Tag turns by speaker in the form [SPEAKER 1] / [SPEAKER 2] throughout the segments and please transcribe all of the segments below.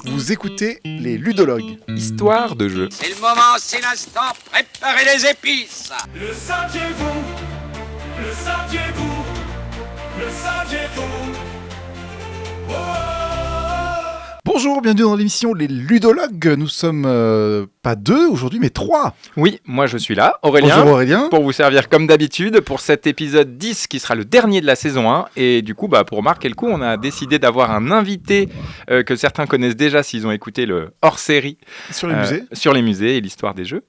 [SPEAKER 1] Vous écoutez les ludologues.
[SPEAKER 2] Histoire de jeu.
[SPEAKER 3] C'est le moment, c'est l'instant, préparez les épices.
[SPEAKER 4] Le saviez-vous? Le saviez-vous? Le saviez-vous? Oh.
[SPEAKER 1] Bonjour, bienvenue dans l'émission Les Ludologues. Nous sommes pas deux aujourd'hui, mais trois.
[SPEAKER 2] Oui, moi je suis là, Aurélien.
[SPEAKER 1] Bonjour Aurélien.
[SPEAKER 2] Pour vous servir comme d'habitude pour cet épisode 10 qui sera le dernier de la saison 1. Et du coup, pour marquer le coup, on a décidé d'avoir un invité que certains connaissent déjà s'ils ont écouté le hors-série
[SPEAKER 1] Sur les musées.
[SPEAKER 2] Sur les musées et l'histoire des jeux.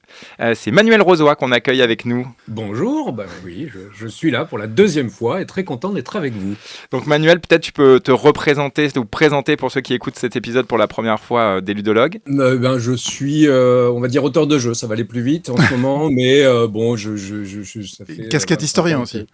[SPEAKER 2] C'est Manuel Rozoy qu'on accueille avec nous.
[SPEAKER 5] Bonjour, oui, je suis là pour la deuxième fois et très content d'être avec vous.
[SPEAKER 2] Donc Manuel, peut-être tu peux te représenter ou présenter pour ceux qui écoutent cet épisode pour la première fois des ludologues.
[SPEAKER 5] Je suis, on va dire, auteur de jeu, ça va aller plus vite en ce moment, mais ça fait...
[SPEAKER 1] Casquette historien aussi.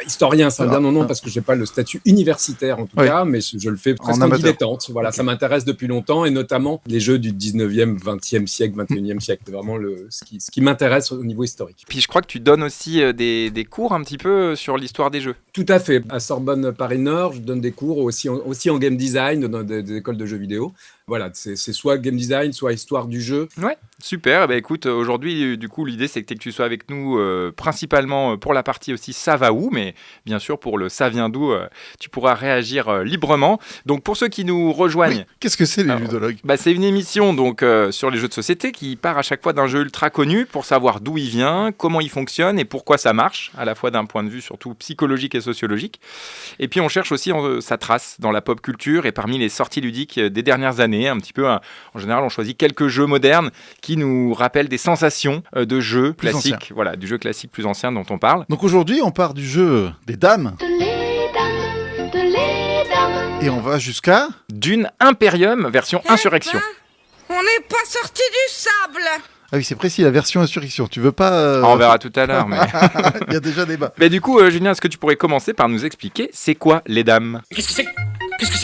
[SPEAKER 5] Historien, c'est un bien non parce que j'ai pas le statut universitaire en tout cas, mais je le fais presque en dilettante. Voilà, okay. Ça m'intéresse depuis longtemps et notamment les jeux du 19e, 20e siècle, 21e siècle. C'est vraiment ce qui m'intéresse au niveau historique.
[SPEAKER 2] Puis je crois que tu donnes aussi des cours un petit peu sur l'histoire des jeux.
[SPEAKER 5] Tout à fait. À Sorbonne Paris-Nord, je donne des cours aussi en game design dans des écoles de jeux vidéo. Voilà, c'est soit game design, soit histoire du jeu.
[SPEAKER 2] Ouais, super. Écoute, aujourd'hui, du coup, l'idée, c'est que tu sois avec nous principalement pour la partie aussi ça va où, mais bien sûr, pour le ça vient d'où, tu pourras réagir librement. Donc, pour ceux qui nous rejoignent...
[SPEAKER 1] Oui. Qu'est-ce que c'est les ludologues ?
[SPEAKER 2] C'est une émission donc, sur les jeux de société qui part à chaque fois d'un jeu ultra connu pour savoir d'où il vient, comment il fonctionne et pourquoi ça marche, à la fois d'un point de vue surtout psychologique et sociologique. Et puis, on cherche aussi sa trace dans la pop culture et parmi les sorties ludiques des dernières années. Un petit peu, en général, on choisit quelques jeux modernes qui nous rappellent des sensations de jeux
[SPEAKER 1] plus
[SPEAKER 2] classiques,
[SPEAKER 1] ancien.
[SPEAKER 2] Voilà, du jeu classique plus ancien dont on parle.
[SPEAKER 1] Donc aujourd'hui, on part du jeu des dames. Et on va jusqu'à
[SPEAKER 2] Dune Imperium version Insurrection.
[SPEAKER 6] On n'est pas sorti du sable.
[SPEAKER 1] Ah oui, c'est précis, la version Insurrection. Tu veux pas...
[SPEAKER 2] On verra tout à l'heure, mais...
[SPEAKER 1] Il y a déjà débat.
[SPEAKER 2] Mais du coup, Julien, est-ce que tu pourrais commencer par nous expliquer c'est quoi les dames ?
[SPEAKER 4] Qu'est-ce que c'est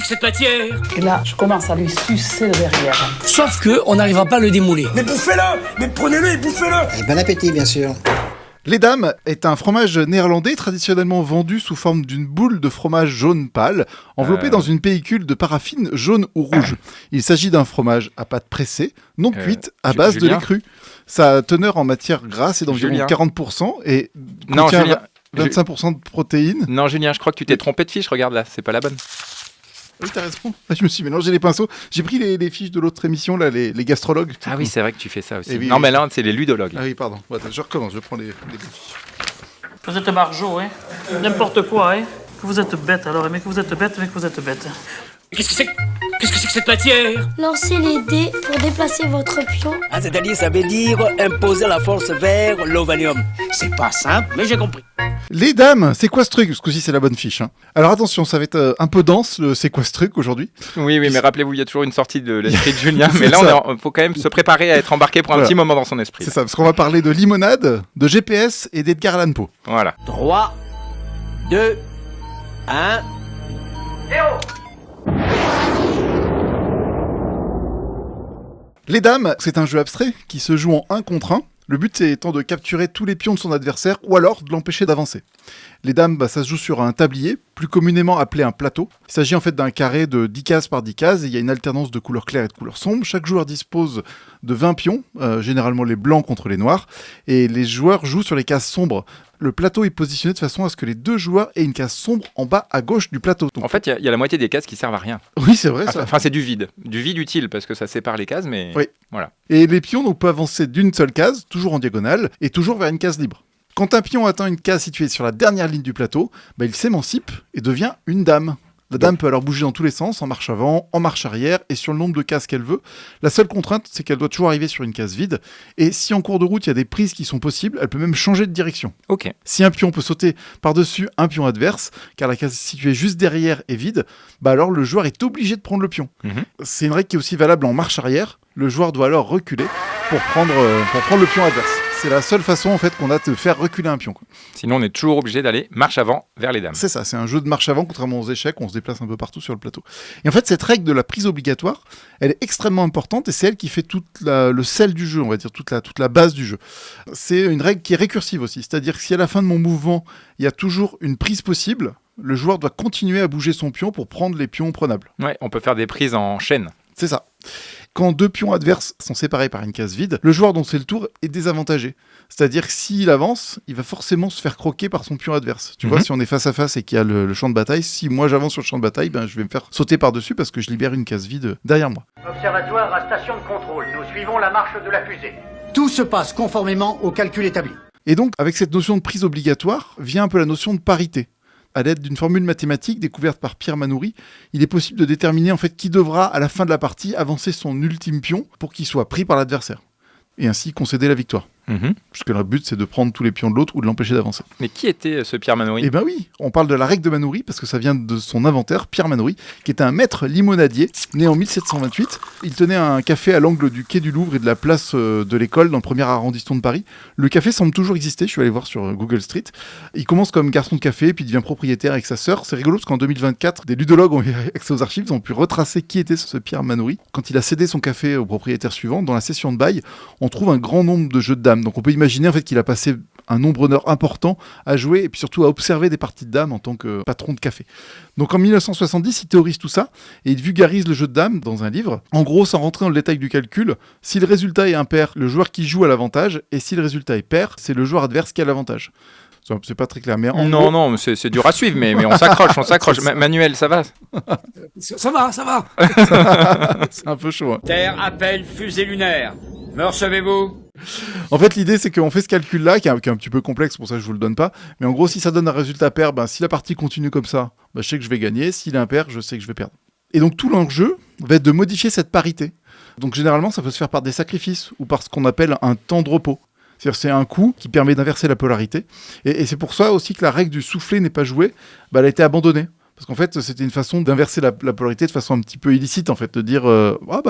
[SPEAKER 4] que cette matière?
[SPEAKER 7] Et là, je commence à lui sucer le derrière.
[SPEAKER 8] Sauf que on n'arrivera pas à le démouler.
[SPEAKER 4] Mais bouffez-le! Mais prenez-le et bouffez-le!
[SPEAKER 9] Et bon appétit, bien sûr.
[SPEAKER 1] Les dames est un fromage néerlandais traditionnellement vendu sous forme d'une boule de fromage jaune pâle, enveloppée dans une pellicule de paraffine jaune ou rouge. Il s'agit d'un fromage à pâte pressée, non cuite, à base de lait cru. Sa teneur en matière grasse est d'environ 40% et contient 25% de protéines.
[SPEAKER 2] Non, Julien, je crois que tu t'es trompé de fiche, regarde là, c'est pas la bonne.
[SPEAKER 1] Oui, t'as raison. Je me suis mélangé les pinceaux. J'ai pris les fiches de l'autre émission, là, les gastrologues.
[SPEAKER 2] Ah oui, c'est vrai que tu fais ça aussi.
[SPEAKER 1] Oui,
[SPEAKER 2] non, mais là, c'est les ludologues.
[SPEAKER 1] Ah oui, pardon. Attends, je recommence, je prends les fiches.
[SPEAKER 8] Vous êtes Marjo, hein. N'importe quoi, hein. Que vous êtes bête alors, mais que vous êtes bête,
[SPEAKER 4] Qu'est-ce que c'est que cette matière?
[SPEAKER 10] Lancez les dés pour déplacer votre pion.
[SPEAKER 11] Ah, c'est-à-dire, ça veut dire imposer la force vers l'ovalium. C'est pas simple, mais j'ai compris.
[SPEAKER 1] Les dames, c'est quoi ce truc ? Ce coup-ci, c'est la bonne fiche. Hein. Alors attention, ça va être un peu dense, le c'est quoi ce truc aujourd'hui ?
[SPEAKER 2] Oui, mais rappelez-vous, il y a toujours une sortie de l'esprit de Julien. Mais là, il faut quand même se préparer à être embarqué pour un petit moment dans son esprit.
[SPEAKER 1] C'est ça, parce qu'on va parler de limonade, de GPS et d'Edgar Allan Poe.
[SPEAKER 2] Voilà.
[SPEAKER 11] 3, 2, 1...
[SPEAKER 1] Les dames, c'est un jeu abstrait qui se joue en 1 contre 1. Le but étant de capturer tous les pions de son adversaire ou alors de l'empêcher d'avancer. Les dames, ça se joue sur un tablier, plus communément appelé un plateau. Il s'agit en fait d'un carré de 10 cases par 10 cases et il y a une alternance de couleurs claires et de couleurs sombres. Chaque joueur dispose de 20 pions, généralement les blancs contre les noirs, et les joueurs jouent sur les cases sombres. Le plateau est positionné de façon à ce que les deux joueurs aient une case sombre en bas à gauche du plateau. Donc,
[SPEAKER 2] en fait, il y a la moitié des cases qui servent à rien.
[SPEAKER 1] Oui, c'est vrai ça.
[SPEAKER 2] Enfin, c'est du vide utile parce que ça sépare les cases, mais
[SPEAKER 1] oui.
[SPEAKER 2] Voilà.
[SPEAKER 1] Et les pions donc, peuvent avancer d'une seule case, toujours en diagonale, et toujours vers une case libre. Quand un pion atteint une case située sur la dernière ligne du plateau, il s'émancipe et devient une dame. La dame peut alors bouger dans tous les sens, en marche avant, en marche arrière et sur le nombre de cases qu'elle veut. La seule contrainte, c'est qu'elle doit toujours arriver sur une case vide. Et si en cours de route, il y a des prises qui sont possibles, elle peut même changer de direction.
[SPEAKER 2] Ok.
[SPEAKER 1] Si un pion peut sauter par-dessus un pion adverse, car la case située juste derrière est vide, alors le joueur est obligé de prendre le pion. C'est une règle qui est aussi valable en marche arrière. Le joueur doit alors reculer pour prendre le pion adverse. C'est la seule façon en fait qu'on a de faire reculer un pion.
[SPEAKER 2] Sinon, on est toujours obligé d'aller marche avant vers les dames.
[SPEAKER 1] C'est ça, c'est un jeu de marche avant, contrairement aux échecs, on se déplace un peu partout sur le plateau. Et en fait, cette règle de la prise obligatoire, elle est extrêmement importante et c'est elle qui fait le sel du jeu, on va dire, toute la base du jeu. C'est une règle qui est récursive aussi, c'est-à-dire que si à la fin de mon mouvement, il y a toujours une prise possible, le joueur doit continuer à bouger son pion pour prendre les pions prenables.
[SPEAKER 2] Ouais, on peut faire des prises en chaîne.
[SPEAKER 1] C'est ça. Quand 2 pions adverses sont séparés par une case vide, le joueur dont c'est le tour est désavantagé. C'est-à-dire que s'il avance, il va forcément se faire croquer par son pion adverse. Tu vois, si on est face à face et qu'il y a le champ de bataille, si moi j'avance sur le champ de bataille, je vais me faire sauter par-dessus parce que je libère une case vide derrière moi.
[SPEAKER 9] Observatoire à station de contrôle, nous suivons la marche de la fusée.
[SPEAKER 12] Tout se passe conformément au calcul établi.
[SPEAKER 1] Et donc, avec cette notion de prise obligatoire, vient un peu la notion de parité. À l'aide d'une formule mathématique découverte par Pierre Manoury, il est possible de déterminer en fait qui devra, à la fin de la partie, avancer son ultime pion pour qu'il soit pris par l'adversaire. Et ainsi concéder la victoire. Puisque le but, c'est de prendre tous les pions de l'autre ou de l'empêcher d'avancer.
[SPEAKER 2] Mais qui était ce Pierre Manoury ?
[SPEAKER 1] Eh ben oui, on parle de la règle de Manoury parce que ça vient de son inventeur, Pierre Manoury, qui était un maître limonadier, né en 1728. Il tenait un café à l'angle du quai du Louvre et de la place de l'école, dans le 1er arrondissement de Paris. Le café semble toujours exister, je suis allé voir sur Google Street. Il commence comme garçon de café, puis il devient propriétaire avec sa sœur. C'est rigolo parce qu'en 2024, des ludologues ont eu accès aux archives, ils ont pu retracer qui était ce Pierre Manoury. Quand il a cédé son café au propriétaire suivant, dans la session de bail, on trouve un grand nombre de jeux de dames. Donc on peut imaginer en fait qu'il a passé un nombre d'heures important à jouer et puis surtout à observer des parties de dames en tant que patron de café. Donc en 1970, il théorise tout ça et il vulgarise le jeu de dames dans un livre. En gros, sans rentrer dans le détail du calcul, si le résultat est impair, le joueur qui joue a l'avantage et si le résultat est pair, c'est le joueur adverse qui a l'avantage. C'est pas très clair, mais
[SPEAKER 2] non, c'est dur à suivre, mais on s'accroche. Manuel, ça va ?
[SPEAKER 11] Ça va.
[SPEAKER 1] C'est un peu chaud.
[SPEAKER 3] Terre appelle fusée lunaire. Me recevez-vous ?
[SPEAKER 1] En fait, l'idée, c'est qu'on fait ce calcul-là, qui est un petit peu complexe, pour ça je vous le donne pas. Mais en gros, si ça donne un résultat pair, si la partie continue comme ça, je sais que je vais gagner. S'il est impair, je sais que je vais perdre. Et donc, tout l'enjeu va être de modifier cette parité. Donc, généralement, ça peut se faire par des sacrifices ou par ce qu'on appelle un temps de repos. C'est-à-dire, c'est un coup qui permet d'inverser la polarité. Et c'est pour ça aussi que la règle du soufflet n'est pas jouée. Elle a été abandonnée. Parce qu'en fait, c'était une façon d'inverser la polarité de façon un petit peu illicite, en fait, de dire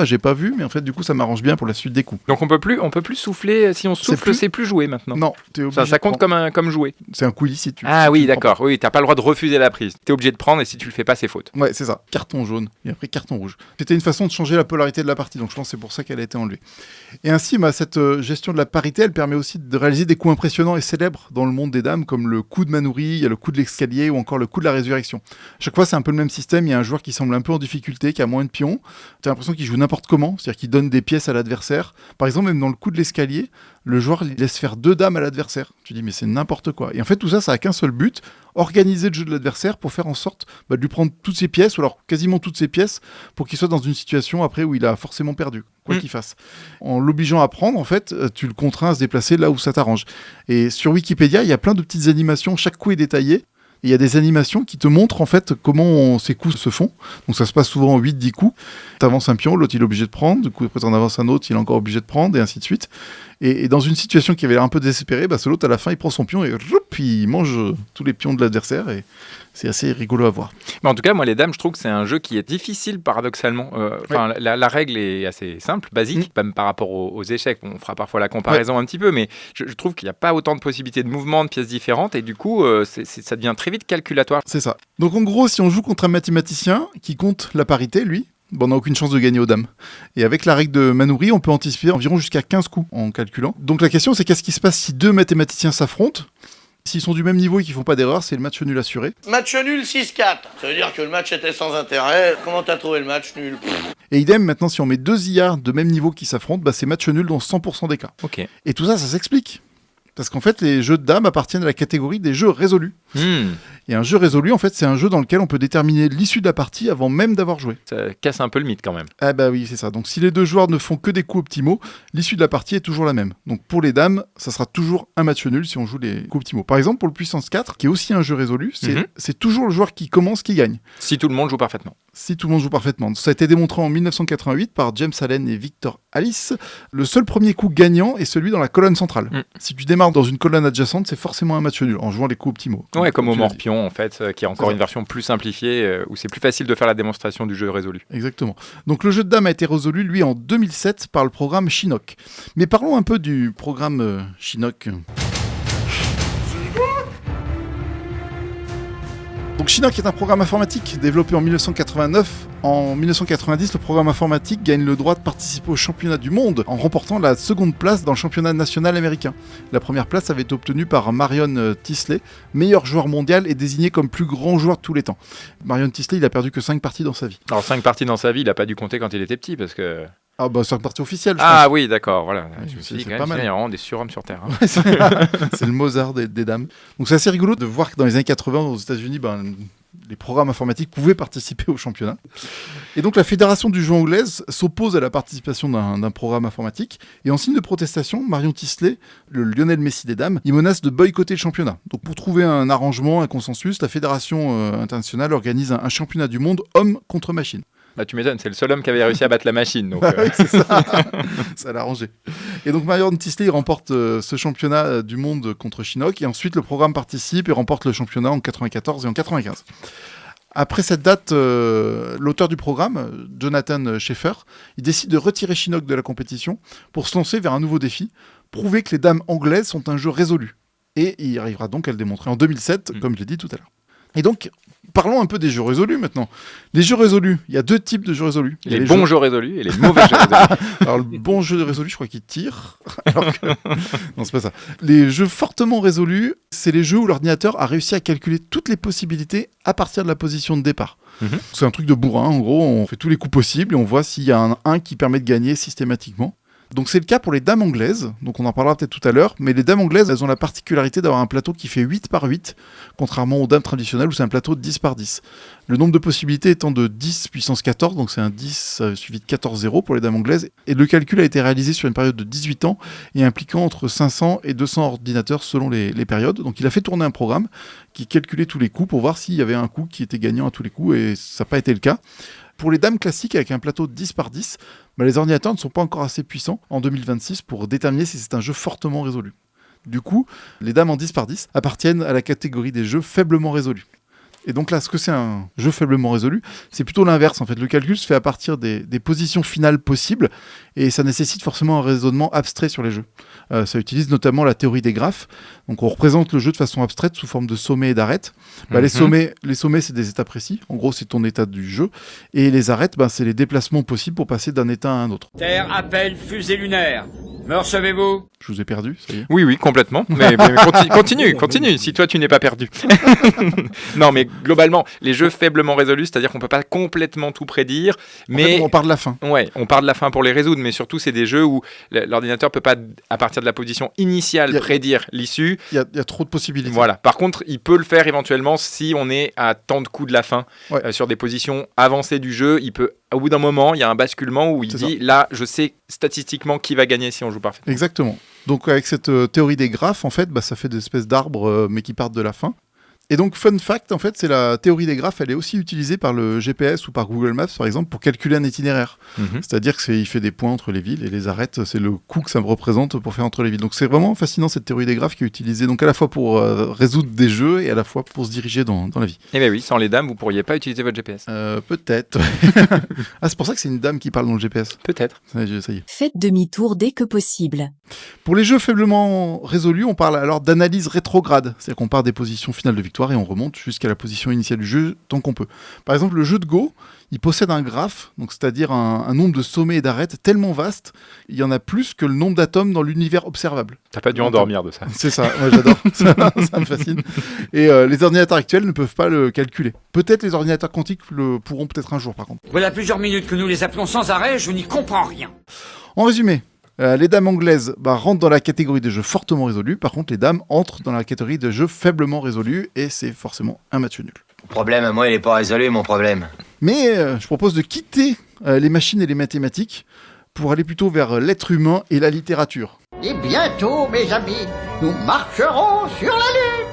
[SPEAKER 1] j'ai pas vu, mais en fait, du coup, ça m'arrange bien pour la suite des coups.
[SPEAKER 2] Donc on peut plus souffler. Si on souffle, c'est plus joué maintenant.
[SPEAKER 1] Non, t'es obligé.
[SPEAKER 2] Ça compte comme joué.
[SPEAKER 1] C'est un coup illicite.
[SPEAKER 2] Oui, d'accord. Oui, t'as pas le droit de refuser la prise. T'es obligé de prendre et si tu le fais pas, c'est faute.
[SPEAKER 1] Ouais, c'est ça. Carton jaune et après carton rouge. C'était une façon de changer la polarité de la partie. Donc je pense que c'est pour ça qu'elle a été enlevée. Et ainsi, cette gestion de la parité, elle permet aussi de réaliser des coups impressionnants et célèbres dans le monde des dames, comme le coup de Manoury, il y a le coup de l'escalier ou encore le coup de la résurrection. Chaque fois, c'est un peu le même système, il y a un joueur qui semble un peu en difficulté, qui a moins de pions, tu as l'impression qu'il joue n'importe comment, c'est-à-dire qu'il donne des pièces à l'adversaire. Par exemple, même dans le coup de l'escalier, le joueur laisse faire 2 dames à l'adversaire. Tu dis, mais c'est n'importe quoi. Et en fait, tout ça, ça a qu'un seul but, organiser le jeu de l'adversaire pour faire en sorte de lui prendre toutes ses pièces, ou alors quasiment toutes ses pièces, pour qu'il soit dans une situation après où il a forcément perdu, quoi qu'il fasse. En l'obligeant à prendre, en fait, tu le contrains à se déplacer là où ça t'arrange. Et sur Wikipédia, il y a plein de petites animations, chaque coup est détaillé. Il y a des animations qui te montrent en fait comment ces coups se font. Donc ça se passe souvent en 8-10 coups. Tu avances un pion, l'autre il est obligé de prendre. Du coup, après tu en avances un autre, il est encore obligé de prendre, et ainsi de suite. Et dans une situation qui avait l'air un peu désespérée, ce l'autre à la fin il prend son pion et il mange tous les pions de l'adversaire. Et c'est assez rigolo à voir.
[SPEAKER 2] Mais en tout cas, moi les dames, je trouve que c'est un jeu qui est difficile paradoxalement. La règle est assez simple, basique, même par rapport aux échecs. On fera parfois la comparaison un petit peu, mais je trouve qu'il n'y a pas autant de possibilités de mouvement, de pièces différentes, et du coup, ça devient très vite calculatoire.
[SPEAKER 1] C'est ça. Donc en gros, si on joue contre un mathématicien qui compte la parité, lui, on n'a aucune chance de gagner aux dames. Et avec la règle de Manoury, on peut anticiper environ jusqu'à 15 coups en calculant. Donc la question, c'est qu'est-ce qui se passe si 2 mathématiciens s'affrontent ? S'ils sont du même niveau et qu'ils font pas d'erreur, c'est le match nul assuré.
[SPEAKER 13] Match nul 6-4. Ça veut dire que le match était sans intérêt. Comment t'as trouvé le match nul ?
[SPEAKER 1] Et idem, maintenant, si on met 2 IA de même niveau qui s'affrontent, c'est match nul dans 100% des cas.
[SPEAKER 2] Okay.
[SPEAKER 1] Et tout ça, ça s'explique. Parce qu'en fait, les jeux de dames appartiennent à la catégorie des jeux résolus. Et un jeu résolu, en fait, c'est un jeu dans lequel on peut déterminer l'issue de la partie avant même d'avoir joué.
[SPEAKER 2] Ça casse un peu le mythe quand même.
[SPEAKER 1] Ah bah oui, c'est ça. Donc si les 2 joueurs ne font que des coups optimaux, l'issue de la partie est toujours la même. Donc pour les dames, ça sera toujours un match nul si on joue les coups optimaux. Par exemple, pour le puissance 4, qui est aussi un jeu résolu, c'est toujours le joueur qui commence qui gagne.
[SPEAKER 2] Si tout le monde joue parfaitement.
[SPEAKER 1] Si tout le monde joue parfaitement. Ça a été démontré en 1988 par James Allen et Victor Alice. Le seul premier coup gagnant est celui dans la colonne centrale. Si tu démarres dans une colonne adjacente, c'est forcément un match nul en jouant les coups optimaux.
[SPEAKER 2] Ouais, comme au Morpion en fait, qui est encore une version plus simplifiée où c'est plus facile de faire la démonstration du jeu résolu.
[SPEAKER 1] Exactement. Donc le jeu de dames a été résolu lui en 2007 par le programme Chinook. Mais parlons un peu du programme Chinook. Donc Chinook est un programme informatique développé en 1989. En 1990, le programme informatique gagne le droit de participer au championnat du monde en remportant la seconde place dans le championnat national américain. La première place avait été obtenue par Marion Tisley, meilleur joueur mondial et désigné comme plus grand joueur de tous les temps. Marion Tisley, il a perdu que 5 parties dans sa vie.
[SPEAKER 2] Alors 5 parties dans sa vie, il n'a pas dû compter quand il était petit parce que...
[SPEAKER 1] Ah bah 5 parties officielles, je
[SPEAKER 2] pense.
[SPEAKER 1] Oui,
[SPEAKER 2] d'accord, voilà.
[SPEAKER 1] Oui,
[SPEAKER 2] je me suis dit,
[SPEAKER 1] pas mal.
[SPEAKER 2] Il y a vraiment des surhommes sur Terre.
[SPEAKER 1] Hein. C'est le Mozart des dames. Donc c'est assez rigolo de voir que dans les années 80, aux États-Unis, les programmes informatiques pouvaient participer au championnat. Et donc la fédération du jeu anglaise s'oppose à la participation d'un programme informatique. Et en signe de protestation, Marion Tisley, le Lionel Messi des dames, il menace de boycotter le championnat. Donc pour trouver un arrangement, un consensus, la fédération internationale organise un championnat du monde homme contre machine.
[SPEAKER 2] Bah tu m'étonnes, c'est le seul homme qui avait réussi à battre la machine. Donc,
[SPEAKER 1] Oui, c'est ça. Ça l'a arrangé. Et donc Marion Tisley remporte ce championnat du monde contre Chinook. Et ensuite, le programme participe et remporte le championnat en 94 et en 95. Après cette date, l'auteur du programme, Jonathan Schaeffer, il décide de retirer Chinook de la compétition pour se lancer vers un nouveau défi, prouver que les dames anglaises sont un jeu résolu. Et il arrivera donc à le démontrer en 2007, comme je l'ai dit tout à l'heure. Et donc, parlons un peu des jeux résolus maintenant. Les jeux résolus, il y a 2 types de jeux résolus.
[SPEAKER 2] Les bons jeux résolus et les mauvais jeux résolus.
[SPEAKER 1] Alors le bon jeu résolu, je crois qu'il tire. Alors que... Non, c'est pas ça. Les jeux fortement résolus, c'est les jeux où l'ordinateur a réussi à calculer toutes les possibilités à partir de la position de départ. C'est un truc de bourrin, en gros, on fait tous les coups possibles et on voit s'il y a un 1 qui permet de gagner systématiquement. Donc c'est le cas pour les dames anglaises, donc on en parlera peut-être tout à l'heure, mais les dames anglaises, elles ont la particularité d'avoir un plateau qui fait 8 par 8, contrairement aux dames traditionnelles où c'est un plateau de 10 par 10. Le nombre de possibilités étant de 10 puissance 14, donc c'est un 10 suivi de 14-0 pour les dames anglaises, et le calcul a été réalisé sur une période de 18 ans et impliquant entre 500 et 200 ordinateurs selon les périodes. Donc il a fait tourner un programme qui calculait tous les coups pour voir s'il y avait un coup qui était gagnant à tous les coups, et ça n'a pas été le cas. Pour les dames classiques avec un plateau de 10 par 10, les ordinateurs ne sont pas encore assez puissants en 2026 pour déterminer si c'est un jeu fortement résolu. Du coup, les dames en 10 par 10 appartiennent à la catégorie des jeux faiblement résolus. Et donc là, ce que c'est un jeu faiblement résolu, c'est plutôt l'inverse. En fait, le calcul se fait à partir des positions finales possibles et ça nécessite forcément un raisonnement abstrait sur les jeux. Ça utilise notamment la théorie des graphes. Donc on représente le jeu de façon abstraite sous forme de sommets et d'arêtes. Les sommets, c'est des états précis. En gros, c'est ton état du jeu. Et les arêtes, c'est les déplacements possibles pour passer d'un état à un autre.
[SPEAKER 3] Terre appelle fusée lunaire. Me recevez-vous?
[SPEAKER 1] Je vous ai perdu, ça y est.
[SPEAKER 2] Oui, complètement. Mais continue, si toi tu n'es pas perdu. Non, mais globalement, les jeux faiblement résolus, c'est-à-dire qu'on peut pas complètement tout prédire, mais...
[SPEAKER 1] En fait, on part de la fin.
[SPEAKER 2] Ouais, on part de la fin pour les résoudre, mais surtout, c'est des jeux où l'ordinateur peut pas, à partir de la position initiale, prédire l'issue.
[SPEAKER 1] Il y a trop de possibilités.
[SPEAKER 2] Voilà. Par contre, il peut le faire éventuellement si on est à tant de coups de la fin, sur des positions avancées du jeu. Il peut, au bout d'un moment, il y a un basculement où il dit, là, je sais statistiquement qui va gagner si on joue parfaitement.
[SPEAKER 1] Exactement. Donc avec cette théorie des graphes, en fait, ça fait des espèces d'arbres, mais qui partent de la fin. Et donc, fun fact, en fait, c'est la théorie des graphes, elle est aussi utilisée par le GPS ou par Google Maps, par exemple, pour calculer un itinéraire. C'est-à-dire qu'il fait des points entre les villes et les arêtes, c'est le coût que ça me représente pour faire entre les villes. Donc c'est vraiment fascinant, cette théorie des graphes qui est utilisée donc à la fois pour résoudre des jeux et à la fois pour se diriger dans la vie.
[SPEAKER 2] Eh bien oui, sans les dames, vous pourriez pas utiliser votre GPS.
[SPEAKER 1] Peut-être. Ah, c'est pour ça que c'est une dame qui parle dans le GPS.
[SPEAKER 2] Peut-être.
[SPEAKER 1] Ça y est.
[SPEAKER 14] Faites demi-tour dès que possible.
[SPEAKER 1] Pour les jeux faiblement résolus, on parle alors d'analyse rétrograde. C'est-à-dire qu'on part des positions finales de victoire et on remonte jusqu'à la position initiale du jeu tant qu'on peut. Par exemple, le jeu de Go, il possède un graphe, donc c'est-à-dire un nombre de sommets et d'arêtes tellement vaste, il y en a plus que le nombre d'atomes dans l'univers observable.
[SPEAKER 2] T'as pas dû endormir de ça.
[SPEAKER 1] C'est ça, ouais, j'adore, ça me fascine. Et les ordinateurs actuels ne peuvent pas le calculer. Peut-être les ordinateurs quantiques le pourront peut-être un jour par contre.
[SPEAKER 4] Voilà plusieurs minutes que nous les appelons sans arrêt, je n'y comprends rien.
[SPEAKER 1] En résumé, les dames anglaises rentrent dans la catégorie des jeux fortement résolus. Par contre, les dames entrent dans la catégorie de jeux faiblement résolus et c'est forcément un match nul.
[SPEAKER 15] Le problème, moi, il n'est pas résolu, mon problème.
[SPEAKER 1] Mais je propose de quitter les machines et les mathématiques pour aller plutôt vers l'être humain et la littérature.
[SPEAKER 12] Et bientôt, mes amis, nous marcherons sur la Lune.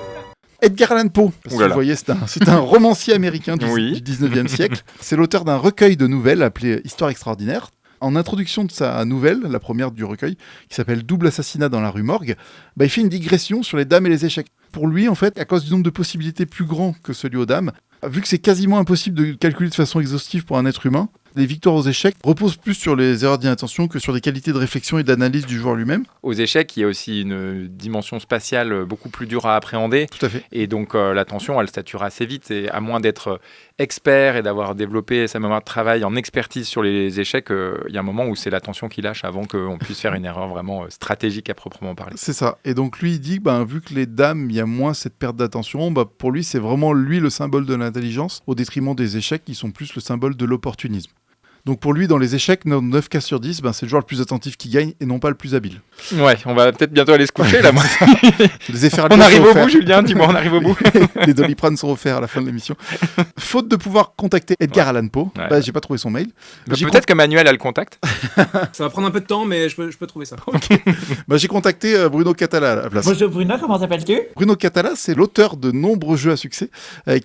[SPEAKER 1] Edgar Allan Poe, parce que vous voyez, c'est un romancier américain du 19e siècle. C'est l'auteur d'un recueil de nouvelles appelé Histoire extraordinaire. En introduction de sa nouvelle, la première du recueil, qui s'appelle Double assassinat dans la rue Morgue, il fait une digression sur les dames et les échecs. Pour lui, en fait, à cause du nombre de possibilités plus grand que celui aux dames, vu que c'est quasiment impossible de calculer de façon exhaustive pour un être humain, Les victoires aux échecs reposent plus sur les erreurs d'inattention que sur les qualités de réflexion et d'analyse du joueur lui-même.
[SPEAKER 2] Aux échecs, il y a aussi une dimension spatiale beaucoup plus dure à appréhender.
[SPEAKER 1] Tout à fait.
[SPEAKER 2] Et donc l'attention, elle sature assez vite. Et à moins d'être expert et d'avoir développé sa mémoire de travail en expertise sur les échecs, il y a un moment où c'est l'attention qui lâche avant qu'on puisse faire une erreur vraiment stratégique à proprement parler.
[SPEAKER 1] C'est ça. Et donc lui, il dit que vu que les dames, il y a moins cette perte d'attention, pour lui, c'est vraiment lui le symbole de l'intelligence, au détriment des échecs qui sont plus le symbole de l'opportunisme. Donc pour lui, dans les échecs, 9 cas sur 10, c'est le joueur le plus attentif qui gagne et non pas le plus habile.
[SPEAKER 2] Ouais, on va peut-être bientôt aller se coucher là. Moi.
[SPEAKER 1] On
[SPEAKER 2] arrive au bout, Julien, dis-moi, on arrive au bout.
[SPEAKER 1] Les Doliprane sont offerts à la fin de l'émission. Faute de pouvoir contacter Edgar Allan Poe, j'ai pas trouvé son mail.
[SPEAKER 2] Peut-être que Manuel a le contact.
[SPEAKER 5] Ça va prendre un peu de temps, mais je peux trouver ça.
[SPEAKER 1] Okay. J'ai contacté Bruno Catala à la place.
[SPEAKER 16] Bonjour Bruno, comment t'appelles-tu ?
[SPEAKER 1] Bruno Catala, c'est l'auteur de nombreux jeux à succès,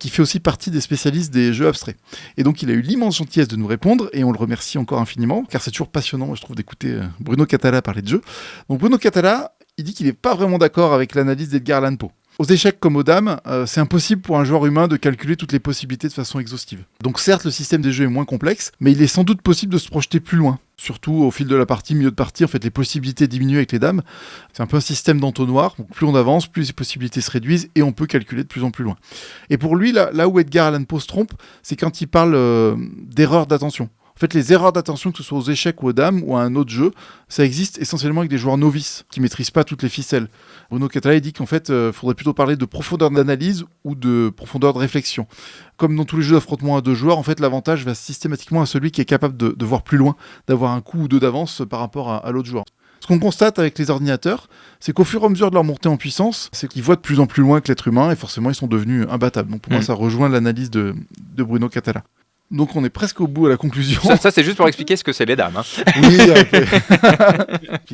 [SPEAKER 1] qui fait aussi partie des spécialistes des jeux abstraits. Et donc il a eu l'immense gentillesse de nous répondre, et on le remercie encore infiniment, car c'est toujours passionnant, je trouve, d'écouter Bruno Catala parler de jeux. Donc Bruno Catala, il dit qu'il n'est pas vraiment d'accord avec l'analyse d'Edgar Allan Poe. Aux échecs comme aux dames, c'est impossible pour un joueur humain de calculer toutes les possibilités de façon exhaustive. Donc certes, le système des jeux est moins complexe, mais il est sans doute possible de se projeter plus loin. Surtout au fil de la partie, milieu de partie, en fait, les possibilités diminuent avec les dames. C'est un peu un système d'entonnoir. Donc plus on avance, plus les possibilités se réduisent et on peut calculer de plus en plus loin. Et pour lui, là où Edgar Allan Poe se trompe, c'est quand il parle d'erreurs d'attention. En fait, les erreurs d'attention, que ce soit aux échecs ou aux dames ou à un autre jeu, ça existe essentiellement avec des joueurs novices qui maîtrisent pas toutes les ficelles. Bruno Catala dit qu'en fait, faudrait plutôt parler de profondeur d'analyse ou de profondeur de réflexion. Comme dans tous les jeux d'affrontement à deux joueurs, en fait, l'avantage va systématiquement à celui qui est capable de voir plus loin, d'avoir un coup ou deux d'avance par rapport à l'autre joueur. Ce qu'on constate avec les ordinateurs, c'est qu'au fur et à mesure de leur montée en puissance, c'est qu'ils voient de plus en plus loin que l'être humain et forcément, ils sont devenus imbattables. Donc pour moi, ça rejoint l'analyse de Bruno Catala. Donc on est presque au bout à la conclusion.
[SPEAKER 2] Ça c'est juste pour expliquer ce que c'est les dames. Hein.
[SPEAKER 1] Oui, okay.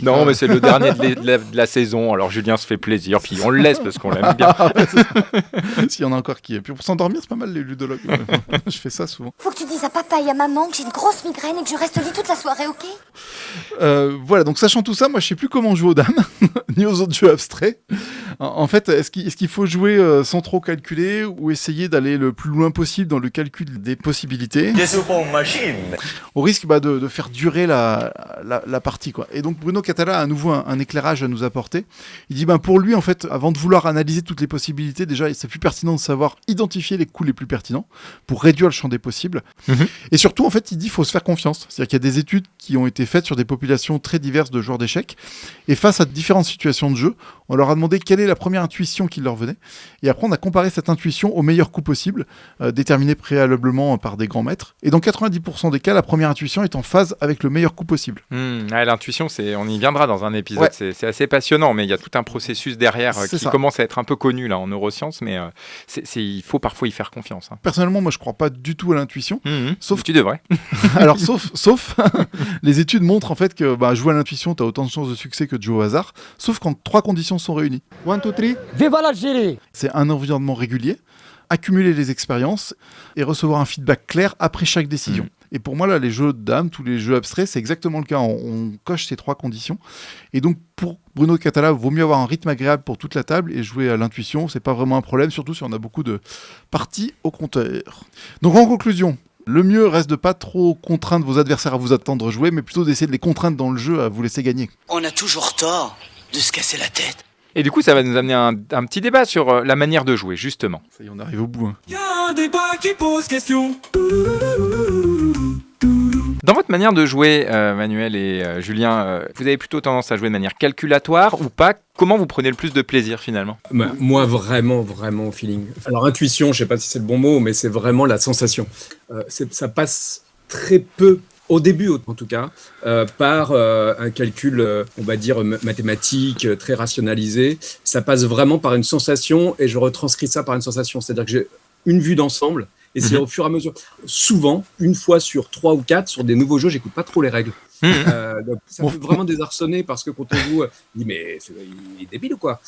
[SPEAKER 2] Non, mais c'est le dernier de la saison. Alors Julien se fait plaisir, puis on le laisse parce qu'on l'aime bien.
[SPEAKER 1] S'il y en a encore qui est. Puis pour s'endormir, c'est pas mal les ludologues. Je fais ça souvent.
[SPEAKER 10] Faut que tu dises à papa et à maman que j'ai une grosse migraine et que je reste au lit toute la soirée, ok ?
[SPEAKER 1] Voilà, donc sachant tout ça, moi je sais plus comment jouer aux dames, ni aux autres jeux abstraits. En fait, est-ce qu'il faut jouer sans trop calculer ou essayer d'aller le plus loin possible dans le calcul des possibilités ? Au risque de faire durer la partie, quoi. Et donc Bruno Catala a à nouveau un éclairage à nous apporter. Il dit pour lui, en fait, avant de vouloir analyser toutes les possibilités, déjà c'est plus pertinent de savoir identifier les coups les plus pertinents pour réduire le champ des possibles. Et surtout, en fait, il dit qu'il faut se faire confiance. C'est-à-dire qu'il y a des études qui ont été faites sur des populations très diverses de joueurs d'échecs, et face à différentes situations de jeu, on leur a demandé quelle est la première intuition qui leur venait, et après on a comparé cette intuition au meilleur coup possible, déterminé préalablement par des grands maîtres, et dans 90% des cas, la première intuition est en phase avec le meilleur coup possible.
[SPEAKER 2] L'intuition, on y viendra dans un épisode, ouais. C'est assez passionnant, mais il y a tout un processus derrière qui commence à être un peu connu là, en neurosciences, mais il faut parfois y faire confiance. Hein.
[SPEAKER 1] Personnellement, moi je crois pas du tout à l'intuition,
[SPEAKER 2] sauf tu devrais.
[SPEAKER 1] Alors sauf les études montrent en fait que jouer à l'intuition, tu as autant de chances de succès que de jouer au hasard, sauf quand 3 conditions sont réunies.
[SPEAKER 17] 1, 2, 3, viva l'Algérie!
[SPEAKER 1] C'est un environnement régulier, accumuler les expériences et recevoir un feedback clair après chaque décision. Et pour moi, là, les jeux de dames, tous les jeux abstraits, c'est exactement le cas. On coche ces 3 conditions. Et donc, pour Bruno Catala, il vaut mieux avoir un rythme agréable pour toute la table et jouer à l'intuition. C'est pas vraiment un problème, surtout si on a beaucoup de parties au compteur. Donc, en conclusion, le mieux reste de pas trop contraindre vos adversaires à vous attendre jouer, mais plutôt d'essayer de les contraindre dans le jeu à vous laisser gagner.
[SPEAKER 11] On a toujours tort de se casser la tête.
[SPEAKER 2] Et du coup, ça va nous amener un petit débat sur la manière de jouer, justement.
[SPEAKER 1] Ça y est, on arrive au bout. Hein.
[SPEAKER 18] Y a un débat qui pose question.
[SPEAKER 2] Dans votre manière de jouer, Manuel et Julien, vous avez plutôt tendance à jouer de manière calculatoire ou pas ? Comment vous prenez le plus de plaisir, finalement ?
[SPEAKER 5] Moi, vraiment au feeling. Alors, intuition, je sais pas si c'est le bon mot, mais c'est vraiment la sensation. Ça passe très peu... Au début, en tout cas, par un calcul, on va dire, mathématique, très rationalisé. Ça passe vraiment par une sensation et je retranscris ça par une sensation. C'est-à-dire que j'ai une vue d'ensemble et c'est au fur et à mesure. Souvent, une fois sur 3 ou 4, sur des nouveaux jeux, j'écoute pas trop les règles. Donc ça peut vraiment désarçonner parce que quand on joue, il dit mais il est débile ou quoi ?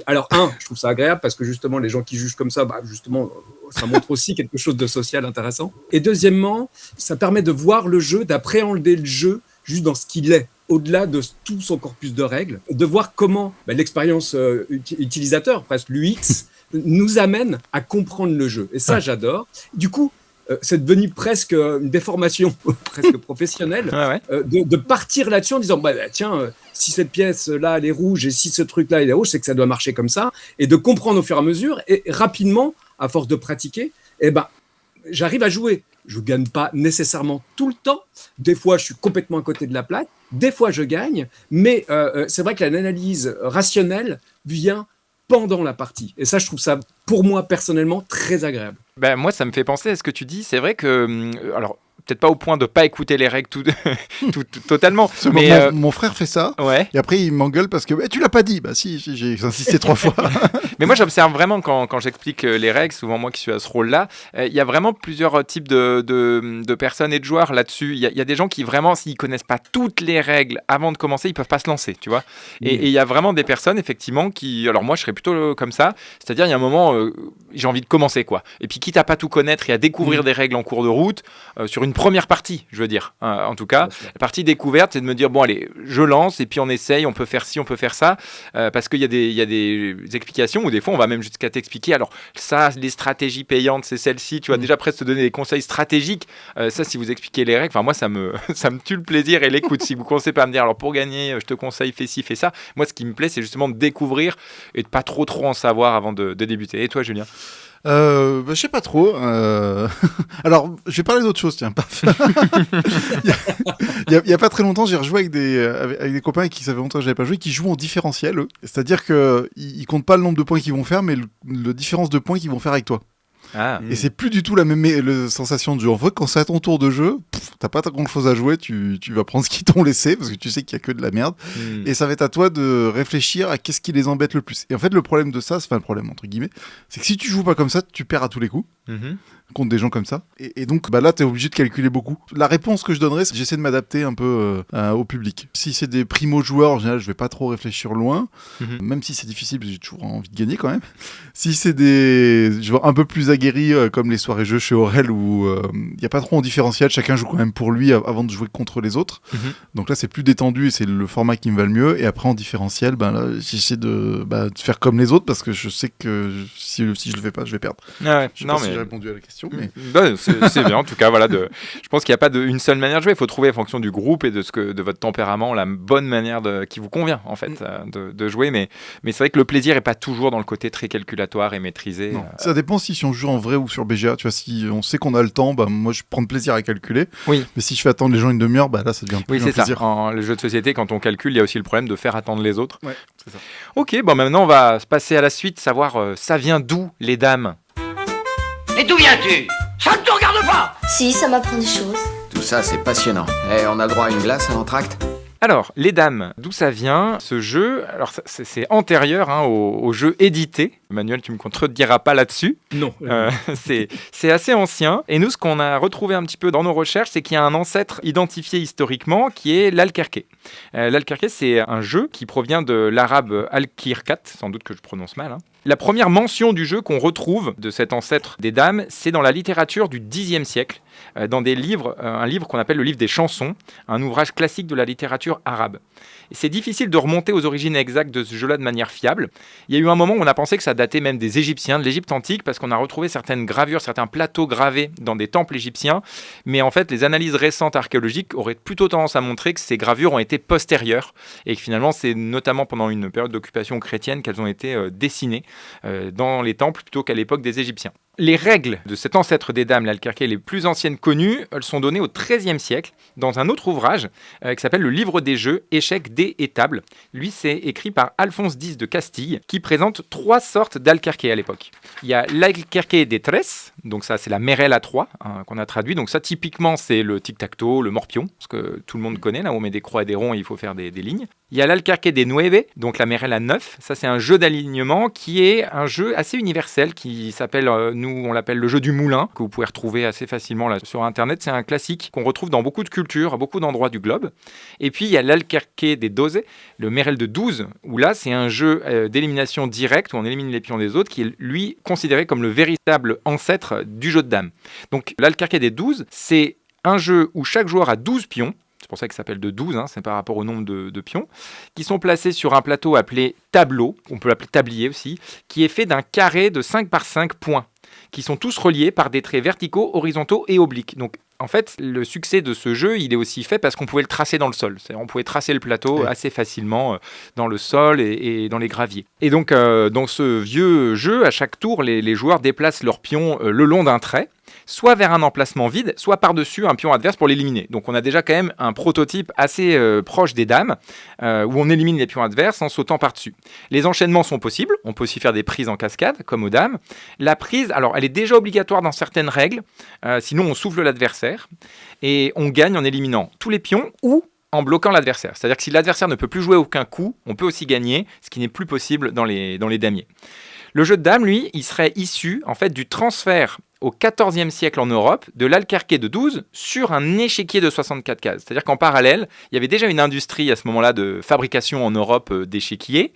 [SPEAKER 5] Alors je trouve ça agréable parce que justement les gens qui jugent comme ça, justement ça montre aussi quelque chose de social intéressant. Et deuxièmement, ça permet de voir le jeu, d'appréhender le jeu juste dans ce qu'il est, au-delà de tout son corpus de règles, de voir comment l'expérience utilisateur, presque l'UX, nous amène à comprendre le jeu. Et ça, j'adore. Du coup, c'est devenu presque une déformation presque professionnelle de partir là-dessus en disant tiens, si cette pièce-là elle est rouge et si ce truc-là il est rouge, c'est que ça doit marcher comme ça, et de comprendre au fur et à mesure, et rapidement, à force de pratiquer, j'arrive à jouer. Je ne gagne pas nécessairement tout le temps. Des fois, je suis complètement à côté de la plaque. Des fois, je gagne. Mais c'est vrai que l'analyse rationnelle vient pendant la partie. Et ça, je trouve ça, pour moi, personnellement, très agréable.
[SPEAKER 2] Moi, ça me fait penser à ce que tu dis. C'est vrai que... alors, peut-être pas au point de pas écouter les règles totalement.
[SPEAKER 1] Mais mon frère fait ça. Et après, il m'engueule parce que tu l'as pas dit. Bah si, j'ai insisté 3 fois.
[SPEAKER 2] Mais moi, j'observe vraiment quand j'explique les règles, souvent moi qui suis à ce rôle-là, il y a vraiment plusieurs types de personnes et de joueurs là-dessus. Il y a des gens qui vraiment, s'ils connaissent pas toutes les règles avant de commencer, ils peuvent pas se lancer, tu vois. Et il y a vraiment des personnes, effectivement, qui... Alors moi, je serais plutôt comme ça. C'est-à-dire, il y a un moment, j'ai envie de commencer, quoi. Et puis, quitte à pas tout connaître et à découvrir des règles en cours de route, sur une première partie, je veux dire. En tout cas, la partie découverte, c'est de me dire, bon, allez, je lance et puis on essaye, on peut faire ci, on peut faire ça. Parce qu'il y a des explications où des fois, on va même jusqu'à t'expliquer, alors ça, les stratégies payantes, c'est celle-ci, tu vas déjà presque te donner des conseils stratégiques. Ça, si vous expliquez les règles, moi, ça me tue le plaisir et l'écoute. Si vous ne conseillez pas à me dire, alors pour gagner, je te conseille, fais ci, fais ça. Moi, ce qui me plaît, c'est justement de découvrir et de pas trop en savoir avant de débuter. Et toi, Julien ?
[SPEAKER 1] Je sais pas trop. Alors, je vais parler d'autre chose, tiens. Paf. il y a pas très longtemps, j'ai rejoué avec des copains qui savaient longtemps que j'avais pas joué, qui jouent en différentiel, eux. C'est-à-dire qu'ils comptent pas le nombre de points qu'ils vont faire, mais la différence de points qu'ils vont faire avec toi. Et c'est plus du tout la même sensation de jeu. En fait, quand c'est à ton tour de jeu, t'as pas grand chose à jouer, tu vas prendre ce qu'ils t'ont laissé parce que tu sais qu'il y a que de la merde. Et ça va être à toi de réfléchir à qu'est-ce qui les embête le plus. Et en fait, le problème de ça, c'est pas le problème entre guillemets, c'est que si tu joues pas comme ça, tu perds à tous les coups. Contre des gens comme ça. Et donc, là, t'es obligé de calculer beaucoup. La réponse que je donnerais, c'est que j'essaie de m'adapter un peu au public. Si c'est des primo-joueurs, en général, je vais pas trop réfléchir loin. Même si c'est difficile, parce que j'ai toujours envie de gagner quand même. Si c'est des joueurs un peu plus aguerris, comme les soirées jeux chez Aurel, où il y a pas trop en différentiel, chacun joue quand même pour lui avant de jouer contre les autres. Donc là, c'est plus détendu et c'est le format qui me va le mieux. Et après, en différentiel, là, j'essaie de faire comme les autres, parce que je sais que si je le fais pas, je vais perdre. Je sais pas si j'ai répondu à la question. Mais...
[SPEAKER 2] c'est bien, en tout cas, voilà. Je pense qu'il n'y a pas une seule manière de jouer. Il faut trouver en fonction du groupe et de votre tempérament la bonne manière qui vous convient, en fait, de jouer. Mais c'est vrai que le plaisir n'est pas toujours dans le côté très calculatoire et maîtrisé.
[SPEAKER 1] Ça dépend si on joue en vrai ou sur BGA. Tu vois, si on sait qu'on a le temps, moi je prends plaisir à calculer. Mais si je fais attendre les gens une demi-heure, là ça devient plus un plaisir. Ça. En
[SPEAKER 2] le jeu de société, quand on calcule, il y a aussi le problème de faire attendre les autres. C'est ça. Ok, maintenant on va se passer à la suite, savoir ça vient d'où, les dames.
[SPEAKER 12] Et d'où viens-tu? Ça ne te regarde pas!
[SPEAKER 10] Si, ça m'apprend des choses.
[SPEAKER 15] Tout ça, c'est passionnant. On a le droit à une glace à l'entracte?
[SPEAKER 2] Alors, les dames, d'où ça vient, ce jeu? Alors, c'est antérieur au jeu édité. Emmanuel, tu me contrediras pas là-dessus.
[SPEAKER 5] Non.
[SPEAKER 2] C'est assez ancien. Et nous, ce qu'on a retrouvé un petit peu dans nos recherches, c'est qu'il y a un ancêtre identifié historiquement qui est l'Alquerque. L'Alquerque, c'est un jeu qui provient de l'arabe al-Kirkat, sans doute que je prononce mal. La première mention du jeu qu'on retrouve de cet ancêtre des dames, c'est dans la littérature du Xe siècle, dans des livres, un livre qu'on appelle le livre des chansons, un ouvrage classique de la littérature arabe. Et c'est difficile de remonter aux origines exactes de ce jeu-là de manière fiable. Il y a eu un moment où on a pensé que ça datait même des Égyptiens, de l'Égypte antique, parce qu'on a retrouvé certaines gravures, certains plateaux gravés dans des temples égyptiens. Mais en fait, les analyses récentes archéologiques auraient plutôt tendance à montrer que ces gravures ont été postérieures et que finalement, c'est notamment pendant une période d'occupation chrétienne qu'elles ont été dessinées dans les temples plutôt qu'à l'époque des Égyptiens. Les règles de cet ancêtre des dames, l'Alquerque, les plus anciennes connues, elles sont données au XIIIe siècle dans un autre ouvrage qui s'appelle le Livre des jeux, échecs, dés et tables. Lui, c'est écrit par Alphonse X de Castille, qui présente 3 sortes d'Alquerque à l'époque. Il y a l'Alquerque des tres, donc ça c'est la mérelle à 3 qu'on a traduit. Donc ça typiquement c'est le tic-tac-toe, le morpion, ce que tout le monde connaît, là où on met des croix et des ronds et il faut faire des lignes. Il y a l'Alquerque des nueve, donc la mérelle à 9. Ça, c'est un jeu d'alignement qui est un jeu assez universel qui s'appelle, nous, on l'appelle le jeu du moulin, que vous pouvez retrouver assez facilement là, sur Internet. C'est un classique qu'on retrouve dans beaucoup de cultures, à beaucoup d'endroits du globe. Et puis, il y a l'Alquerque des doze, le mérelle de 12, où là, c'est un jeu d'élimination directe, où on élimine les pions des autres, qui est, lui, considéré comme le véritable ancêtre du jeu de dames. Donc, l'Alquerque des 12, c'est un jeu où chaque joueur a 12 pions. C'est pour ça qu'il s'appelle de 12, c'est par rapport au nombre de pions, qui sont placés sur un plateau appelé tableau, on peut l'appeler tablier aussi, qui est fait d'un carré de 5 par 5 points, qui sont tous reliés par des traits verticaux, horizontaux et obliques. Donc, en fait, le succès de ce jeu, il est aussi fait parce qu'on pouvait le tracer dans le sol. C'est-à-dire, on pouvait tracer le plateau assez facilement dans le sol et dans les graviers. Et donc, dans ce vieux jeu, à chaque tour, les joueurs déplacent leur pion le long d'un trait, soit vers un emplacement vide, soit par-dessus un pion adverse pour l'éliminer. Donc on a déjà quand même un prototype assez proche des dames, où on élimine les pions adverses en sautant par-dessus. Les enchaînements sont possibles, on peut aussi faire des prises en cascade, comme aux dames. La prise, alors elle est déjà obligatoire dans certaines règles, sinon on souffle l'adversaire, et on gagne en éliminant tous les pions ou en bloquant l'adversaire. C'est-à-dire que si l'adversaire ne peut plus jouer aucun coup, on peut aussi gagner, ce qui n'est plus possible dans les damiers. Le jeu de dames, lui, il serait issu en fait du transfert au XIVe siècle en Europe de l'Alcarquet de 12 sur un échiquier de 64 cases. C'est-à-dire qu'en parallèle, il y avait déjà une industrie à ce moment-là de fabrication en Europe d'échiquiers.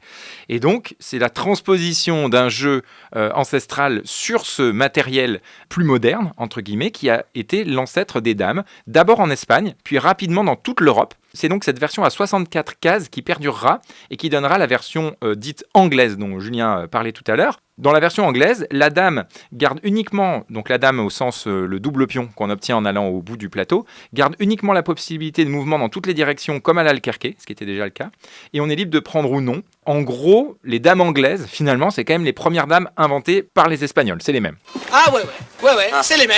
[SPEAKER 2] Et donc, c'est la transposition d'un jeu ancestral sur ce matériel plus moderne, entre guillemets, qui a été l'ancêtre des dames, d'abord en Espagne, puis rapidement dans toute l'Europe. C'est donc cette version à 64 cases qui perdurera et qui donnera la version dite anglaise dont Julien parlait tout à l'heure. Dans la version anglaise, la dame garde uniquement, donc la dame au sens le double pion qu'on obtient en allant au bout du plateau, garde uniquement la possibilité de mouvement dans toutes les directions comme à l'Alcarquet, ce qui était déjà le cas, et on est libre de prendre ou non. En gros, les dames anglaises, finalement, c'est quand même les premières dames inventées par les Espagnols, c'est les mêmes.
[SPEAKER 16] Ah ouais, c'est les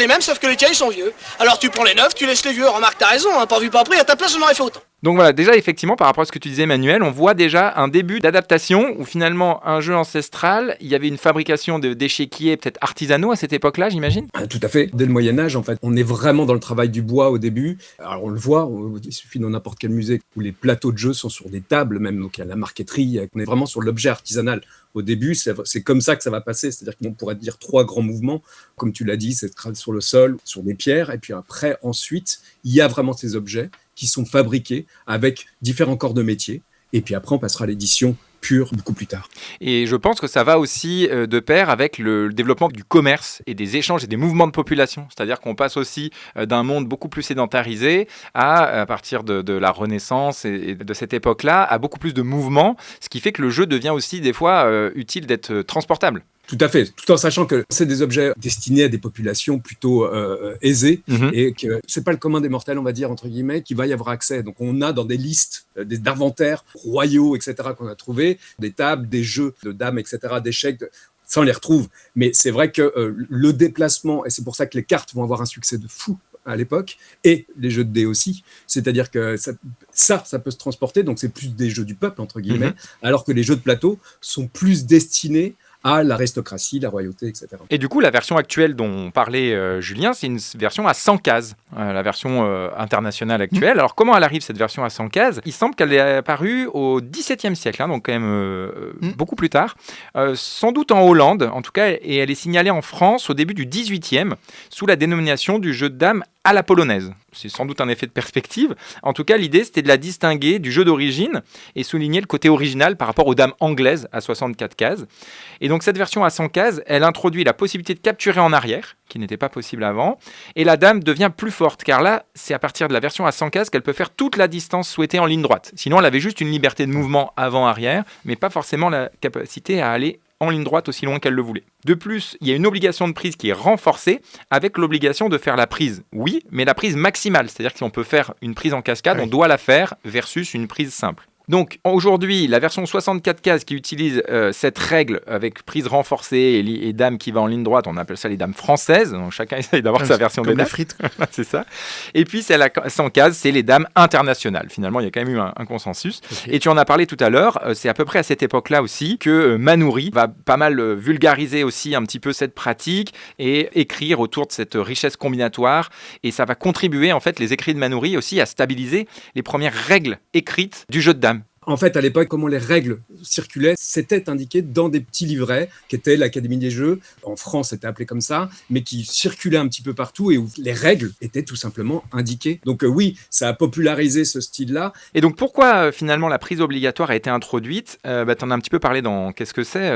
[SPEAKER 16] mêmes, sauf que les tiens ils sont vieux. Alors tu prends les neufs, tu laisses les vieux, remarque t'as raison, hein, pas vu pas pris, à ta place on aurait fait autant.
[SPEAKER 2] Donc voilà, déjà effectivement par rapport à ce que tu disais Manuel, on voit déjà un début d'adaptation où finalement un jeu ancestral, il y avait une fabrication d'échiquiers peut-être artisanaux à cette époque-là, j'imagine.
[SPEAKER 5] Tout à fait, dès le Moyen-Âge en fait, on est vraiment dans le travail du bois au début. Alors on le voit, il suffit dans n'importe quel musée où les plateaux de jeu sont sur des tables même, donc il y a la marqueterie, on est vraiment sur l'objet artisanal. Au début, c'est comme ça que ça va passer, c'est-à-dire qu'on pourrait dire 3 grands mouvements, comme tu l'as dit, c'est sur le sol, sur des pierres, et puis après, ensuite, il y a vraiment ces objets qui sont fabriqués avec différents corps de métier, et puis après, on passera à l'édition pure beaucoup plus tard.
[SPEAKER 2] Et je pense que ça va aussi de pair avec le développement du commerce et des échanges et des mouvements de population. C'est-à-dire qu'on passe aussi d'un monde beaucoup plus sédentarisé à partir de la Renaissance et de cette époque-là, à beaucoup plus de mouvements, ce qui fait que le jeu devient aussi des fois utile d'être transportable.
[SPEAKER 5] Tout à fait, tout en sachant que c'est des objets destinés à des populations plutôt aisées et que c'est pas le commun des mortels, on va dire, entre guillemets, qui va y avoir accès. Donc on a dans des listes d'inventaires royaux, etc., qu'on a trouvés, des tables, des jeux de dames, etc., d'échecs, ça on les retrouve. Mais c'est vrai que le déplacement, et c'est pour ça que les cartes vont avoir un succès de fou à l'époque, et les jeux de dés aussi, c'est-à-dire que ça peut se transporter, donc c'est plus des jeux du peuple, entre guillemets, alors que les jeux de plateau sont plus destinés à l'aristocratie, la royauté, etc.
[SPEAKER 2] Et du coup, la version actuelle dont parlait Julien, c'est une version à 100 cases, la version internationale actuelle. Alors, comment elle arrive, cette version à 100 cases ? Il semble qu'elle est apparue au XVIIe siècle, hein, donc quand même beaucoup plus tard, sans doute en Hollande, en tout cas, et elle est signalée en France au début du XVIIIe, sous la dénomination du jeu de dames à la polonaise. C'est sans doute un effet de perspective. En tout cas, l'idée, c'était de la distinguer du jeu d'origine et souligner le côté original par rapport aux dames anglaises à 64 cases. Et donc, cette version à 100 cases, elle introduit la possibilité de capturer en arrière, qui n'était pas possible avant, et la dame devient plus forte, car là, c'est à partir de la version à 100 cases qu'elle peut faire toute la distance souhaitée en ligne droite. Sinon, elle avait juste une liberté de mouvement avant-arrière, mais pas forcément la capacité à aller en ligne droite aussi loin qu'elle le voulait. De plus, il y a une obligation de prise qui est renforcée avec l'obligation de faire la prise, oui, mais la prise maximale. C'est-à-dire que si on peut faire une prise en cascade, on doit la faire versus une prise simple. Donc aujourd'hui, la version 64 cases qui utilise cette règle avec prise renforcée et dame qui va en ligne droite, on appelle ça les dames françaises. Donc chacun essaye d'avoir sa version des dames. Frites. C'est ça. Et puis celle à 100 cases, c'est les dames internationales. Finalement, il y a quand même eu un consensus. Okay. Et tu en as parlé tout à l'heure, c'est à peu près à cette époque-là aussi que Manoury va pas mal vulgariser aussi un petit peu cette pratique et écrire autour de cette richesse combinatoire. Et ça va contribuer, en fait, les écrits de Manoury aussi à stabiliser les premières règles écrites du jeu de dames.
[SPEAKER 5] En fait, à l'époque, comment les règles circulaient, c'était indiqué dans des petits livrets qui étaient l'Académie des Jeux. En France, c'était appelé comme ça, mais qui circulaient un petit peu partout et où les règles étaient tout simplement indiquées. Donc oui, ça a popularisé ce style-là.
[SPEAKER 2] Et donc pourquoi finalement la prise obligatoire a été introduite ? Tu en as un petit peu parlé dans Qu'est-ce que c'est,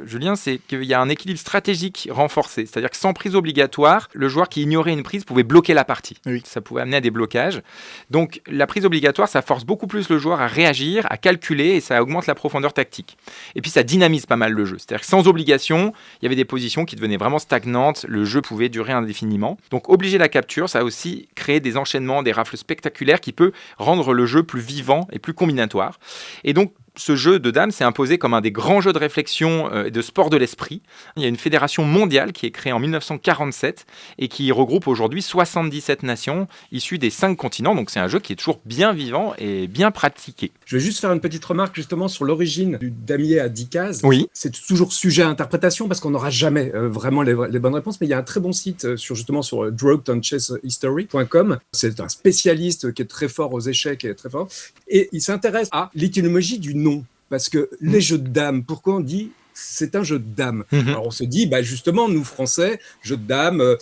[SPEAKER 2] Julien ? C'est qu'il y a un équilibre stratégique renforcé. C'est-à-dire que sans prise obligatoire, le joueur qui ignorait une prise pouvait bloquer la partie. Oui. Ça pouvait amener à des blocages. Donc la prise obligatoire, ça force beaucoup plus le joueur à réagir, à calculer et ça augmente la profondeur tactique. Et puis ça dynamise pas mal le jeu. C'est-à-dire que sans obligation, il y avait des positions qui devenaient vraiment stagnantes, le jeu pouvait durer indéfiniment. Donc obliger la capture, ça a aussi créé des enchaînements, des rafles spectaculaires qui peut rendre le jeu plus vivant et plus combinatoire. Et donc ce jeu de dames s'est imposé comme un des grands jeux de réflexion et de sport de l'esprit. Il y a une fédération mondiale qui est créée en 1947 et qui regroupe aujourd'hui 77 nations issues des 5 continents. Donc c'est un jeu qui est toujours bien vivant et bien pratiqué.
[SPEAKER 5] Je vais juste faire une petite remarque justement sur l'origine du damier à 10 cases.
[SPEAKER 2] Oui.
[SPEAKER 5] C'est toujours sujet à interprétation parce qu'on n'aura jamais vraiment les bonnes réponses. Mais il y a un très bon site sur droppedonchesshistory.com. C'est un spécialiste qui est très fort aux échecs et très fort. Et il s'intéresse à l'étymologie du nom. Parce que les jeux de dames, pourquoi on dit c'est un jeu de dames? Alors on se dit, justement, nous Français, jeu de dames,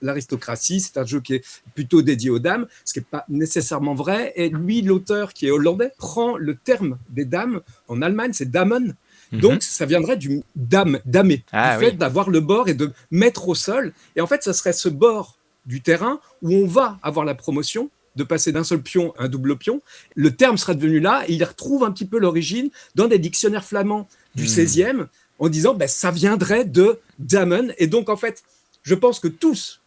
[SPEAKER 5] l'aristocratie, c'est un jeu qui est plutôt dédié aux dames, ce qui n'est pas nécessairement vrai. Et lui, l'auteur qui est hollandais, prend le terme des dames. En Allemagne, c'est Damen. Donc ça viendrait du damer, du fait d'avoir le bord et de mettre au sol. Et en fait, ça serait ce bord du terrain où on va avoir la promotion, de passer d'un seul pion à un double pion. Le terme serait devenu là, et il retrouve un petit peu l'origine dans des dictionnaires flamands du 16e, en disant ça viendrait de damen. Et donc, en fait, je pense que tous,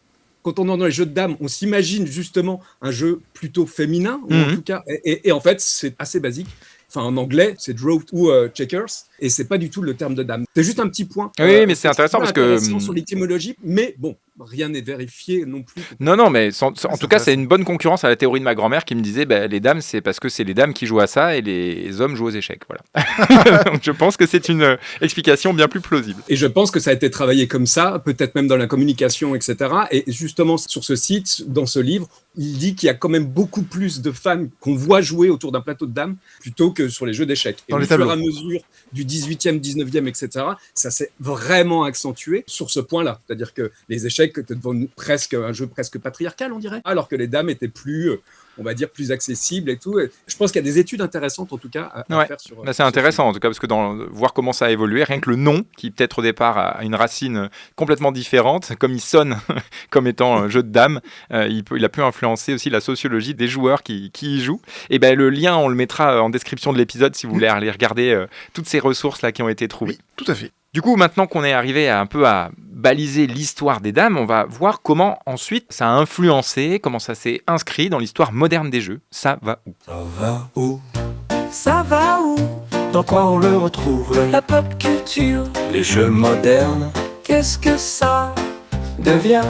[SPEAKER 5] quand on est dans les jeux de dames, on s'imagine justement un jeu plutôt féminin, ou en tout cas, et en fait, c'est assez basique. Enfin, en anglais, c'est draw ou checkers, et c'est pas du tout le terme de dame. C'est juste un petit point.
[SPEAKER 2] Oui, mais c'est intéressant parce que
[SPEAKER 5] sur l'étymologie, mais bon, rien n'est vérifié non plus.
[SPEAKER 2] Non, mais en tout cas, c'est une bonne concurrence à la théorie de ma grand-mère qui me disait les dames, c'est parce que c'est les dames qui jouent à ça et les hommes jouent aux échecs. Voilà. Donc, je pense que c'est une explication bien plus plausible.
[SPEAKER 5] Et je pense que ça a été travaillé comme ça, peut-être même dans la communication, etc. Et justement, sur ce site, dans ce livre, il dit qu'il y a quand même beaucoup plus de femmes qu'on voit jouer autour d'un plateau de dames plutôt que sur les jeux d'échecs. Et au fur et à mesure du 18e, 19e, etc., ça s'est vraiment accentué sur ce point-là. C'est-à-dire que les échecs étaient devenus presque un jeu presque patriarcal, on dirait, alors que les dames étaient plus, on va dire, plus accessibles et tout. Et je pense qu'il y a des études intéressantes, en tout cas, à faire sur...
[SPEAKER 2] c'est intéressant, en tout cas, parce que voir comment ça a évolué, rien que le nom, qui peut-être au départ a une racine complètement différente, comme il sonne comme étant un jeu de dames, il a pu influencer aussi la sociologie des joueurs qui y jouent. Et le lien, on le mettra en description de l'épisode si vous voulez aller regarder toutes ces ressources là qui ont été trouvées.
[SPEAKER 1] Oui, tout à fait.
[SPEAKER 2] Du coup, maintenant qu'on est arrivé à baliser l'histoire des dames, on va voir comment ensuite ça a influencé, comment ça s'est inscrit dans l'histoire moderne des jeux. Ça va où?
[SPEAKER 18] Ça va où? Ça va où? Dans quoi on le retrouve? La pop culture, les jeux modernes, qu'est-ce que ça devient?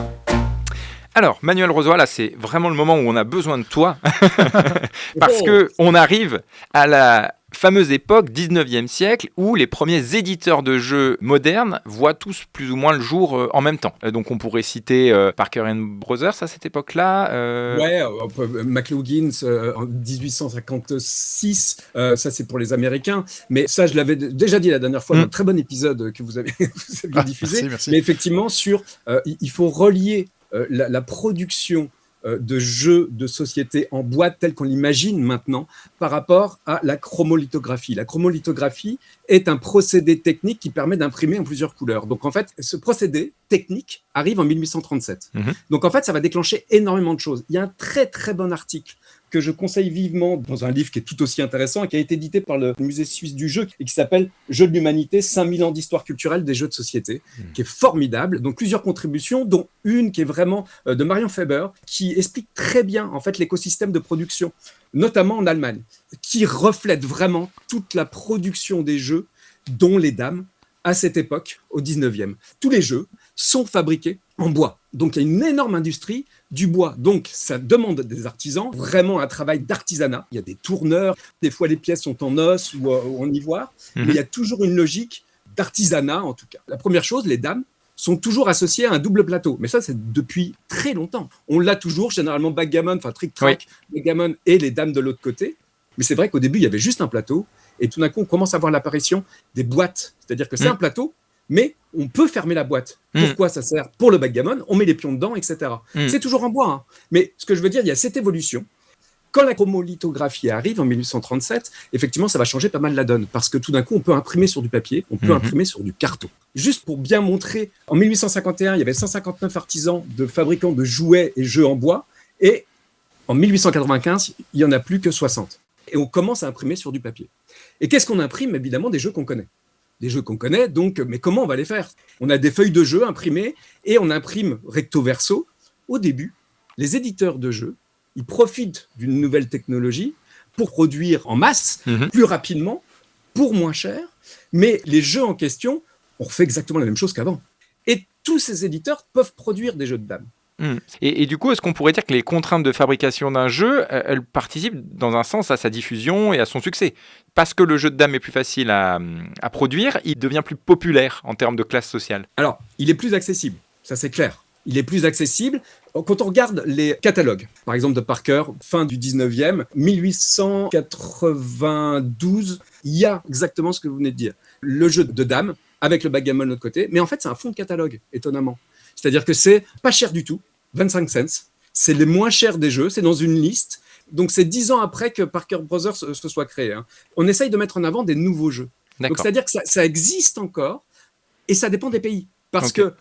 [SPEAKER 2] Alors, Manuel Rozoy, là, c'est vraiment le moment où on a besoin de toi, parce qu'on arrive à la fameuse époque 19e siècle où les premiers éditeurs de jeux modernes voient tous plus ou moins le jour en même temps. Donc on pourrait citer Parker & Brothers à cette époque-là.
[SPEAKER 5] McLaughlin en 1856, ça c'est pour les Américains, mais ça je l'avais déjà dit la dernière fois dans un très bon épisode que vous avez diffusé. Merci. Mais effectivement, il faut relier la production de jeux de société en boîte tel qu'on l'imagine maintenant par rapport à la chromolithographie. La chromolithographie est un procédé technique qui permet d'imprimer en plusieurs couleurs. Donc en fait, ce procédé technique arrive en 1837. Donc en fait, ça va déclencher énormément de choses. Il y a un très très bon article que je conseille vivement dans un livre qui est tout aussi intéressant et qui a été édité par le Musée suisse du jeu et qui s'appelle « Jeux de l'humanité, 5000 ans d'histoire culturelle des jeux de société », qui est formidable. Donc plusieurs contributions, dont une qui est vraiment de Marion Faber, qui explique très bien en fait l'écosystème de production, notamment en Allemagne, qui reflète vraiment toute la production des jeux, dont les dames, à cette époque, au 19e. Tous les jeux sont fabriqués en bois. Donc il y a une énorme industrie du bois. Donc ça demande des artisans, vraiment un travail d'artisanat. Il y a des tourneurs, des fois les pièces sont en os ou en ivoire, mais il y a toujours une logique d'artisanat en tout cas. La première chose, les dames sont toujours associées à un double plateau. Mais ça, c'est depuis très longtemps. On l'a toujours, généralement backgammon, enfin trick-track, backgammon et les dames de l'autre côté. Mais c'est vrai qu'au début, il y avait juste un plateau. Et tout d'un coup, on commence à voir l'apparition des boîtes. C'est-à-dire que c'est un plateau, mais on peut fermer la boîte. Pourquoi ça sert? Pour le backgammon, on met les pions dedans, etc. C'est toujours en bois. Mais ce que je veux dire, il y a cette évolution. Quand la chromolithographie arrive en 1837, effectivement, ça va changer pas mal la donne. Parce que tout d'un coup, on peut imprimer sur du papier, on peut imprimer sur du carton. Juste pour bien montrer, en 1851, il y avait 159 artisans de fabricants de jouets et jeux en bois. Et en 1895, il n'y en a plus que 60. et on commence à imprimer sur du papier. Et qu'est-ce qu'on imprime? Évidemment, des jeux qu'on connaît. Des jeux qu'on connaît, donc, mais comment on va les faire? On a des feuilles de jeux imprimées et on imprime recto verso. Au début, les éditeurs de jeux, ils profitent d'une nouvelle technologie pour produire en masse, plus rapidement, pour moins cher, mais les jeux en question, on refait exactement la même chose qu'avant. Et tous ces éditeurs peuvent produire des jeux de dames.
[SPEAKER 2] Et du coup, est-ce qu'on pourrait dire que les contraintes de fabrication d'un jeu, elles participent dans un sens à sa diffusion et à son succès? Parce que le jeu de dames est plus facile à produire, il devient plus populaire en termes de classe sociale.
[SPEAKER 5] Alors, il est plus accessible, ça c'est clair. Il est plus accessible. Quand on regarde les catalogues, par exemple de Parker, fin du 19e, 1892, il y a exactement ce que vous venez de dire. Le jeu de dames, avec le backgammon de l'autre côté, mais en fait c'est un fond de catalogue, étonnamment. C'est-à-dire que c'est pas cher du tout, 25 cents, c'est les moins chers des jeux, c'est dans une liste, donc c'est 10 ans après que Parker Brothers se soit créé. On essaye de mettre en avant des nouveaux jeux. Donc c'est-à-dire que ça existe encore, et ça dépend des pays. Parce que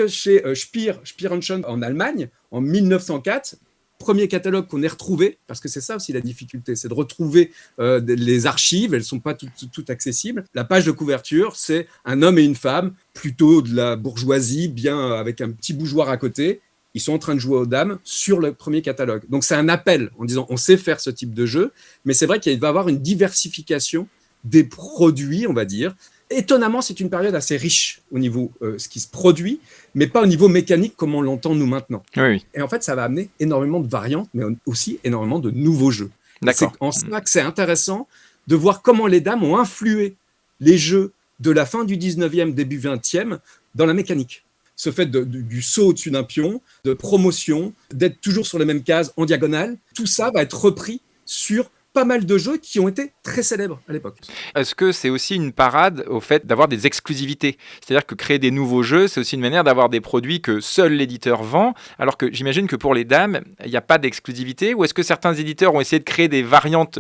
[SPEAKER 5] chez Speer & Schon en Allemagne, en 1904, premier catalogue qu'on ait retrouvé, parce que c'est ça aussi la difficulté, c'est de retrouver les archives, elles ne sont pas toutes accessibles. La page de couverture, c'est un homme et une femme, plutôt de la bourgeoisie, bien avec un petit bougeoir à côté. Ils sont en train de jouer aux dames sur le premier catalogue. Donc c'est un appel en disant on sait faire ce type de jeu, mais c'est vrai qu'il va y avoir une diversification des produits, on va dire. Étonnamment, c'est une période assez riche au niveau ce qui se produit, mais pas au niveau mécanique comme on l'entend nous maintenant.
[SPEAKER 2] Oui.
[SPEAKER 5] Et en fait, ça va amener énormément de variantes, mais aussi énormément de nouveaux jeux.
[SPEAKER 2] D'accord.
[SPEAKER 5] C'est en cela que c'est intéressant de voir comment les dames ont influé les jeux de la fin du 19e, début 20e dans la mécanique. Ce fait du saut au-dessus d'un pion, de promotion, d'être toujours sur les mêmes cases en diagonale, tout ça va être repris sur pas mal de jeux qui ont été très célèbres à l'époque.
[SPEAKER 2] Est-ce que c'est aussi une parade au fait d'avoir des exclusivités? C'est-à-dire que créer des nouveaux jeux, c'est aussi une manière d'avoir des produits que seul l'éditeur vend, alors que j'imagine que pour les dames, il n'y a pas d'exclusivité, ou est-ce que certains éditeurs ont essayé de créer des variantes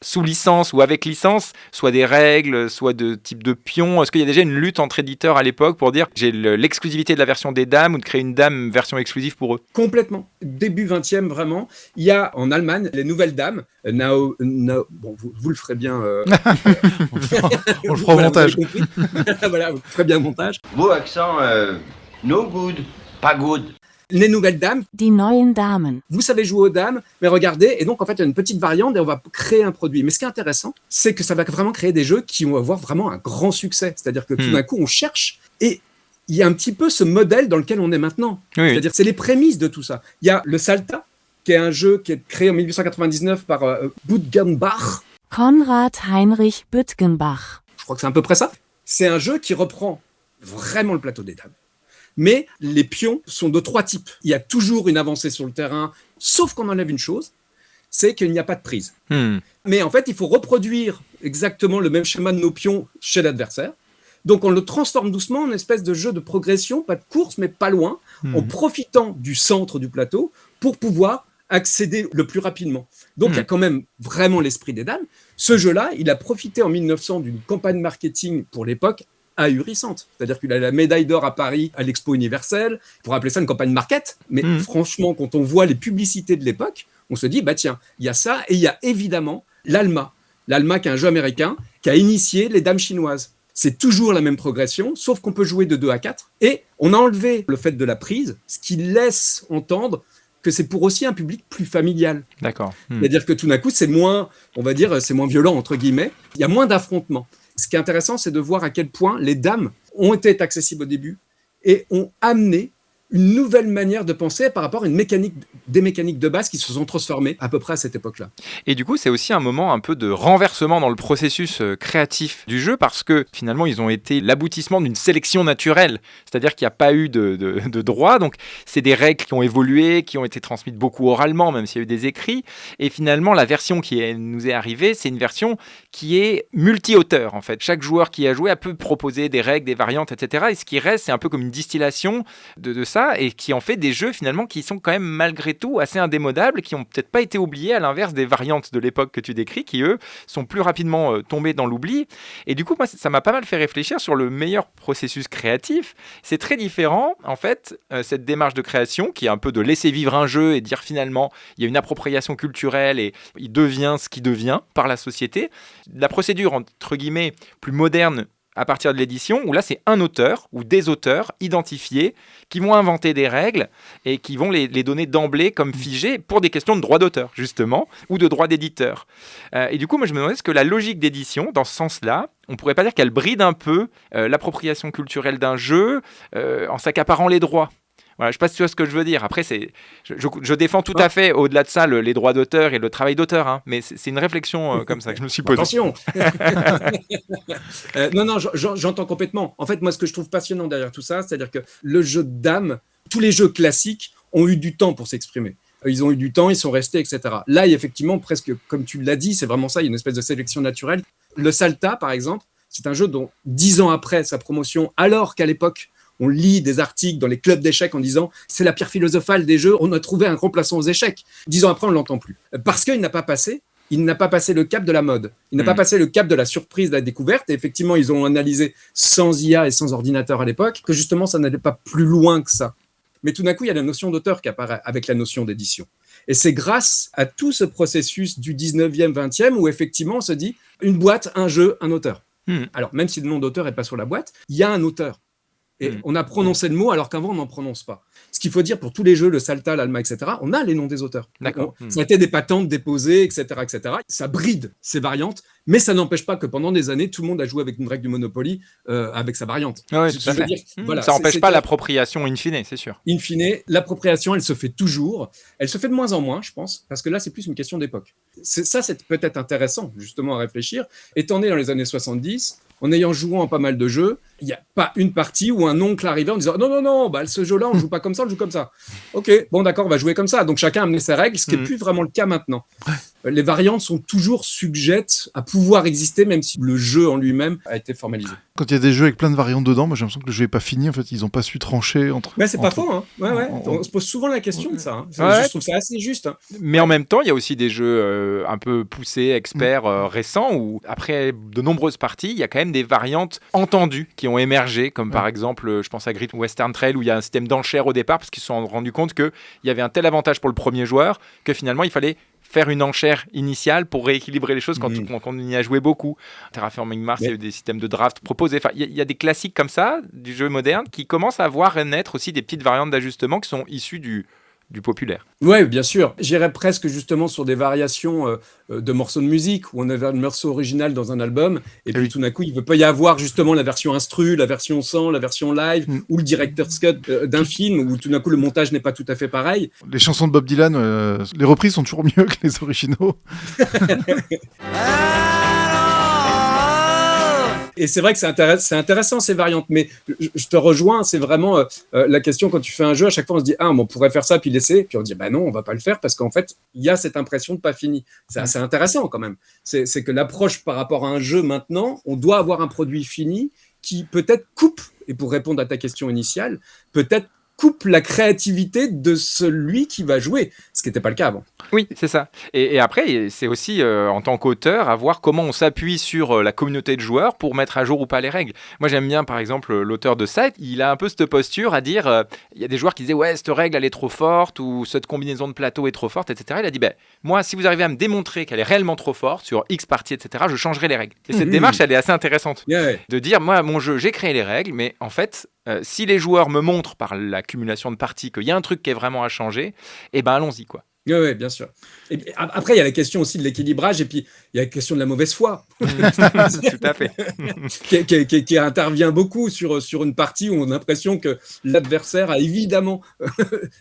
[SPEAKER 2] sous licence ou avec licence, soit des règles, soit de type de pion? Est-ce qu'il y a déjà une lutte entre éditeurs à l'époque pour dire j'ai l'exclusivité de la version des dames ou de créer une dame version exclusive pour eux?
[SPEAKER 5] Complètement. Début 20e, vraiment. Il y a en Allemagne les nouvelles dames, bon, vous le ferez bien.
[SPEAKER 1] On le fera au montage.
[SPEAKER 5] Voilà, vous ferez bien le montage.
[SPEAKER 13] Beau accent, no good, pas good.
[SPEAKER 5] Les nouvelles dames.
[SPEAKER 14] Die neuen Damen.
[SPEAKER 5] Vous savez jouer aux dames, mais regardez, et donc en fait il y a une petite variante et on va créer un produit. Mais ce qui est intéressant, c'est que ça va vraiment créer des jeux qui vont avoir vraiment un grand succès. C'est-à-dire que tout d'un coup on cherche et il y a un petit peu ce modèle dans lequel on est maintenant.
[SPEAKER 2] Oui.
[SPEAKER 5] C'est-à-dire que c'est les prémices de tout ça. Il y a le Salta, qui est un jeu qui est créé en 1899 par Butgenbach.
[SPEAKER 14] Konrad Heinrich Butgenbach.
[SPEAKER 5] Je crois que c'est à peu près ça. C'est un jeu qui reprend vraiment le plateau des dames. Mais les pions sont de 3 types. Il y a toujours une avancée sur le terrain, sauf qu'on enlève une chose, c'est qu'il n'y a pas de prise. Mais en fait, il faut reproduire exactement le même schéma de nos pions chez l'adversaire. Donc on le transforme doucement en espèce de jeu de progression, pas de course, mais pas loin, en profitant du centre du plateau pour pouvoir accéder le plus rapidement. Donc il y a quand même vraiment l'esprit des dames. Ce jeu-là, il a profité en 1900 d'une campagne marketing pour l'époque ahurissante. C'est-à-dire qu'il a la médaille d'or à Paris à l'Expo universelle. On pourrait appeler ça une campagne market, mais franchement, quand on voit les publicités de l'époque, on se dit, bah tiens, il y a ça, et il y a évidemment l'Alma. L'Alma, qui est un jeu américain, qui a initié les dames chinoises. C'est toujours la même progression, sauf qu'on peut jouer de 2 à 4. Et on a enlevé le fait de la prise, ce qui laisse entendre que c'est pour aussi un public plus familial.
[SPEAKER 2] D'accord.
[SPEAKER 5] C'est-à-dire que tout d'un coup, c'est moins, on va dire, c'est moins violent, entre guillemets. Il y a moins d'affrontements. Ce qui est intéressant, c'est de voir à quel point les dames ont été accessibles au début et ont amené une nouvelle manière de penser par rapport à des mécaniques de base qui se sont transformées à peu près à cette époque-là.
[SPEAKER 2] Et du coup, c'est aussi un moment un peu de renversement dans le processus créatif du jeu parce que finalement, ils ont été l'aboutissement d'une sélection naturelle. C'est-à-dire qu'il n'y a pas eu de droit. Donc, c'est des règles qui ont évolué, qui ont été transmises beaucoup oralement, même s'il y a eu des écrits. Et finalement, la version qui nous est arrivée, c'est une version qui est multi-auteur, en fait. Chaque joueur qui a joué a pu proposer des règles, des variantes, etc. Et ce qui reste, c'est un peu comme une distillation de ça. ça et qui en fait des jeux finalement qui sont quand même malgré tout assez indémodables, qui ont peut-être pas été oubliés à l'inverse des variantes de l'époque que tu décris, qui eux sont plus rapidement tombés dans l'oubli. Et du coup, moi, ça m'a pas mal fait réfléchir sur le meilleur processus créatif. C'est très différent, en fait, cette démarche de création qui est un peu de laisser vivre un jeu et dire finalement, il y a une appropriation culturelle et il devient ce qu'il devient par la société. La procédure, entre guillemets, plus moderne à partir de l'édition, où là, c'est un auteur ou des auteurs identifiés qui vont inventer des règles et qui vont les donner d'emblée comme figées pour des questions de droit d'auteur, justement, ou de droit d'éditeur. Et du coup, moi, je me demandais est-ce que la logique d'édition, dans ce sens-là, on pourrait pas dire qu'elle bride un peu l'appropriation culturelle d'un jeu en s'accaparant les droits. Voilà, je ne sais pas si tu vois ce que je veux dire. Après, je défends tout à fait, au-delà de ça, les droits d'auteur et le travail d'auteur. Hein, mais c'est une réflexion comme ça que je me suis posée.
[SPEAKER 5] Attention. Non, j'entends complètement. En fait, moi, ce que je trouve passionnant derrière tout ça, c'est-à-dire que le jeu de dames, tous les jeux classiques ont eu du temps pour s'exprimer. Ils ont eu du temps, ils sont restés, etc. Là, il y a effectivement, presque, comme tu l'as dit, c'est vraiment ça, il y a une espèce de sélection naturelle. Le Salta, par exemple, c'est un jeu dont 10 ans après sa promotion, alors qu'à l'époque, on lit des articles dans les clubs d'échecs en disant « c'est la pierre philosophale des jeux, on a trouvé un remplaçant aux échecs ». 10 ans après, on ne l'entend plus. Parce qu'il n'a pas passé le cap de la mode. Il n'a pas passé le cap de la surprise, de la découverte. Et effectivement, ils ont analysé sans IA et sans ordinateur à l'époque que justement, ça n'allait pas plus loin que ça. Mais tout d'un coup, il y a la notion d'auteur qui apparaît avec la notion d'édition. Et c'est grâce à tout ce processus du 19e, 20e où effectivement, on se dit une boîte, un jeu, un auteur. Alors, même si le nom d'auteur n'est pas sur la boîte, il y a un auteur. Et on a prononcé le mot alors qu'avant, on n'en prononce pas. Ce qu'il faut dire pour tous les jeux, le Salta, l'Alma, etc., on a les noms des auteurs.
[SPEAKER 2] D'accord.
[SPEAKER 5] Ça a été des patentes déposées, etc., etc. Ça bride ces variantes, mais ça n'empêche pas que pendant des années, tout le monde a joué avec une règle du Monopoly avec sa variante.
[SPEAKER 2] Oui, tout à fait. Voilà, ça n'empêche pas l'appropriation in fine, c'est sûr.
[SPEAKER 5] In fine, l'appropriation, elle se fait toujours. Elle se fait de moins en moins, je pense, parce que là, c'est plus une question d'époque. C'est peut-être intéressant, justement, à réfléchir. Étant né dans les années 70, en ayant joué en pas mal de jeux, il n'y a pas une partie où un oncle arrivait en disant « Non, ce jeu-là, on ne joue pas comme ça, on joue comme ça. » Ok, bon d'accord, on va jouer comme ça. Donc chacun a amené ses règles, ce qui n'est plus vraiment le cas maintenant. Les variantes sont toujours sujettes à pouvoir exister, même si le jeu en lui-même a été formalisé.
[SPEAKER 1] Quand il y a des jeux avec plein de variantes dedans, moi j'ai l'impression que le jeu n'est pas fini. En fait, ils n'ont pas su trancher entre.
[SPEAKER 5] Mais c'est pas faux, hein. On se pose souvent la question de ça. Hein. Je trouve ça assez juste. Hein.
[SPEAKER 2] Mais en même temps, il y a aussi des jeux un peu poussés, experts, récents, où après de nombreuses parties, il y a quand même des variantes entendues qui ont émergé, comme par exemple, je pense à Great Western Trail, où il y a un système d'enchères au départ, parce qu'ils se sont rendus compte qu'il y avait un tel avantage pour le premier joueur que finalement, il fallait faire une enchère initiale pour rééquilibrer les choses quand on y a joué beaucoup. Terraforming Mars, il y a eu des systèmes de draft proposés. Enfin, il y a des classiques comme ça du jeu moderne qui commencent à voir naître aussi des petites variantes d'ajustement qui sont issues du populaire.
[SPEAKER 5] Oui, bien sûr. J'irais presque justement sur des variations de morceaux de musique où on avait un morceau original dans un album et puis tout d'un coup, il ne peut pas y avoir justement la version instru, la version sans, la version live ou le director's cut d'un film où tout d'un coup, le montage n'est pas tout à fait pareil.
[SPEAKER 1] Les chansons de Bob Dylan, les reprises sont toujours mieux que les originaux.
[SPEAKER 5] Et c'est vrai que c'est intéressant ces variantes, mais je te rejoins, c'est vraiment la question quand tu fais un jeu, à chaque fois on se dit on pourrait faire ça puis laisser, puis on dit non, on va pas le faire parce qu'en fait il y a cette impression de pas fini. C'est assez intéressant quand même. C'est que l'approche par rapport à un jeu maintenant, on doit avoir un produit fini qui peut-être coupe, et pour répondre à ta question initiale, peut-être coupe la créativité de celui qui va jouer, ce qui n'était pas le cas avant.
[SPEAKER 2] Oui, c'est ça. Et après, c'est aussi, en tant qu'auteur, à voir comment on s'appuie sur la communauté de joueurs pour mettre à jour ou pas les règles. Moi, j'aime bien, par exemple, l'auteur de Scythe, il a un peu cette posture à dire, il y a des joueurs qui disaient « Ouais, cette règle, elle est trop forte » ou « Cette combinaison de plateau est trop forte », etc. Il a dit « Moi, si vous arrivez à me démontrer qu'elle est réellement trop forte sur X parties, etc., je changerai les règles. » Et cette démarche, elle est assez intéressante. De dire « Moi, mon jeu, j'ai créé les règles, mais en fait... si les joueurs me montrent par l'accumulation de parties qu'il y a un truc qui est vraiment à changer, allons-y, quoi.
[SPEAKER 5] Oui, bien sûr. Et après, il y a la question aussi de l'équilibrage, et puis il y a la question de la mauvaise foi.
[SPEAKER 2] Tout à fait.
[SPEAKER 5] qui intervient beaucoup sur une partie où on a l'impression que l'adversaire a évidemment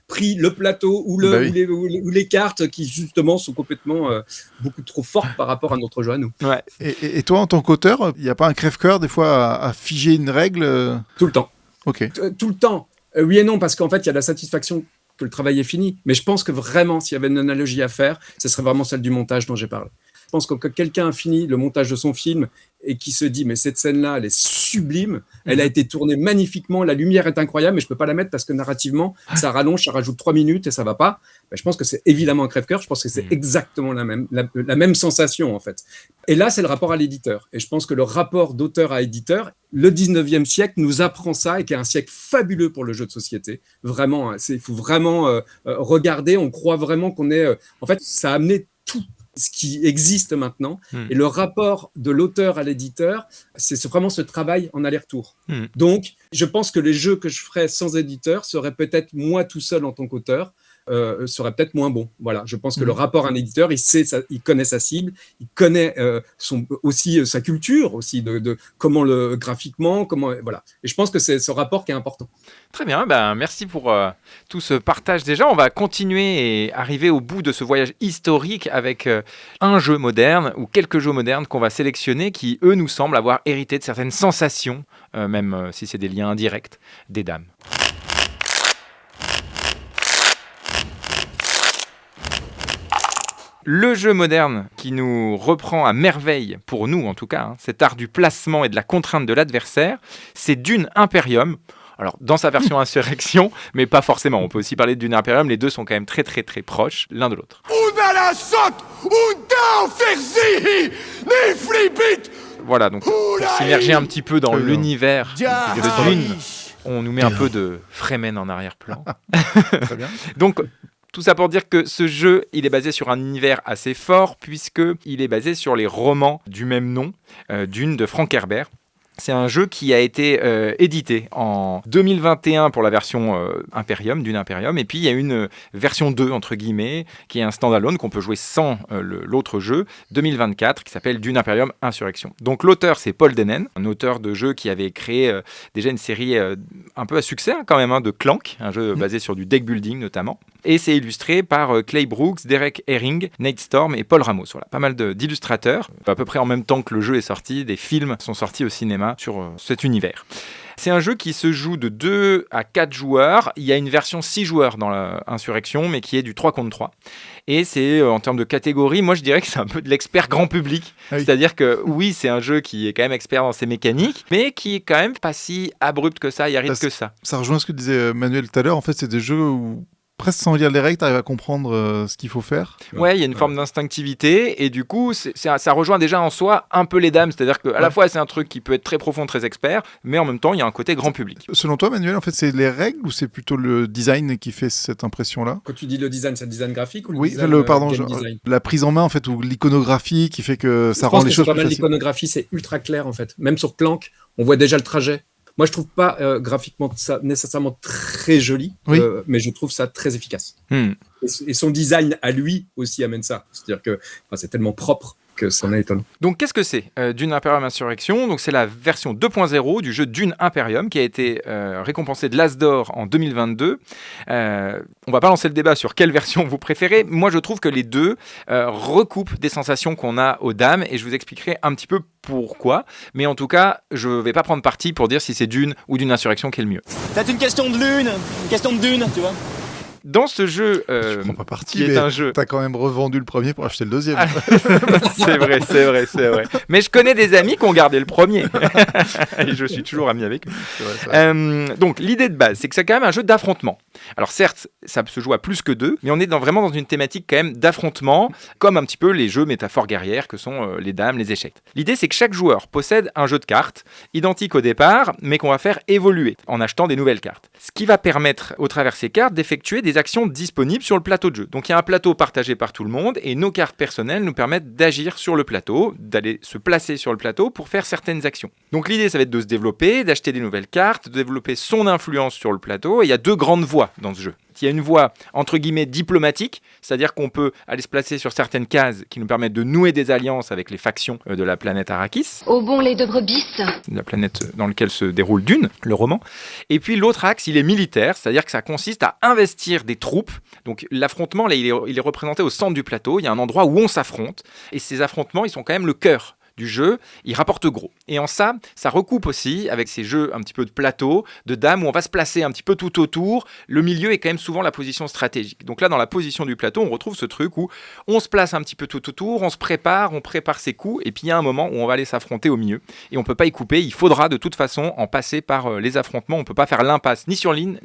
[SPEAKER 5] pris le plateau ou les cartes qui, justement, sont complètement beaucoup trop fortes par rapport à notre jeu à nous.
[SPEAKER 2] Ouais.
[SPEAKER 1] Et toi, en tant qu'auteur, il n'y a pas un crève-cœur, des fois, à figer une règle
[SPEAKER 5] Tout le temps.
[SPEAKER 1] Ok.
[SPEAKER 5] Tout le temps. Oui et non, parce qu'en fait, il y a la satisfaction que le travail est fini. Mais je pense que vraiment, s'il y avait une analogie à faire, ce serait vraiment celle du montage dont j'ai parlé. pense que quand quelqu'un a fini le montage de son film et qui se dit mais cette scène-là, elle est sublime, elle a été tournée magnifiquement, la lumière est incroyable, mais je peux pas la mettre parce que narrativement, ça rallonge, ça rajoute 3 minutes et ça va pas. Je pense que c'est évidemment un crève-cœur, je pense que c'est exactement la même sensation en fait. Et là, c'est le rapport à l'éditeur. Et je pense que le rapport d'auteur à éditeur, le 19e siècle nous apprend ça et qui est un siècle fabuleux pour le jeu de société. Vraiment, il faut vraiment regarder, on croit vraiment qu'on est... en fait, ça a amené tout ce qui existe maintenant. Et le rapport de l'auteur à l'éditeur, c'est vraiment ce travail en aller-retour. Donc, je pense que les jeux que je ferais sans éditeur seraient peut-être moi tout seul en tant qu'auteur, serait peut-être moins bon. Voilà, je pense que le rapport à un éditeur, il connaît sa cible, il connaît aussi sa culture, aussi de comment graphiquement, voilà. Et je pense que c'est ce rapport qui est important.
[SPEAKER 2] Très bien, merci pour tout ce partage déjà. On va continuer et arriver au bout de ce voyage historique avec un jeu moderne ou quelques jeux modernes qu'on va sélectionner qui, eux, nous semblent avoir hérité de certaines sensations, même si c'est des liens indirects, des dames. Le jeu moderne qui nous reprend à merveille, pour nous en tout cas, cet art du placement et de la contrainte de l'adversaire, c'est Dune Imperium. Alors, dans sa version Insurrection, mais pas forcément. On peut aussi parler de Dune Imperium. Les deux sont quand même très, très, très proches l'un de l'autre. Voilà, donc pour s'immerger un petit peu dans l'univers de Dune, on nous met un peu de Fremen en arrière-plan. Très bien. Donc, tout ça pour dire que ce jeu, il est basé sur un univers assez fort, puisqu'il est basé sur les romans du même nom, Dune de Frank Herbert. C'est un jeu qui a été édité en 2021 pour la version Imperium, Dune Imperium, et puis il y a une version 2, entre guillemets, qui est un standalone qu'on peut jouer sans l'autre jeu, 2024, qui s'appelle Dune Imperium Insurrection. Donc l'auteur, c'est Paul Denen, un auteur de jeu qui avait créé déjà une série un peu à succès quand même, de Clank, un jeu basé sur du deck building notamment. Et c'est illustré par Clay Brooks, Derek Herring, Nate Storm et Paul Ramos. Voilà, pas mal d'illustrateurs. À peu près en même temps que le jeu est sorti, des films sont sortis au cinéma sur cet univers. C'est un jeu qui se joue de 2 à 4 joueurs. Il y a une version 6 joueurs dans l'Insurrection, mais qui est du 3 contre 3. Et c'est, en termes de catégorie, moi je dirais que c'est un peu de l'expert grand public. Ah oui. C'est-à-dire que oui, c'est un jeu qui est quand même expert dans ses mécaniques, mais qui est quand même pas si abrupt que ça, et aride que ça.
[SPEAKER 1] Ça rejoint ce que disait Manuel tout à l'heure. En fait, c'est des jeux où presque sans lire les règles, tu arrives à comprendre ce qu'il faut faire.
[SPEAKER 2] Ouais, il y a une forme d'instinctivité et du coup, ça rejoint déjà en soi un peu les dames. C'est-à-dire qu'à la fois, c'est un truc qui peut être très profond, très expert, mais en même temps, il y a un côté grand public.
[SPEAKER 1] Selon toi, Manuel, en fait, c'est les règles ou c'est plutôt le design qui fait cette impression-là ?
[SPEAKER 5] Quand tu dis le design, c'est le design graphique ou le design design ?
[SPEAKER 1] La prise en main, en fait, ou l'iconographie qui fait que ça rend les choses plus faciles.
[SPEAKER 5] L'iconographie, c'est ultra clair, en fait. Même sur Clank, on voit déjà le trajet. Moi, je trouve pas graphiquement ça nécessairement très joli, mais je trouve ça très efficace. Et son design à lui aussi amène ça. C'est-à-dire que c'est tellement propre que ça en est étonnant.
[SPEAKER 2] Donc, qu'est-ce que c'est Dune Imperium Insurrection ? Donc, c'est la version 2.0 du jeu Dune Imperium qui a été récompensé de l'As d'Or en 2022. On va pas lancer le débat sur quelle version vous préférez. Moi, je trouve que les deux recoupent des sensations qu'on a aux dames et je vous expliquerai un petit peu pourquoi. Mais en tout cas, je vais pas prendre parti pour dire si c'est Dune ou Dune Insurrection qui est le mieux.
[SPEAKER 11] C'est une question de lune, une question de Dune, tu vois.
[SPEAKER 2] Dans ce jeu,
[SPEAKER 1] je prends pas parti,
[SPEAKER 2] qui est un jeu...
[SPEAKER 1] T'as quand même revendu le premier pour acheter le deuxième.
[SPEAKER 2] C'est vrai. Mais je connais des amis qui ont gardé le premier. Et je suis toujours ami avec eux. Donc, l'idée de base, c'est que c'est quand même un jeu d'affrontement. Alors certes, ça se joue à plus que 2, mais on est vraiment dans une thématique quand même d'affrontement, comme un petit peu les jeux métaphores guerrières que sont les dames, les échecs. L'idée, c'est que chaque joueur possède un jeu de cartes, identique au départ, mais qu'on va faire évoluer en achetant des nouvelles cartes. Ce qui va permettre, au travers de ces cartes, d'effectuer des actions disponibles sur le plateau de jeu. Donc il y a un plateau partagé par tout le monde, et nos cartes personnelles nous permettent d'agir sur le plateau, d'aller se placer sur le plateau pour faire certaines actions. Donc l'idée, ça va être de se développer, d'acheter des nouvelles cartes, de développer son influence sur le plateau, et il y a 2 grandes voies dans ce jeu. Il y a une voie, entre guillemets, diplomatique, c'est-à-dire qu'on peut aller se placer sur certaines cases qui nous permettent de nouer des alliances avec les factions de la planète Arrakis.
[SPEAKER 10] Au bon lait de brebis.
[SPEAKER 2] La planète dans laquelle se déroule Dune, le roman. Et puis l'autre axe, il est militaire, c'est-à-dire que ça consiste à investir des troupes. Donc l'affrontement, là, il est représenté au centre du plateau. Il y a un endroit où on s'affronte. Et ces affrontements, ils sont quand même le cœur du jeu, il rapporte gros. Et en ça recoupe aussi avec ces jeux un petit peu de plateau, de dames, où on va se placer un petit peu tout autour. Le milieu est quand même souvent la position stratégique. Donc là, dans la position du plateau, on retrouve ce truc où on se place un petit peu tout autour, on prépare ses coups, et puis il y a un moment où on va aller s'affronter au milieu. Et on ne peut pas y couper, il faudra de toute façon en passer par les affrontements. On ne peut pas faire l'impasse ni sur l'une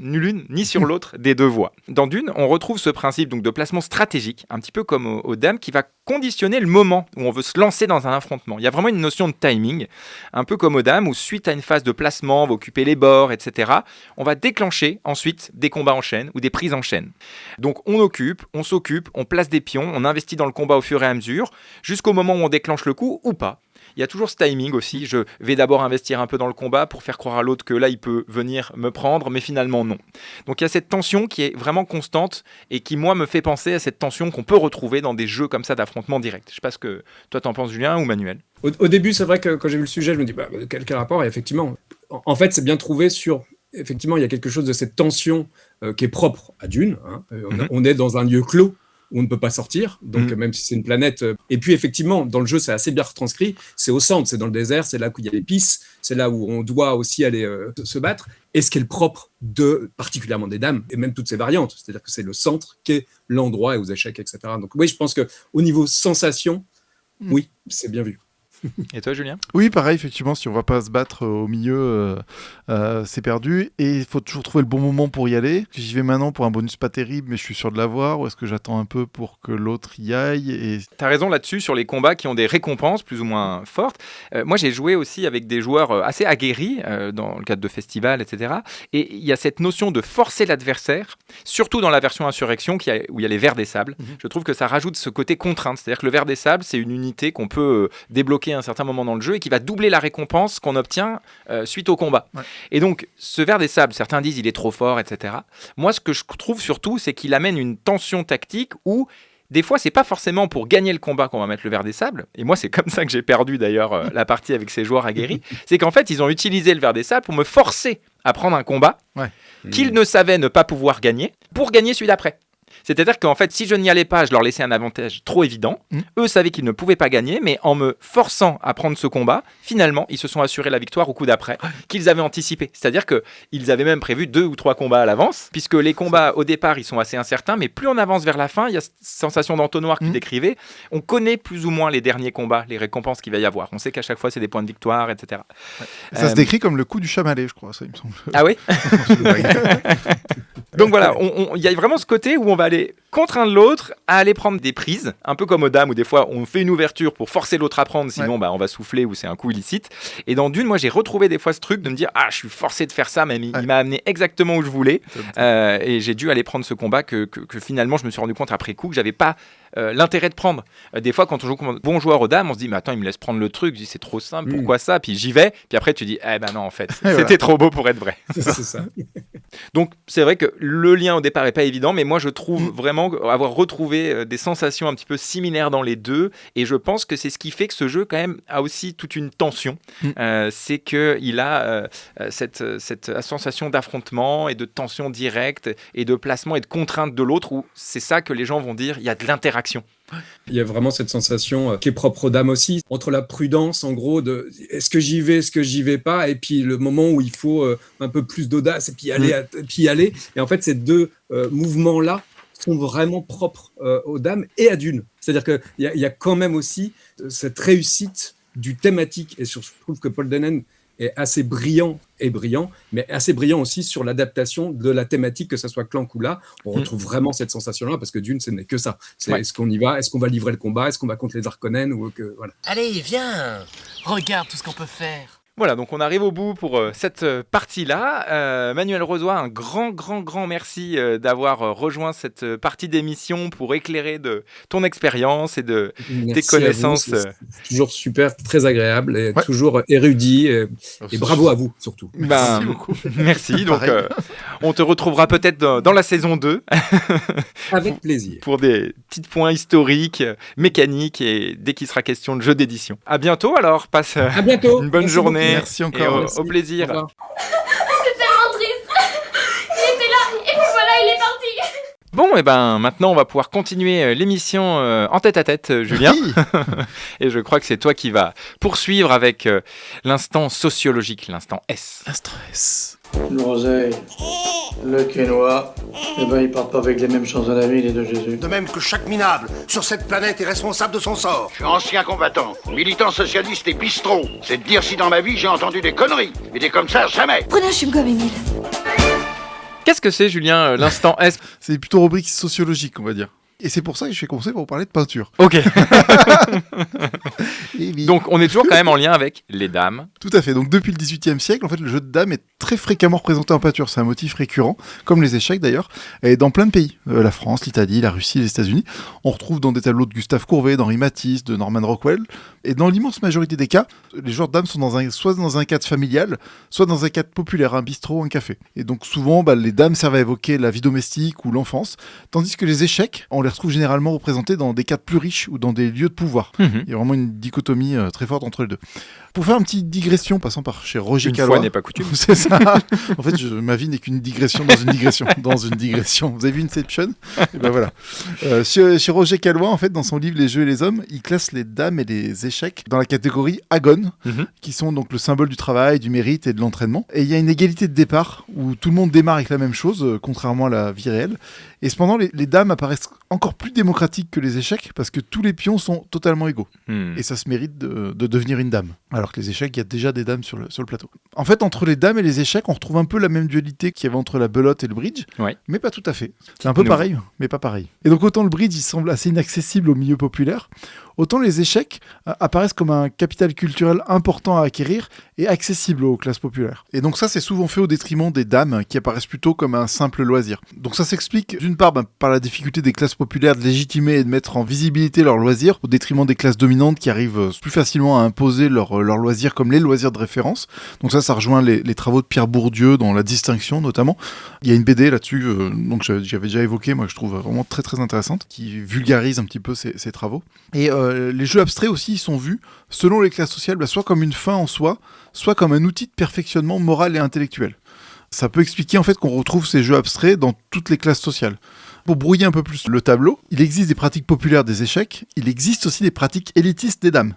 [SPEAKER 2] ni sur l'autre des deux voies. Dans Dune, on retrouve ce principe donc, de placement stratégique, un petit peu comme aux dames, qui va conditionner le moment où on veut se lancer dans un affrontement. Il y a vraiment une notion de timing, un peu comme aux dames, où suite à une phase de placement, on va occuper les bords, etc., on va déclencher ensuite des combats en chaîne ou des prises en chaîne. Donc on s'occupe, on place des pions, on investit dans le combat au fur et à mesure, jusqu'au moment où on déclenche le coup ou pas. Il y a toujours ce timing aussi, je vais d'abord investir un peu dans le combat pour faire croire à l'autre que là il peut venir me prendre, mais finalement non. Donc il y a cette tension qui est vraiment constante et qui moi me fait penser à cette tension qu'on peut retrouver dans des jeux comme ça d'affrontement direct. Je ne sais pas ce que toi t'en penses Julien ou Manuel.
[SPEAKER 5] Au début c'est vrai que quand j'ai vu le sujet je me dis quel rapport, et effectivement, en fait c'est bien trouvé sur... Effectivement il y a quelque chose de cette tension qui est propre à Dune, hein. On est dans un lieu clos, où on ne peut pas sortir, donc même si c'est une planète... Et puis effectivement, dans le jeu, c'est assez bien retranscrit, c'est au centre, c'est dans le désert, c'est là où il y a les pistes, c'est là où on doit aussi aller se battre, et ce qui est le propre particulièrement des dames, et même toutes ces variantes, c'est-à-dire que c'est le centre qui est l'endroit et aux échecs, etc. Donc oui, je pense qu'au niveau sensation, oui, c'est bien vu.
[SPEAKER 2] Et toi, Julien ?
[SPEAKER 1] Oui, pareil, effectivement, si on va pas se battre au milieu, c'est perdu. Et il faut toujours trouver le bon moment pour y aller. J'y vais maintenant pour un bonus pas terrible, mais je suis sûr de l'avoir. Ou est-ce que j'attends un peu pour que l'autre y aille
[SPEAKER 2] T'as raison là-dessus, sur les combats qui ont des récompenses plus ou moins fortes. Moi, j'ai joué aussi avec des joueurs assez aguerris, dans le cadre de festivals, etc. Et il y a cette notion de forcer l'adversaire, surtout dans la version Insurrection, où il y a les vers des sables. Je trouve que ça rajoute ce côté contrainte. C'est-à-dire que le ver des sables, c'est une unité qu'on peut débloquer à un certain moment dans le jeu et qui va doubler la récompense qu'on obtient suite au combat. Ouais. Et donc, ce ver des sables, certains disent il est trop fort, etc. Moi, ce que je trouve surtout, c'est qu'il amène une tension tactique où des fois, c'est pas forcément pour gagner le combat qu'on va mettre le ver des sables. Et moi, c'est comme ça que j'ai perdu d'ailleurs la partie avec ces joueurs aguerris. C'est qu'en fait, ils ont utilisé le ver des sables pour me forcer à prendre un combat qu'ils ne savaient ne pas pouvoir gagner pour gagner celui d'après. C'est-à-dire qu'en fait, si je n'y allais pas, je leur laissais un avantage trop évident. Eux savaient qu'ils ne pouvaient pas gagner, mais en me forçant à prendre ce combat, finalement, ils se sont assurés la victoire au coup d'après, qu'ils avaient anticipé. C'est-à-dire qu'ils avaient même prévu 2 ou 3 combats à l'avance, puisque les combats, au départ, ils sont assez incertains, mais plus on avance vers la fin, il y a cette sensation d'entonnoir que tu décrivais, on connaît plus ou moins les derniers combats, les récompenses qu'il va y avoir. On sait qu'à chaque fois, c'est des points de victoire, etc.
[SPEAKER 1] Ouais. Ça se décrit comme le coup du chamalé, je crois, ça, il me semble.
[SPEAKER 2] Ah oui. Donc voilà, il y a vraiment ce côté où on va aller contraindre l'autre à aller prendre des prises, un peu comme aux dames où des fois on fait une ouverture pour forcer l'autre à prendre, sinon on va souffler ou c'est un coup illicite. Et dans Dune, moi j'ai retrouvé des fois ce truc de me dire je suis forcé de faire ça, mais il m'a amené exactement où je voulais et j'ai dû aller prendre ce combat que finalement je me suis rendu compte après coup que j'avais pas l'intérêt de prendre. Des fois quand on joue comme bon joueur aux dames, on se dit mais attends il me laisse prendre le truc, je dis c'est trop simple, pourquoi ça, puis j'y vais, puis après tu dis non en fait c'était trop beau pour être vrai.
[SPEAKER 5] C'est ça.
[SPEAKER 2] Donc c'est vrai que le lien au départ est pas évident, mais moi je trouve vraiment avoir retrouvé des sensations un petit peu similaires dans les deux, et je pense que c'est ce qui fait que ce jeu quand même a aussi toute une tension. C'est qu'il a cette sensation d'affrontement et de tension directe et de placement et de contrainte de l'autre, où c'est ça que les gens vont dire, il y a de l'interaction.
[SPEAKER 5] Il y a vraiment cette sensation qui est propre aux dames aussi, entre la prudence en gros de est-ce que j'y vais, est-ce que j'y vais pas, et puis le moment où il faut un peu plus d'audace et puis y aller. Et en fait ces deux mouvements-là sont vraiment propres aux dames et à Dune. C'est-à-dire qu'il y a quand même aussi cette réussite du thématique, et je trouve que Paul Denen est assez brillant, mais assez brillant aussi sur l'adaptation de la thématique, que ce soit Clank ou là. On retrouve vraiment cette sensation-là, parce que Dune, ce n'est que ça. Est-ce qu'on y va ? Est-ce qu'on va livrer le combat ? Est-ce qu'on va contre les Harkonnen ? Voilà.
[SPEAKER 4] Allez, viens ! Regarde tout ce qu'on peut faire.
[SPEAKER 2] Voilà, donc on arrive au bout pour cette partie-là. Manuel Rozoy, un grand merci d'avoir rejoint cette partie d'émission pour éclairer de ton expérience et de tes connaissances.
[SPEAKER 5] C'est toujours super, très agréable et toujours érudit. Et bravo à vous, surtout.
[SPEAKER 2] Merci beaucoup. Merci. Donc, on te retrouvera peut-être dans la saison 2.
[SPEAKER 5] Avec plaisir.
[SPEAKER 2] Pour des petits points historiques, mécaniques, et dès qu'il sera question de jeux d'édition. À bientôt, alors. Passe une bonne journée.
[SPEAKER 1] Merci encore.
[SPEAKER 2] Au plaisir.
[SPEAKER 10] C'est tellement triste. Il était là et puis voilà, il est parti.
[SPEAKER 2] Bon, et ben maintenant on va pouvoir continuer l'émission en tête-à-tête, Julien.
[SPEAKER 1] Oui.
[SPEAKER 2] Et je crois que c'est toi qui vas poursuivre avec l'instant sociologique, l'instant S.
[SPEAKER 1] L'instant S.
[SPEAKER 19] L'oseille, le quinoa, eh ben ils partent pas avec les mêmes chances à la vie, les deux Jésus.
[SPEAKER 20] De même que chaque minable sur cette planète est responsable de son sort.
[SPEAKER 21] Je suis ancien combattant, militant socialiste et bistrot. C'est de dire si dans ma vie j'ai entendu des conneries. Et des comme ça, jamais.
[SPEAKER 10] Prenez un chewing-gum, Émile.
[SPEAKER 2] Qu'est-ce que c'est, Julien, l'instant S?
[SPEAKER 1] C'est plutôt rubrique sociologique, on va dire. Et c'est pour ça que je vais commencer par vous parler de peinture.
[SPEAKER 2] Ok. Donc on est toujours quand même en lien avec les dames.
[SPEAKER 1] Tout à fait. Donc depuis le XVIIIe siècle, en fait, le jeu de dames est très fréquemment représenté en peinture. C'est un motif récurrent, comme les échecs d'ailleurs, et dans plein de pays. La France, l'Italie, la Russie, les États-Unis. On retrouve dans des tableaux de Gustave Courbet, d'Henri Matisse, de Norman Rockwell. Et dans l'immense majorité des cas, les joueurs de dames sont soit dans un cadre familial, soit dans un cadre populaire, un bistrot, un café. Et donc souvent, les dames servent à évoquer la vie domestique ou l'enfance, tandis que les échecs, on les retrouve généralement représentés dans des cadres plus riches ou dans des lieux de pouvoir. Il y a vraiment une dichotomie très forte entre les deux. Pour faire une petite digression, passant par chez Roger Calois.
[SPEAKER 2] Une fois n'est pas coutume.
[SPEAKER 1] C'est ça. En fait, ma vie n'est qu'une digression dans une digression. Dans une digression. Vous avez vu Inception ? Et ben voilà. Chez Roger Calois, en fait, dans son livre Les jeux et les hommes, il classe les dames et les échecs dans la catégorie agone, qui sont donc le symbole du travail, du mérite et de l'entraînement. Et il y a une égalité de départ où tout le monde démarre avec la même chose, contrairement à la vie réelle. Et cependant, les dames apparaissent encore plus démocratiques que les échecs parce que tous les pions sont totalement égaux. Et ça se mérite de devenir une dame. Alors que les échecs, il y a déjà des dames sur le plateau. En fait, entre les dames et les échecs, on retrouve un peu la même dualité qu'il y avait entre la belote et le bridge, mais pas tout à fait. C'est un peu pareil, mais pas pareil. Et donc autant le bridge, il semble assez inaccessible au milieu populaire, autant les échecs apparaissent comme un capital culturel important à acquérir et accessible aux classes populaires. Et donc ça, c'est souvent fait au détriment des dames qui apparaissent plutôt comme un simple loisir. Donc ça s'explique d'une part par la difficulté des classes populaires de légitimer et de mettre en visibilité leurs loisirs au détriment des classes dominantes qui arrivent plus facilement à imposer leurs loisirs comme les loisirs de référence. Donc ça rejoint les travaux de Pierre Bourdieu dans La Distinction notamment. Il y a une BD là-dessus, donc j'avais déjà évoqué, moi je trouve vraiment très très intéressante, qui vulgarise un petit peu ces travaux. Et les jeux abstraits aussi, ils sont vus, selon les classes sociales, soit comme une fin en soi, soit comme un outil de perfectionnement moral et intellectuel. Ça peut expliquer en fait qu'on retrouve ces jeux abstraits dans toutes les classes sociales. Pour brouiller un peu plus le tableau, il existe des pratiques populaires des échecs, il existe aussi des pratiques élitistes des dames.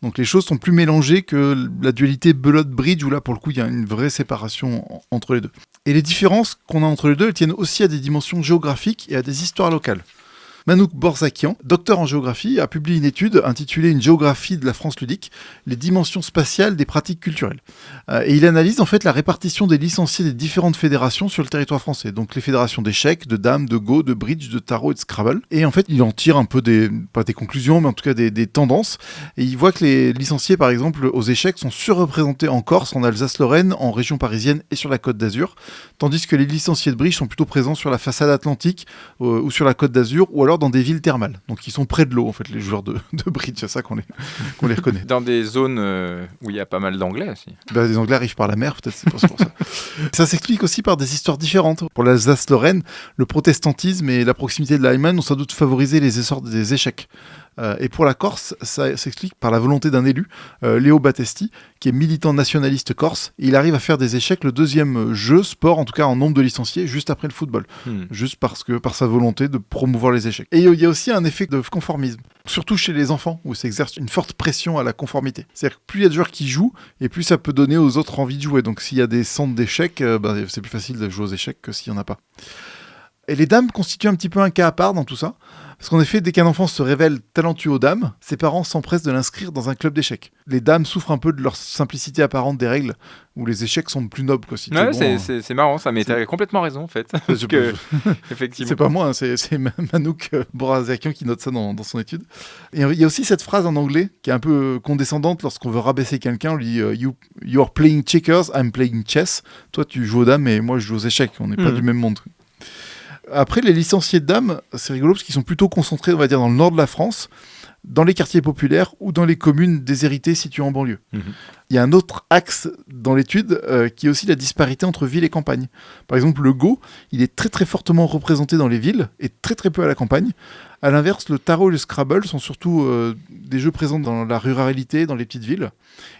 [SPEAKER 1] Donc les choses sont plus mélangées que la dualité belote-bridge, où là pour le coup il y a une vraie séparation entre les deux. Et les différences qu'on a entre les deux, elles tiennent aussi à des dimensions géographiques et à des histoires locales. Manouk Borzakian, docteur en géographie, a publié une étude intitulée « Une géographie de la France ludique, les dimensions spatiales des pratiques culturelles ». Et il analyse en fait la répartition des licenciés des différentes fédérations sur le territoire français. Donc les fédérations d'échecs, de dames, de go, de bridge, de tarot et de Scrabble. Et en fait, il en tire un peu pas des conclusions, mais en tout cas des tendances. Et il voit que les licenciés, par exemple, aux échecs sont surreprésentés en Corse, en Alsace-Lorraine, en région parisienne et sur la Côte d'Azur. Tandis que les licenciés de bridge sont plutôt présents sur la façade atlantique ou sur la Côte d'Azur, ou alors dans des villes thermales. Donc ils sont près de l'eau, en fait, les joueurs de bridge. C'est ça qu'on les reconnaît.
[SPEAKER 2] Dans des zones où il y a pas mal d'anglais aussi.
[SPEAKER 1] Les Anglais arrivent par la mer, peut-être, c'est pour ça. Ça s'explique aussi par des histoires différentes. Pour l'Alsace-Lorraine, le protestantisme et la proximité de l'Allemagne ont sans doute favorisé les essors des échecs. Et pour la Corse, ça s'explique par la volonté d'un élu, Léo Battesti, qui est militant nationaliste corse. Et il arrive à faire des échecs le deuxième jeu, sport, en tout cas en nombre de licenciés, juste après le football. Juste par sa volonté de promouvoir les échecs. Et il y a aussi un effet de conformisme, surtout chez les enfants, où ça exerce une forte pression à la conformité. C'est-à-dire que plus il y a de joueurs qui jouent, et plus ça peut donner aux autres envie de jouer. Donc s'il y a des centres d'échecs, c'est plus facile de jouer aux échecs que s'il n'y en a pas. Et les dames constituent un petit peu un cas à part dans tout ça. Parce qu'en effet, dès qu'un enfant se révèle talentueux aux dames, ses parents s'empressent de l'inscrire dans un club d'échecs. Les dames souffrent un peu de leur simplicité apparente des règles, où les échecs sont plus nobles. Quoi,
[SPEAKER 2] c'est marrant, ça m'était complètement raison en fait. Effectivement.
[SPEAKER 1] C'est pas moi, hein, c'est Manouk Borzakian qui note ça dans son étude. Et il y a aussi cette phrase en anglais qui est un peu condescendante lorsqu'on veut rabaisser quelqu'un. On lui dit you are playing checkers, I'm playing chess. Toi tu joues aux dames et moi je joue aux échecs. On n'est pas du même monde. Après, les licenciés de dames, c'est rigolo parce qu'ils sont plutôt concentrés, on va dire, dans le nord de la France, dans les quartiers populaires ou dans les communes déshéritées situées en banlieue. Il y a un autre axe dans l'étude qui est aussi la disparité entre ville et campagne. Par exemple, le Go, il est très très fortement représenté dans les villes et très très peu à la campagne. À l'inverse, le tarot et le Scrabble sont surtout des jeux présents dans la ruralité, dans les petites villes.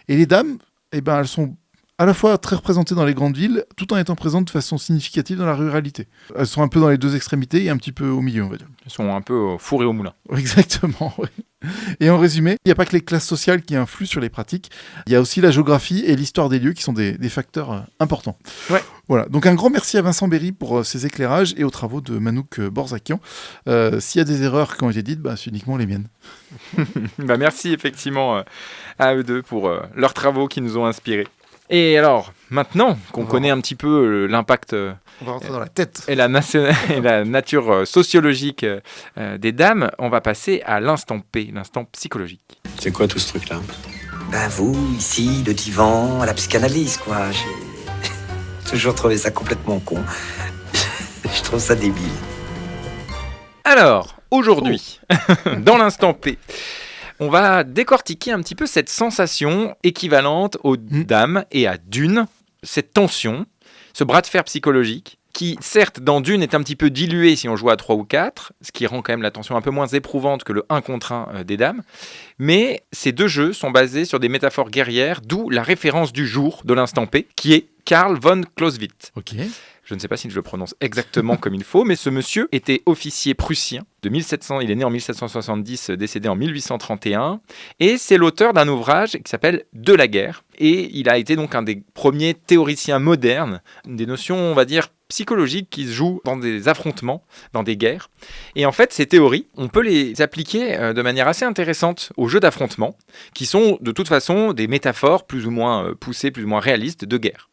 [SPEAKER 1] Et les dames, elles sont à la fois très représentées dans les grandes villes, tout en étant présentes de façon significative dans la ruralité. Elles sont un peu dans les deux extrémités et un petit peu au milieu, on va dire.
[SPEAKER 2] Elles sont un peu au four et au moulin.
[SPEAKER 1] Exactement, oui. Et en résumé, il n'y a pas que les classes sociales qui influent sur les pratiques, il y a aussi la géographie et l'histoire des lieux qui sont des facteurs importants.
[SPEAKER 2] Ouais.
[SPEAKER 1] Voilà, donc un grand merci à Vincent Berry pour ses éclairages et aux travaux de Manouk Borzakian. S'il y a des erreurs qui ont été dites, c'est uniquement les miennes.
[SPEAKER 2] Merci effectivement à eux deux pour leurs travaux qui nous ont inspirés. Et alors, maintenant qu'on connaît un petit peu l'impact
[SPEAKER 1] on va rentrer dans la tête
[SPEAKER 2] et la nature sociologique des dames, on va passer à l'instant P, l'instant psychologique.
[SPEAKER 6] C'est quoi tout ce truc-là ?
[SPEAKER 22] Vous, ici, le divan, la psychanalyse, quoi. J'ai toujours trouvé ça complètement con. Je trouve ça débile.
[SPEAKER 2] Alors, aujourd'hui, dans l'instant P, on va décortiquer un petit peu cette sensation équivalente aux dames et à Dune, cette tension, ce bras de fer psychologique, qui certes dans Dune est un petit peu dilué si on joue à 3 ou 4, ce qui rend quand même la tension un peu moins éprouvante que le 1 contre 1 des dames, mais ces deux jeux sont basés sur des métaphores guerrières, d'où la référence du jour de l'instant P, qui est Karl von Clausewitz.
[SPEAKER 1] Ok.
[SPEAKER 2] Je ne sais pas si je le prononce exactement comme il faut, mais ce monsieur était officier prussien de 1700. Il est né en 1770, décédé en 1831, et c'est l'auteur d'un ouvrage qui s'appelle De la guerre. Et il a été donc un des premiers théoriciens modernes des notions, on va dire, psychologiques qui se jouent dans des affrontements, dans des guerres. Et en fait, ces théories, on peut les appliquer de manière assez intéressante aux jeux d'affrontement, qui sont de toute façon des métaphores plus ou moins poussées, plus ou moins réalistes de guerre.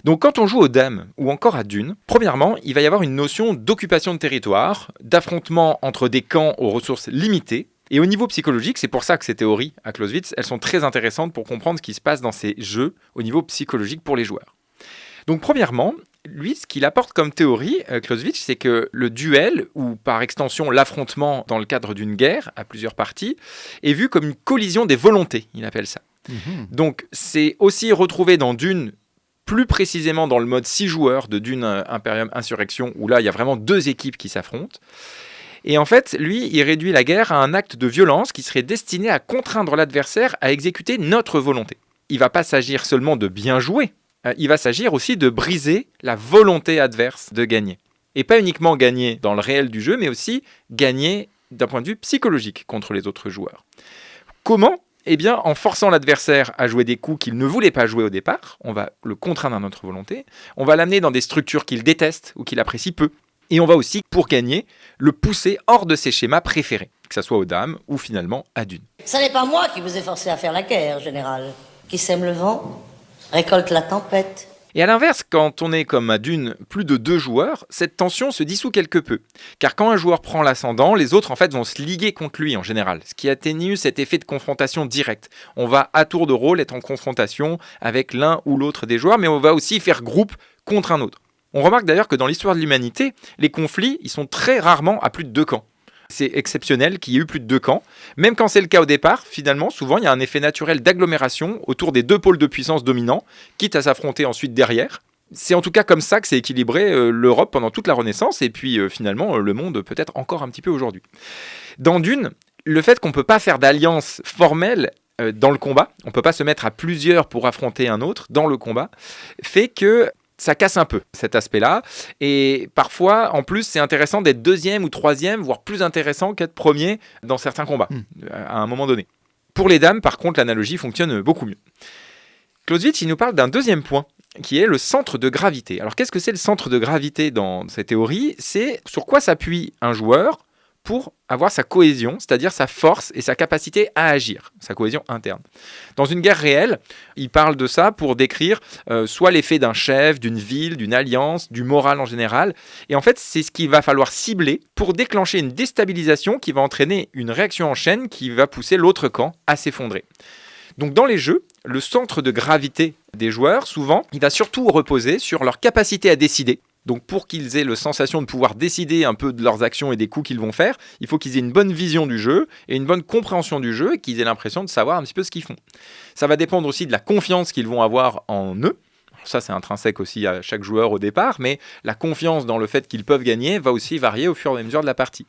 [SPEAKER 2] Donc quand on joue aux dames ou encore à Dune, premièrement, il va y avoir une notion d'occupation de territoire, d'affrontement entre des camps aux ressources limitées. Et au niveau psychologique, c'est pour ça que ces théories à Clausewitz, elles sont très intéressantes pour comprendre ce qui se passe dans ces jeux au niveau psychologique pour les joueurs. Donc premièrement, lui, ce qu'il apporte comme théorie, Clausewitz, c'est que le duel, ou par extension l'affrontement dans le cadre d'une guerre à plusieurs parties, est vu comme une collision des volontés, il appelle ça. Donc c'est aussi retrouvé dans Dune, plus précisément dans le mode 6 joueurs de Dune Imperium Insurrection, où là il y a vraiment 2 équipes qui s'affrontent. Et en fait, lui, il réduit la guerre à un acte de violence qui serait destiné à contraindre l'adversaire à exécuter notre volonté. Il ne va pas s'agir seulement de bien jouer, il va s'agir aussi de briser la volonté adverse de gagner. Et pas uniquement gagner dans le réel du jeu, mais aussi gagner d'un point de vue psychologique contre les autres joueurs. Comment ? Eh bien, en forçant l'adversaire à jouer des coups qu'il ne voulait pas jouer au départ, on va le contraindre à notre volonté, on va l'amener dans des structures qu'il déteste ou qu'il apprécie peu, et on va aussi, pour gagner, le pousser hors de ses schémas préférés, que ce soit aux dames ou finalement à Dune.
[SPEAKER 23] Ça n'est pas moi qui vous ai forcé à faire la guerre, général. Qui sème le vent, récolte la tempête.
[SPEAKER 2] Et à l'inverse, quand on est comme à Dune, plus de 2 joueurs, cette tension se dissout quelque peu. Car quand un joueur prend l'ascendant, les autres en fait vont se liguer contre lui en général, ce qui atténue cet effet de confrontation directe. On va à tour de rôle être en confrontation avec l'un ou l'autre des joueurs, mais on va aussi faire groupe contre un autre. On remarque d'ailleurs que dans l'histoire de l'humanité, les conflits, ils sont très rarement à plus de 2 camps. C'est exceptionnel qu'il y ait eu plus de 2 camps. Même quand c'est le cas au départ, finalement, souvent, il y a un effet naturel d'agglomération autour des 2 pôles de puissance dominants, quitte à s'affronter ensuite derrière. C'est en tout cas comme ça que s'est équilibré l'Europe pendant toute la Renaissance, et puis finalement, le monde peut-être encore un petit peu aujourd'hui. Dans Dune, le fait qu'on ne peut pas faire d'alliance formelle dans le combat, on ne peut pas se mettre à plusieurs pour affronter un autre dans le combat, fait que ça casse un peu cet aspect-là, et parfois, en plus, c'est intéressant d'être 2e ou 3e, voire plus intéressant qu'être 1er dans certains combats, à un moment donné. Pour les dames, par contre, l'analogie fonctionne beaucoup mieux. Clausewitz, il nous parle d'un 2e point, qui est le centre de gravité. Alors, qu'est-ce que c'est le centre de gravité dans cette théorie ? C'est sur quoi s'appuie un joueur pour avoir sa cohésion, c'est-à-dire sa force et sa capacité à agir, sa cohésion interne. Dans une guerre réelle, il parle de ça pour décrire soit l'effet d'un chef, d'une ville, d'une alliance, du moral en général. Et en fait, c'est ce qu'il va falloir cibler pour déclencher une déstabilisation qui va entraîner une réaction en chaîne qui va pousser l'autre camp à s'effondrer. Donc dans les jeux, le centre de gravité des joueurs, souvent, il va surtout reposer sur leur capacité à décider. Donc pour qu'ils aient la sensation de pouvoir décider un peu de leurs actions et des coups qu'ils vont faire, il faut qu'ils aient une bonne vision du jeu et une bonne compréhension du jeu et qu'ils aient l'impression de savoir un petit peu ce qu'ils font. Ça va dépendre aussi de la confiance qu'ils vont avoir en eux, Ça, c'est intrinsèque aussi à chaque joueur au départ, mais la confiance dans le fait qu'ils peuvent gagner va aussi varier au fur et à mesure de la partie.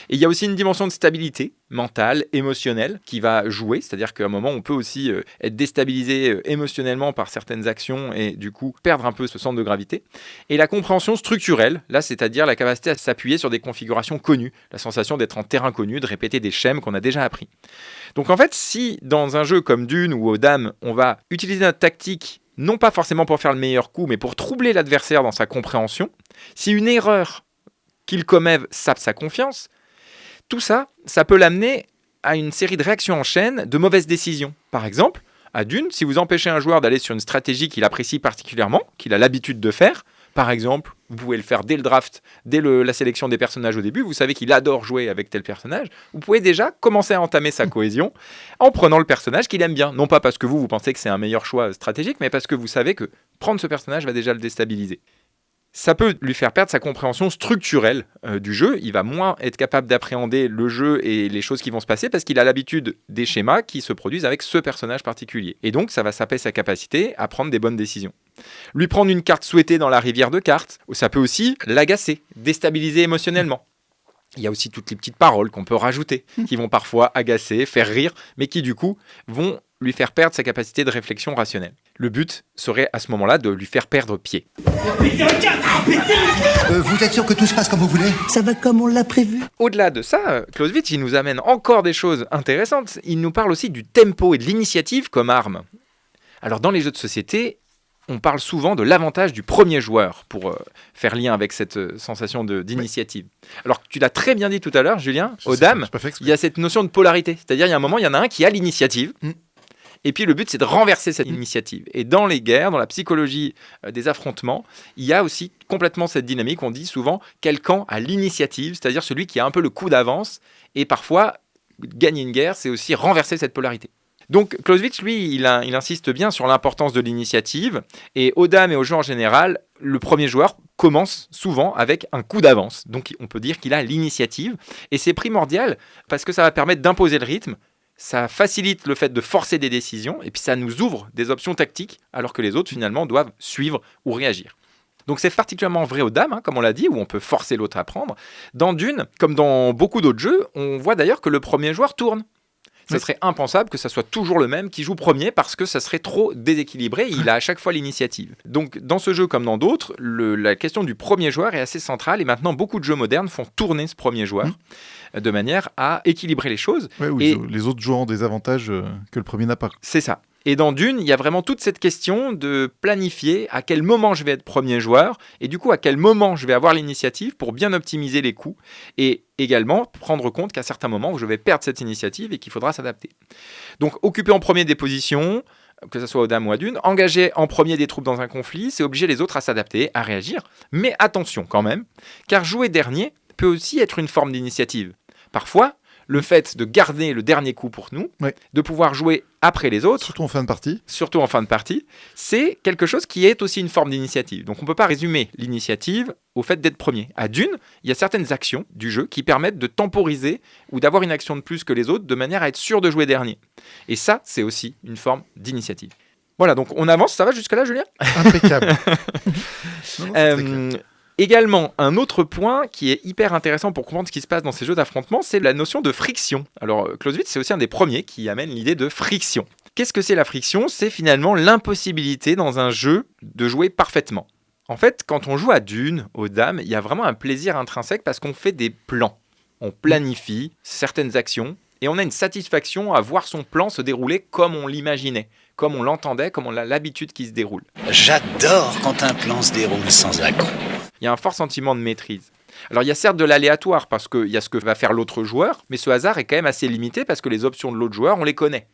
[SPEAKER 2] Et il y a aussi une dimension de stabilité mentale, émotionnelle, qui va jouer, c'est-à-dire qu'à un moment, on peut aussi être déstabilisé émotionnellement par certaines actions et du coup perdre un peu ce centre de gravité. Et la compréhension structurelle, là, c'est-à-dire la capacité à s'appuyer sur des configurations connues, la sensation d'être en terrain connu, de répéter des schèmes qu'on a déjà appris. Donc en fait, si dans un jeu comme Dune ou aux dames, on va utiliser notre tactique non pas forcément pour faire le meilleur coup, mais pour troubler l'adversaire dans sa compréhension, si une erreur qu'il commet sape sa confiance, tout ça, ça peut l'amener à une série de réactions en chaîne de mauvaises décisions. Par exemple, à Dune, si vous empêchez un joueur d'aller sur une stratégie qu'il apprécie particulièrement, qu'il a l'habitude de faire, par exemple, vous pouvez le faire dès le draft, dès la sélection des personnages au début, vous savez qu'il adore jouer avec tel personnage, vous pouvez déjà commencer à entamer sa cohésion en prenant le personnage qu'il aime bien. Non pas parce que vous pensez que c'est un meilleur choix stratégique, mais parce que vous savez que prendre ce personnage va déjà le déstabiliser. Ça peut lui faire perdre sa compréhension structurelle du jeu. Il va moins être capable d'appréhender le jeu et les choses qui vont se passer parce qu'il a l'habitude des schémas qui se produisent avec ce personnage particulier. Et donc, ça va saper sa capacité à prendre des bonnes décisions. Lui prendre une carte souhaitée dans la rivière de cartes, ça peut aussi l'agacer, déstabiliser émotionnellement. Il y a aussi toutes les petites paroles qu'on peut rajouter, qui vont parfois agacer, faire rire, mais qui du coup vont lui faire perdre sa capacité de réflexion rationnelle. Le but serait à ce moment-là de lui faire perdre pied.
[SPEAKER 20] Vous êtes sûr que tout se passe comme vous voulez ?
[SPEAKER 11] Ça va comme on l'a prévu.
[SPEAKER 2] Au-delà de ça, Clausewitz, il nous amène encore des choses intéressantes. Il nous parle aussi du tempo et de l'initiative comme arme. Alors dans les jeux de société, on parle souvent de l'avantage du premier joueur pour faire lien avec cette sensation d'initiative. Alors, tu l'as très bien dit tout à l'heure, Julien, aux dames, il y a cette notion de polarité. C'est-à-dire, il y a un moment, il y en a un qui a l'initiative, et puis le but, c'est de renverser cette initiative. Et dans les guerres, dans la psychologie des affrontements, il y a aussi complètement cette dynamique. On dit souvent quel camp a l'initiative, c'est-à-dire celui qui a un peu le coup d'avance, et parfois, gagner une guerre, c'est aussi renverser cette polarité. Donc Clausewitz, lui, il insiste bien sur l'importance de l'initiative, et aux dames et aux jeux en général, le premier joueur commence souvent avec un coup d'avance. Donc on peut dire qu'il a l'initiative, et c'est primordial parce que ça va permettre d'imposer le rythme, ça facilite le fait de forcer des décisions, et puis ça nous ouvre des options tactiques, alors que les autres finalement doivent suivre ou réagir. Donc c'est particulièrement vrai aux dames, comme on l'a dit, où on peut forcer l'autre à prendre. Dans Dune, comme dans beaucoup d'autres jeux, on voit d'ailleurs que le premier joueur tourne. Ça serait impensable que ça soit toujours le même qui joue premier parce que ça serait trop déséquilibré et il a à chaque fois l'initiative. Donc dans ce jeu comme dans d'autres, la question du premier joueur est assez centrale et maintenant beaucoup de jeux modernes font tourner ce premier joueur de manière à équilibrer les choses.
[SPEAKER 1] Ouais, oui, et les autres joueurs ont des avantages que le premier n'a pas.
[SPEAKER 2] C'est ça. Et dans Dune, il y a vraiment toute cette question de planifier à quel moment je vais être premier joueur et du coup à quel moment je vais avoir l'initiative pour bien optimiser les coûts et également prendre compte qu'à certains moments où je vais perdre cette initiative et qu'il faudra s'adapter. Donc occuper en premier des positions, que ce soit aux dames ou à Dune, engager en premier des troupes dans un conflit, c'est obliger les autres à s'adapter, à réagir. Mais attention quand même, car jouer dernier peut aussi être une forme d'initiative. Parfois, le fait de garder le dernier coup pour nous, de pouvoir jouer après les autres,
[SPEAKER 1] surtout en fin de partie,
[SPEAKER 2] c'est quelque chose qui est aussi une forme d'initiative. Donc on ne peut pas résumer l'initiative au fait d'être premier. À Dune, il y a certaines actions du jeu qui permettent de temporiser ou d'avoir une action de plus que les autres de manière à être sûr de jouer dernier. Et ça, c'est aussi une forme d'initiative. Voilà, donc on avance, ça va jusque-là, Julien ?
[SPEAKER 1] Impeccable.
[SPEAKER 2] Également, un autre point qui est hyper intéressant pour comprendre ce qui se passe dans ces jeux d'affrontement, c'est la notion de friction. Alors, Clausewitz, c'est aussi un des premiers qui amène l'idée de friction. Qu'est-ce que c'est la friction ? C'est finalement l'impossibilité dans un jeu de jouer parfaitement. En fait, quand on joue à Dune, aux dames, il y a vraiment un plaisir intrinsèque parce qu'on fait des plans. On planifie certaines actions et on a une satisfaction à voir son plan se dérouler comme on l'imaginait, comme on l'entendait, comme on a l'habitude qu'il se déroule.
[SPEAKER 6] J'adore quand un plan se déroule sans accroc.
[SPEAKER 2] Il y a un fort sentiment de maîtrise. Alors il y a certes de l'aléatoire parce qu'il y a ce que va faire l'autre joueur, mais ce hasard est quand même assez limité parce que les options de l'autre joueur, on les connaît.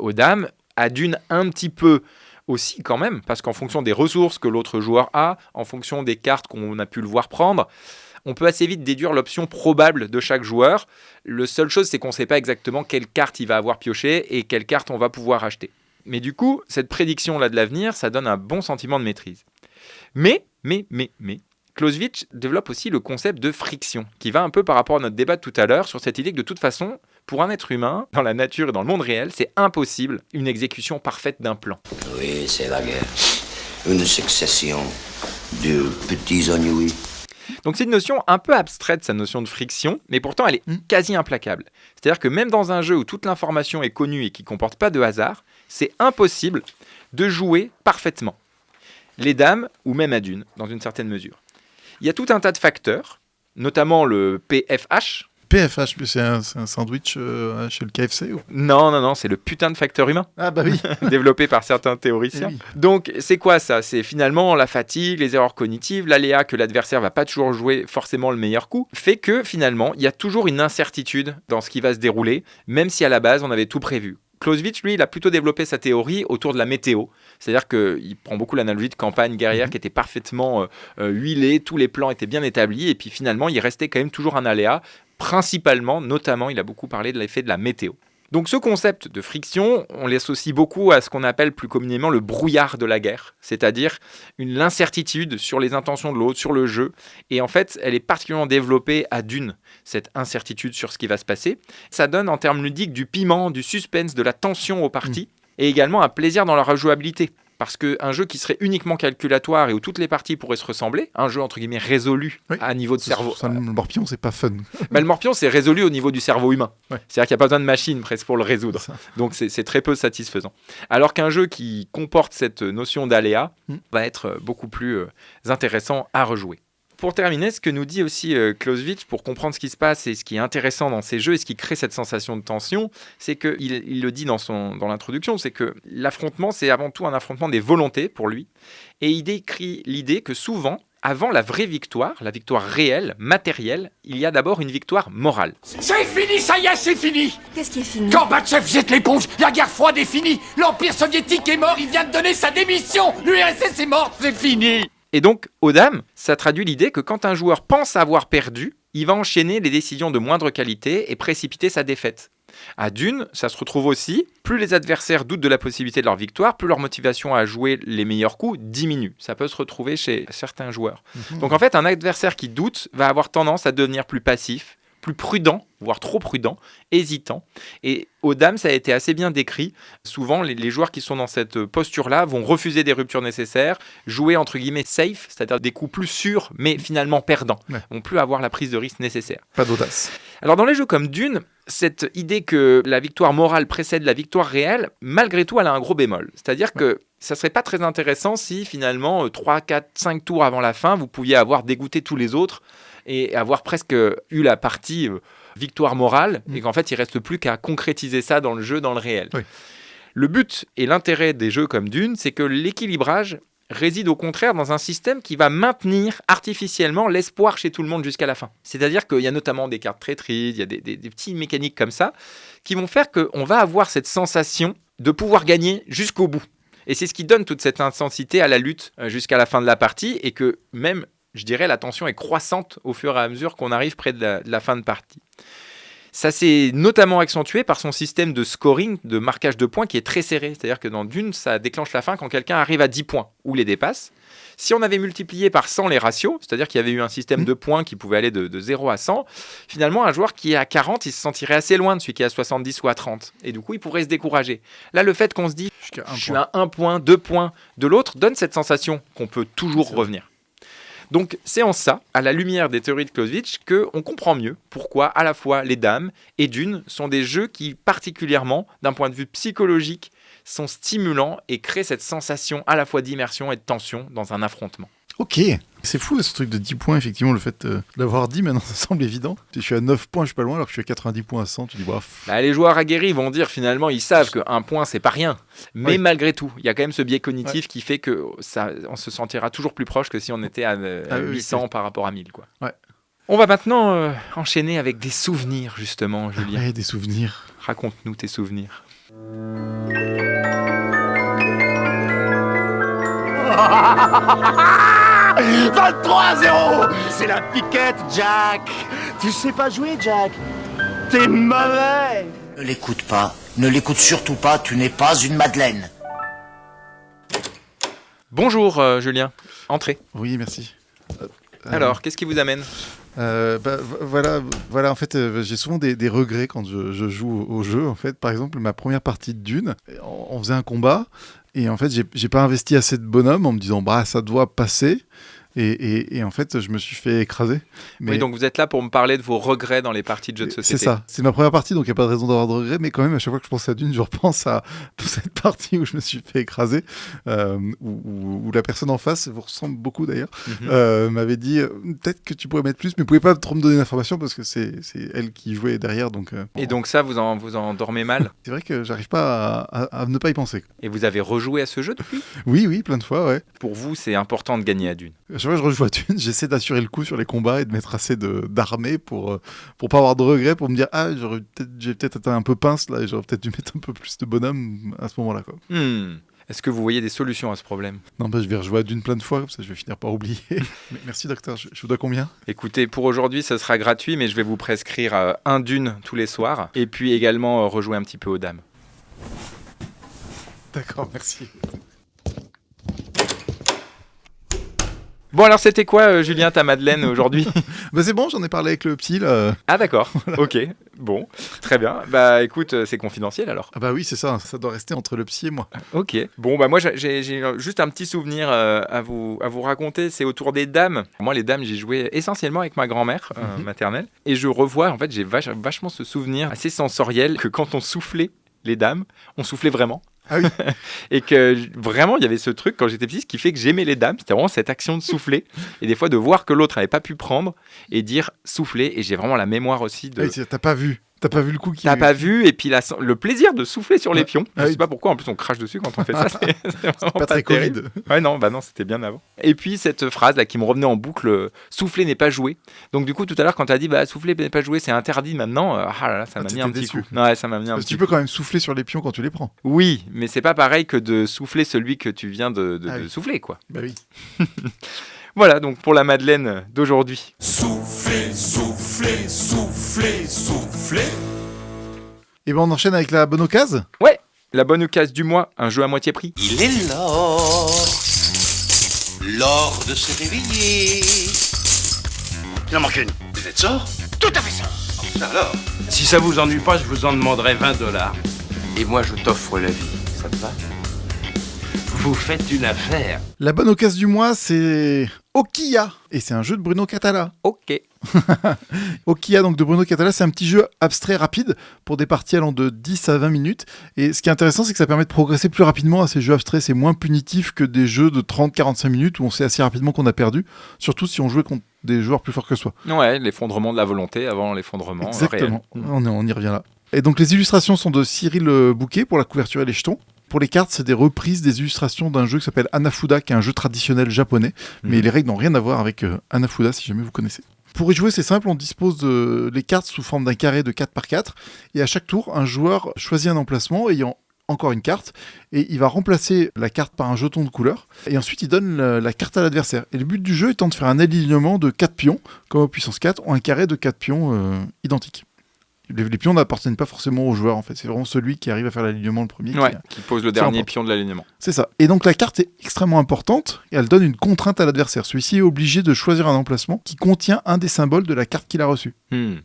[SPEAKER 2] Aux dames, à Dune un petit peu aussi quand même, parce qu'en fonction des ressources que l'autre joueur a, en fonction des cartes qu'on a pu le voir prendre, on peut assez vite déduire l'option probable de chaque joueur. La seule chose, c'est qu'on ne sait pas exactement quelle carte il va avoir pioché et quelle carte on va pouvoir acheter. Mais du coup, cette prédiction-là de l'avenir, ça donne un bon sentiment de maîtrise. Mais, Clausewitz développe aussi le concept de friction, qui va un peu par rapport à notre débat de tout à l'heure sur cette idée que de toute façon, pour un être humain, dans la nature et dans le monde réel, c'est impossible une exécution parfaite d'un plan.
[SPEAKER 6] Oui, c'est la guerre.
[SPEAKER 21] Une succession de petits ennuis.
[SPEAKER 2] Donc c'est une notion un peu abstraite, cette notion de friction, mais pourtant elle est quasi implacable. C'est-à-dire que même dans un jeu où toute l'information est connue et qui ne comporte pas de hasard, c'est impossible de jouer parfaitement. Les dames, ou même à Dune, dans une certaine mesure. Il y a tout un tas de facteurs, notamment le PFH.
[SPEAKER 1] PFH, c'est un sandwich chez le KFC ou...
[SPEAKER 2] Non, c'est le putain de facteur humain.
[SPEAKER 1] Ah bah oui.
[SPEAKER 2] Développé par certains théoriciens. Oui. Donc, c'est quoi ça ? C'est finalement la fatigue, les erreurs cognitives, l'aléa que l'adversaire va pas toujours jouer forcément le meilleur coup, fait que finalement, il y a toujours une incertitude dans ce qui va se dérouler, même si à la base, on avait tout prévu. Clausewitz, lui, il a plutôt développé sa théorie autour de la météo. C'est-à-dire qu'il prend beaucoup l'analogie de campagne guerrière qui était parfaitement huilée, tous les plans étaient bien établis, et puis finalement, il restait quand même toujours un aléa. Principalement, notamment, il a beaucoup parlé de l'effet de la météo. Donc ce concept de friction, on l'associe beaucoup à ce qu'on appelle plus communément le brouillard de la guerre, c'est-à-dire l'incertitude sur les intentions de l'autre, sur le jeu. Et en fait, elle est particulièrement développée à Dune, cette incertitude sur ce qui va se passer. Ça donne en termes ludiques du piment, du suspense, de la tension aux parties, et également un plaisir dans la rejouabilité. Parce qu'un jeu qui serait uniquement calculatoire et où toutes les parties pourraient se ressembler, un jeu entre guillemets résolu à niveau de cerveau.
[SPEAKER 1] Le morpion, c'est pas fun.
[SPEAKER 2] Le morpion, c'est résolu au niveau du cerveau humain. Ouais. C'est-à-dire qu'il n'y a pas besoin de machine presque pour le résoudre. Donc c'est très peu satisfaisant. Alors qu'un jeu qui comporte cette notion d'aléa va être beaucoup plus intéressant à rejouer. Pour terminer, ce que nous dit aussi Clausewitz, pour comprendre ce qui se passe et ce qui est intéressant dans ces jeux et ce qui crée cette sensation de tension, c'est qu'il le dit dans l'introduction, c'est que l'affrontement, c'est avant tout un affrontement des volontés pour lui. Et il décrit l'idée que souvent, avant la vraie victoire, la victoire réelle, matérielle, il y a d'abord une victoire morale.
[SPEAKER 7] C'est fini, ça y est, c'est fini.
[SPEAKER 10] Qu'est-ce qui est fini ?
[SPEAKER 7] Gorbatchev jette l'éponge, la guerre froide est finie, l'Empire soviétique est mort, il vient de donner sa démission, l'URSS est morte, c'est fini.
[SPEAKER 2] Et donc, aux dames, ça traduit l'idée que quand un joueur pense avoir perdu, il va enchaîner les décisions de moindre qualité et précipiter sa défaite. À Dune, ça se retrouve aussi, plus les adversaires doutent de la possibilité de leur victoire, plus leur motivation à jouer les meilleurs coups diminue. Ça peut se retrouver chez certains joueurs. Donc en fait, un adversaire qui doute va avoir tendance à devenir plus passif, plus prudent, voire trop prudent, hésitant. Et aux dames, ça a été assez bien décrit. Souvent, les joueurs qui sont dans cette posture-là vont refuser des ruptures nécessaires, jouer entre guillemets safe, c'est-à-dire des coups plus sûrs, mais finalement perdants. Vont plus avoir la prise de risque nécessaire.
[SPEAKER 1] Pas d'audace.
[SPEAKER 2] Alors dans les jeux comme Dune, cette idée que la victoire morale précède la victoire réelle, malgré tout, elle a un gros bémol. C'est-à-dire que ça serait pas très intéressant si finalement, 3, 4, 5 tours avant la fin, vous pouviez avoir dégoûté tous les autres et avoir presque eu la partie victoire morale, et qu'en fait, il ne reste plus qu'à concrétiser ça dans le jeu, dans le réel. Oui. Le but et l'intérêt des jeux comme Dune, c'est que l'équilibrage réside au contraire dans un système qui va maintenir artificiellement l'espoir chez tout le monde jusqu'à la fin. C'est-à-dire qu'il y a notamment des cartes traîtrises, il y a des petites mécaniques comme ça, qui vont faire qu'on va avoir cette sensation de pouvoir gagner jusqu'au bout. Et c'est ce qui donne toute cette intensité à la lutte jusqu'à la fin de la partie, et que même, je dirais, la tension est croissante au fur et à mesure qu'on arrive près de la fin de partie. Ça s'est notamment accentué par son système de scoring, de marquage de points qui est très serré. C'est-à-dire que dans Dune, ça déclenche la fin quand quelqu'un arrive à 10 points ou les dépasse. Si on avait multiplié par 100 les ratios, c'est-à-dire qu'il y avait eu un système de points qui pouvait aller de 0 à 100, finalement, un joueur qui est à 40, il se sentirait assez loin de celui qui est à 70 ou à 30. Et du coup, il pourrait se décourager. Là, le fait qu'on se dit « je suis à 1 point, 2 points » de l'autre, donne cette sensation qu'on peut toujours revenir. Donc c'est en ça, à la lumière des théories de Clausewitz, qu'on comprend mieux pourquoi à la fois les dames et Dune sont des jeux qui, particulièrement d'un point de vue psychologique, sont stimulants et créent cette sensation à la fois d'immersion et de tension dans un affrontement.
[SPEAKER 1] Ok, c'est fou ce truc de 10 points, effectivement, le fait d'avoir dit, maintenant ça semble évident. Je suis à 9 points, je suis pas loin, alors que je suis à 90 points à 100, tu dis bref.
[SPEAKER 2] Les joueurs aguerris vont dire finalement, ils savent qu'un point c'est pas rien, mais malgré tout, il y a quand même ce biais cognitif qui fait qu'on se sentira toujours plus proche que si on était à 800 par rapport à 1000. Quoi. Ouais. On va maintenant enchaîner avec des souvenirs, justement, Julien.
[SPEAKER 1] Ouais, des souvenirs.
[SPEAKER 2] Raconte-nous tes souvenirs.
[SPEAKER 20] 23-0. C'est la piquette, Jack. Tu sais pas jouer, Jack. T'es mauvais.
[SPEAKER 6] Ne l'écoute pas. Ne l'écoute surtout pas. Tu n'es pas une madeleine.
[SPEAKER 2] Bonjour, Julien. Entrez.
[SPEAKER 1] Oui, merci.
[SPEAKER 2] Alors, qu'est-ce qui vous amène ?
[SPEAKER 1] Voilà, en fait, j'ai souvent des regrets quand je joue au jeu. En fait, par exemple, ma première partie de Dune, on faisait un combat, et en fait, j'ai pas investi assez de bonhommes en me disant, ça doit passer. Et en fait, je me suis fait écraser.
[SPEAKER 2] Oui, donc vous êtes là pour me parler de vos regrets dans les parties de jeux de société.
[SPEAKER 1] C'est ça. C'est ma première partie, donc il n'y a pas de raison d'avoir de regrets. Mais quand même, à chaque fois que je pense à Dune, je repense à toute cette partie où je me suis fait écraser, où la personne en face, vous ressemble beaucoup d'ailleurs, m'avait dit peut-être que tu pourrais mettre plus, mais vous ne pouvez pas trop me donner d'informations parce que c'est elle qui jouait derrière.
[SPEAKER 2] Et donc ça, vous en dormez mal ?
[SPEAKER 1] C'est vrai que j'arrive pas à ne pas y penser.
[SPEAKER 2] Et vous avez rejoué à ce jeu depuis ?
[SPEAKER 1] Oui, plein de fois, ouais.
[SPEAKER 2] Pour vous, c'est important de gagner à Dune ?
[SPEAKER 1] Chaque fois que je rejoue à Dune, j'essaie d'assurer le coup sur les combats et de mettre assez d'armée pour pas avoir de regrets, pour me dire j'ai peut-être été un peu pince là et j'aurais peut-être dû mettre un peu plus de bonhomme à ce moment-là, quoi.
[SPEAKER 2] Est-ce que vous voyez des solutions à ce problème ?
[SPEAKER 1] Non, je vais rejouer à Dune plein de fois, comme ça je vais finir par oublier. Merci docteur, je vous dois combien ?
[SPEAKER 2] Écoutez, pour aujourd'hui ça sera gratuit, mais je vais vous prescrire un Dune tous les soirs et puis également rejouer un petit peu aux dames.
[SPEAKER 1] D'accord, merci.
[SPEAKER 2] Bon, alors c'était quoi, Julien, ta Madeleine aujourd'hui ?
[SPEAKER 1] C'est bon, j'en ai parlé avec le psy là.
[SPEAKER 2] Ah d'accord, voilà. Ok, bon, très bien. Écoute, c'est confidentiel alors.
[SPEAKER 1] Ah oui, c'est ça doit rester entre le psy et moi.
[SPEAKER 2] Ok, bon, moi j'ai juste un petit souvenir à vous raconter, c'est autour des dames. Moi, les dames, j'ai joué essentiellement avec ma grand-mère maternelle, et je revois, en fait, j'ai vachement ce souvenir assez sensoriel que quand on soufflait les dames, on soufflait vraiment.
[SPEAKER 1] Ah oui.
[SPEAKER 2] Et que vraiment il y avait ce truc quand j'étais petit, ce qui fait que j'aimais les dames, c'était vraiment cette action de souffler et des fois de voir que l'autre n'avait pas pu prendre et dire souffler, et j'ai vraiment la mémoire aussi de...
[SPEAKER 1] Oui, t'as pas vu le coup qui...
[SPEAKER 2] T'as pas vu, et puis le plaisir de souffler sur les pions. Je sais pas pourquoi, en plus on crache dessus quand on fait ça. C'est
[SPEAKER 1] pas très terrible.
[SPEAKER 2] Ouais, non, c'était bien avant. Et puis cette phrase là qui me revenait en boucle, souffler n'est pas jouer. Donc du coup tout à l'heure quand t'as dit souffler n'est pas jouer, c'est interdit maintenant, ça m'a mis un petit coup. Ouais, ça m'a mis un petit coup.
[SPEAKER 1] Tu peux quand même souffler sur les pions quand tu les prends.
[SPEAKER 2] Oui, mais c'est pas pareil que de souffler celui que tu viens de souffler, quoi.
[SPEAKER 1] Bah oui.
[SPEAKER 2] Voilà, donc pour la Madeleine d'aujourd'hui.
[SPEAKER 18] Souffler, souffler, souffler, souffler.
[SPEAKER 1] Et on enchaîne avec la bonne occasion.
[SPEAKER 2] Ouais, la bonne occasion du mois, un jeu à moitié prix.
[SPEAKER 7] Il est l'heure de se réveiller.
[SPEAKER 21] Il en manque une.
[SPEAKER 7] Vous êtes sort ?
[SPEAKER 21] Tout à fait ça.
[SPEAKER 7] Ça alors ?
[SPEAKER 4] Si ça vous ennuie pas, je vous en demanderai $20.
[SPEAKER 15] Et moi, je t'offre la vie. Ça te va ?
[SPEAKER 4] Vous faites une affaire.
[SPEAKER 1] La bonne occasion du mois, c'est Okia. Et c'est un jeu de Bruno Catala.
[SPEAKER 2] Ok.
[SPEAKER 1] Okia, donc de Bruno Catala, c'est un petit jeu abstrait rapide pour des parties allant de 10 à 20 minutes. Et ce qui est intéressant, c'est que ça permet de progresser plus rapidement à ces jeux abstraits. C'est moins punitif que des jeux de 30-45 minutes où on sait assez rapidement qu'on a perdu. Surtout si on jouait contre des joueurs plus forts que soi.
[SPEAKER 2] Ouais, l'effondrement de la volonté avant l'effondrement réel.
[SPEAKER 1] Exactement, on y revient là. Et donc les illustrations sont de Cyril Bouquet pour la couverture et les jetons. Pour les cartes, c'est des reprises des illustrations d'un jeu qui s'appelle Hanafuda, qui est un jeu traditionnel japonais. Mais les règles n'ont rien à voir avec Hanafuda, si jamais vous connaissez. Pour y jouer, c'est simple, on dispose de les cartes sous forme d'un carré de 4x4. Et à chaque tour, un joueur choisit un emplacement ayant encore une carte. Et il va remplacer la carte par un jeton de couleur. Et ensuite, il donne la carte à l'adversaire. Et le but du jeu étant de faire un alignement de 4 pions, comme au puissance 4, ou un carré de 4 pions identiques. Les pions n'appartiennent pas forcément au joueur, en fait. C'est vraiment celui qui arrive à faire l'alignement le premier
[SPEAKER 2] qui pose le dernier pion de l'alignement.
[SPEAKER 1] C'est ça. Et donc la carte est extrêmement importante et elle donne une contrainte à l'adversaire. Celui-ci est obligé de choisir un emplacement qui contient un des symboles de la carte qu'il a reçue.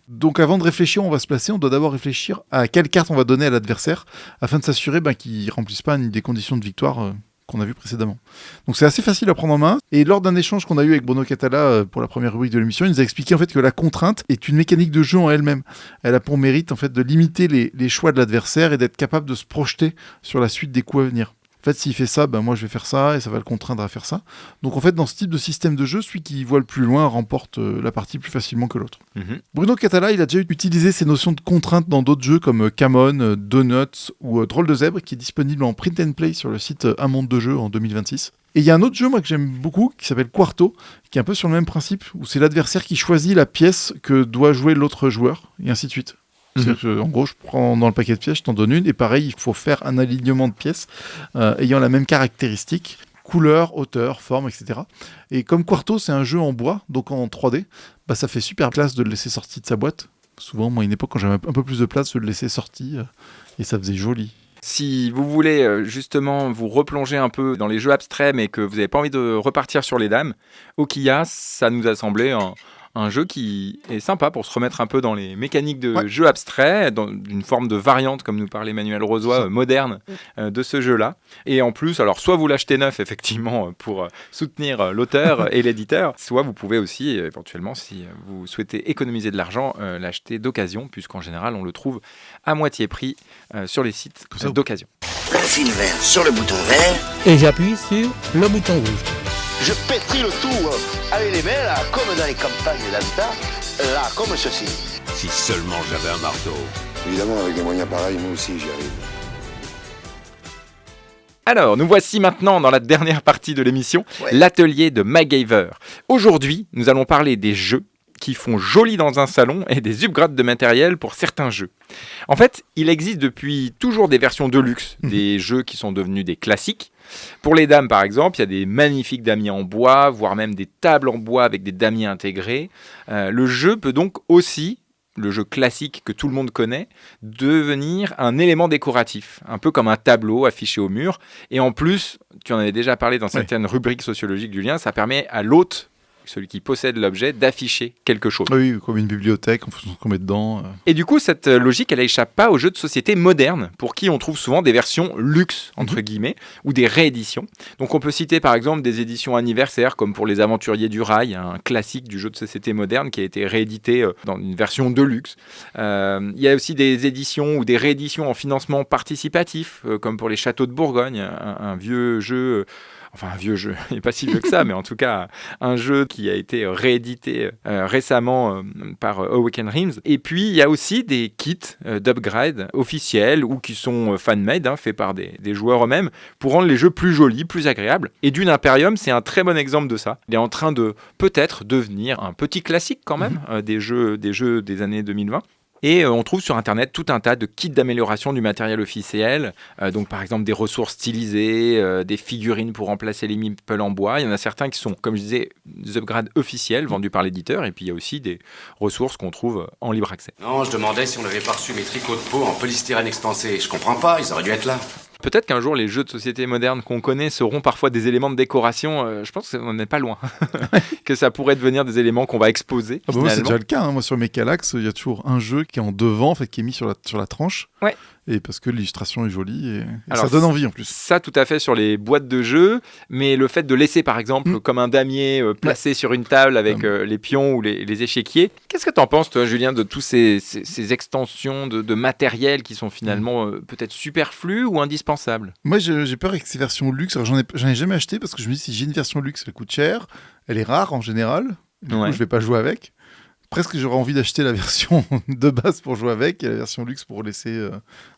[SPEAKER 1] Donc avant de réfléchir, on va se placer. On doit d'abord réfléchir à quelle carte on va donner à l'adversaire afin de s'assurer qu'il ne remplisse pas une des conditions de victoire qu'on a vu précédemment. Donc c'est assez facile à prendre en main. Et lors d'un échange qu'on a eu avec Bruno Catala pour la première rubrique de l'émission, il nous a expliqué en fait que la contrainte est une mécanique de jeu en elle-même. Elle a pour mérite en fait de limiter les choix de l'adversaire et d'être capable de se projeter sur la suite des coups à venir. En fait, s'il fait ça, moi je vais faire ça et ça va le contraindre à faire ça. Donc en fait, dans ce type de système de jeu, celui qui voit le plus loin remporte la partie plus facilement que l'autre. Bruno Catala, il a déjà utilisé ces notions de contrainte dans d'autres jeux comme Camon, Donuts ou Drôle de Zèbre, qui est disponible en print and play sur le site Un Monde de Jeux en 2026. Et il y a un autre jeu, moi, que j'aime beaucoup, qui s'appelle Quarto, qui est un peu sur le même principe, où c'est l'adversaire qui choisit la pièce que doit jouer l'autre joueur, et ainsi de suite. C'est-à-dire que, en gros, je prends dans le paquet de pièces, je t'en donne une, et pareil, il faut faire un alignement de pièces ayant la même caractéristique, couleur, hauteur, forme, etc. Et comme Quarto, c'est un jeu en bois, donc en 3D, ça fait super classe de le laisser sorti de sa boîte. Souvent, moi, à une époque, quand j'avais un peu plus de place, je le laissais sorti, et ça faisait joli.
[SPEAKER 2] Si vous voulez justement vous replonger un peu dans les jeux abstraits, mais que vous n'avez pas envie de repartir sur les dames, Okiya, ça nous a semblé un jeu qui est sympa pour se remettre un peu dans les mécaniques de jeux abstraits, dans une forme de variante, comme nous parlait Manuel Rozoy, moderne de ce jeu-là. Et en plus, alors soit vous l'achetez neuf, effectivement, pour soutenir l'auteur et l'éditeur, soit vous pouvez aussi, éventuellement, si vous souhaitez économiser de l'argent, l'acheter d'occasion, puisqu'en général, on le trouve à moitié prix sur les sites d'occasion.
[SPEAKER 6] Le fil vert sur le bouton vert.
[SPEAKER 17] Et j'appuie sur le bouton rouge.
[SPEAKER 21] Je pétris le tout avec les mains, là, comme dans les campagnes d'Anta, là, comme ceci.
[SPEAKER 3] Si seulement j'avais un marteau.
[SPEAKER 8] Évidemment, avec des moyens pareils, moi aussi, j'y arrive.
[SPEAKER 2] Alors, nous voici maintenant dans la dernière partie de l'émission, l'atelier de MacGyver. Aujourd'hui, nous allons parler des jeux qui font joli dans un salon et des upgrades de matériel pour certains jeux. En fait, il existe depuis toujours des versions de luxe, des jeux qui sont devenus des classiques. Pour les dames, par exemple, il y a des magnifiques damiers en bois, voire même des tables en bois avec des damiers intégrés. Le jeu peut donc aussi, le jeu classique que tout le monde connaît, devenir un élément décoratif, un peu comme un tableau affiché au mur. Et en plus, tu en avais déjà parlé dans certaines rubriques sociologiques, Julien, ça permet à l'hôte, celui qui possède l'objet, d'afficher quelque chose.
[SPEAKER 1] Oui, comme une bibliothèque, en fonction de ce qu'on met dedans.
[SPEAKER 2] Et du coup, cette logique, elle n'échappe pas aux jeux de société modernes, pour qui on trouve souvent des versions luxe, entre guillemets, ou des rééditions. Donc on peut citer par exemple des éditions anniversaires, comme pour Les Aventuriers du Rail, un classique du jeu de société moderne qui a été réédité dans une version de luxe. Il y a aussi des éditions ou des rééditions en financement participatif, comme pour Les Châteaux de Bourgogne, un vieux jeu... Enfin, un vieux jeu, il n'est pas si vieux que ça, mais en tout cas, un jeu qui a été réédité récemment par Awaken Realms. Et puis, il y a aussi des kits d'upgrade officiels ou qui sont fan-made, faits par des joueurs eux-mêmes, pour rendre les jeux plus jolis, plus agréables. Et Dune Imperium, c'est un très bon exemple de ça. Il est en train de peut-être devenir un petit classique quand même des jeux des années 2020. Et on trouve sur Internet tout un tas de kits d'amélioration du matériel officiel. Donc par exemple des ressources stylisées, des figurines pour remplacer les meeples en bois. Il y en a certains qui sont, comme je disais, des upgrades officiels vendus par l'éditeur. Et puis il y a aussi des ressources qu'on trouve en libre accès.
[SPEAKER 3] Non, je demandais si on n'avait pas reçu mes tricots de peau en polystyrène expansé. Je comprends pas, ils auraient dû être là.
[SPEAKER 2] Peut-être qu'un jour, les jeux de société modernes qu'on connaît seront parfois des éléments de décoration. Je pense qu'on n'est pas loin. Que ça pourrait devenir des éléments qu'on va exposer.
[SPEAKER 1] Moi, c'est déjà le cas. Moi, sur mes Calax, il y a toujours un jeu qui est en devant, en fait, qui est mis sur la tranche.
[SPEAKER 2] Ouais.
[SPEAKER 1] Et parce que l'illustration est jolie et alors, ça donne envie en plus.
[SPEAKER 2] Ça, tout à fait sur les boîtes de jeux. Mais le fait de laisser, par exemple, comme un damier placé sur une table avec les pions ou les échiquiers. Qu'est-ce que tu en penses, toi, Julien, de tous ces extensions de matériel qui sont finalement peut-être superflues ou indispensables?
[SPEAKER 1] Moi, j'ai peur avec ces versions luxe. Alors, j'en ai jamais acheté parce que je me dis, si j'ai une version luxe, elle coûte cher. Elle est rare en général. Du coup, je vais pas jouer avec. Presque j'aurais envie d'acheter la version de base pour jouer avec et la version luxe pour laisser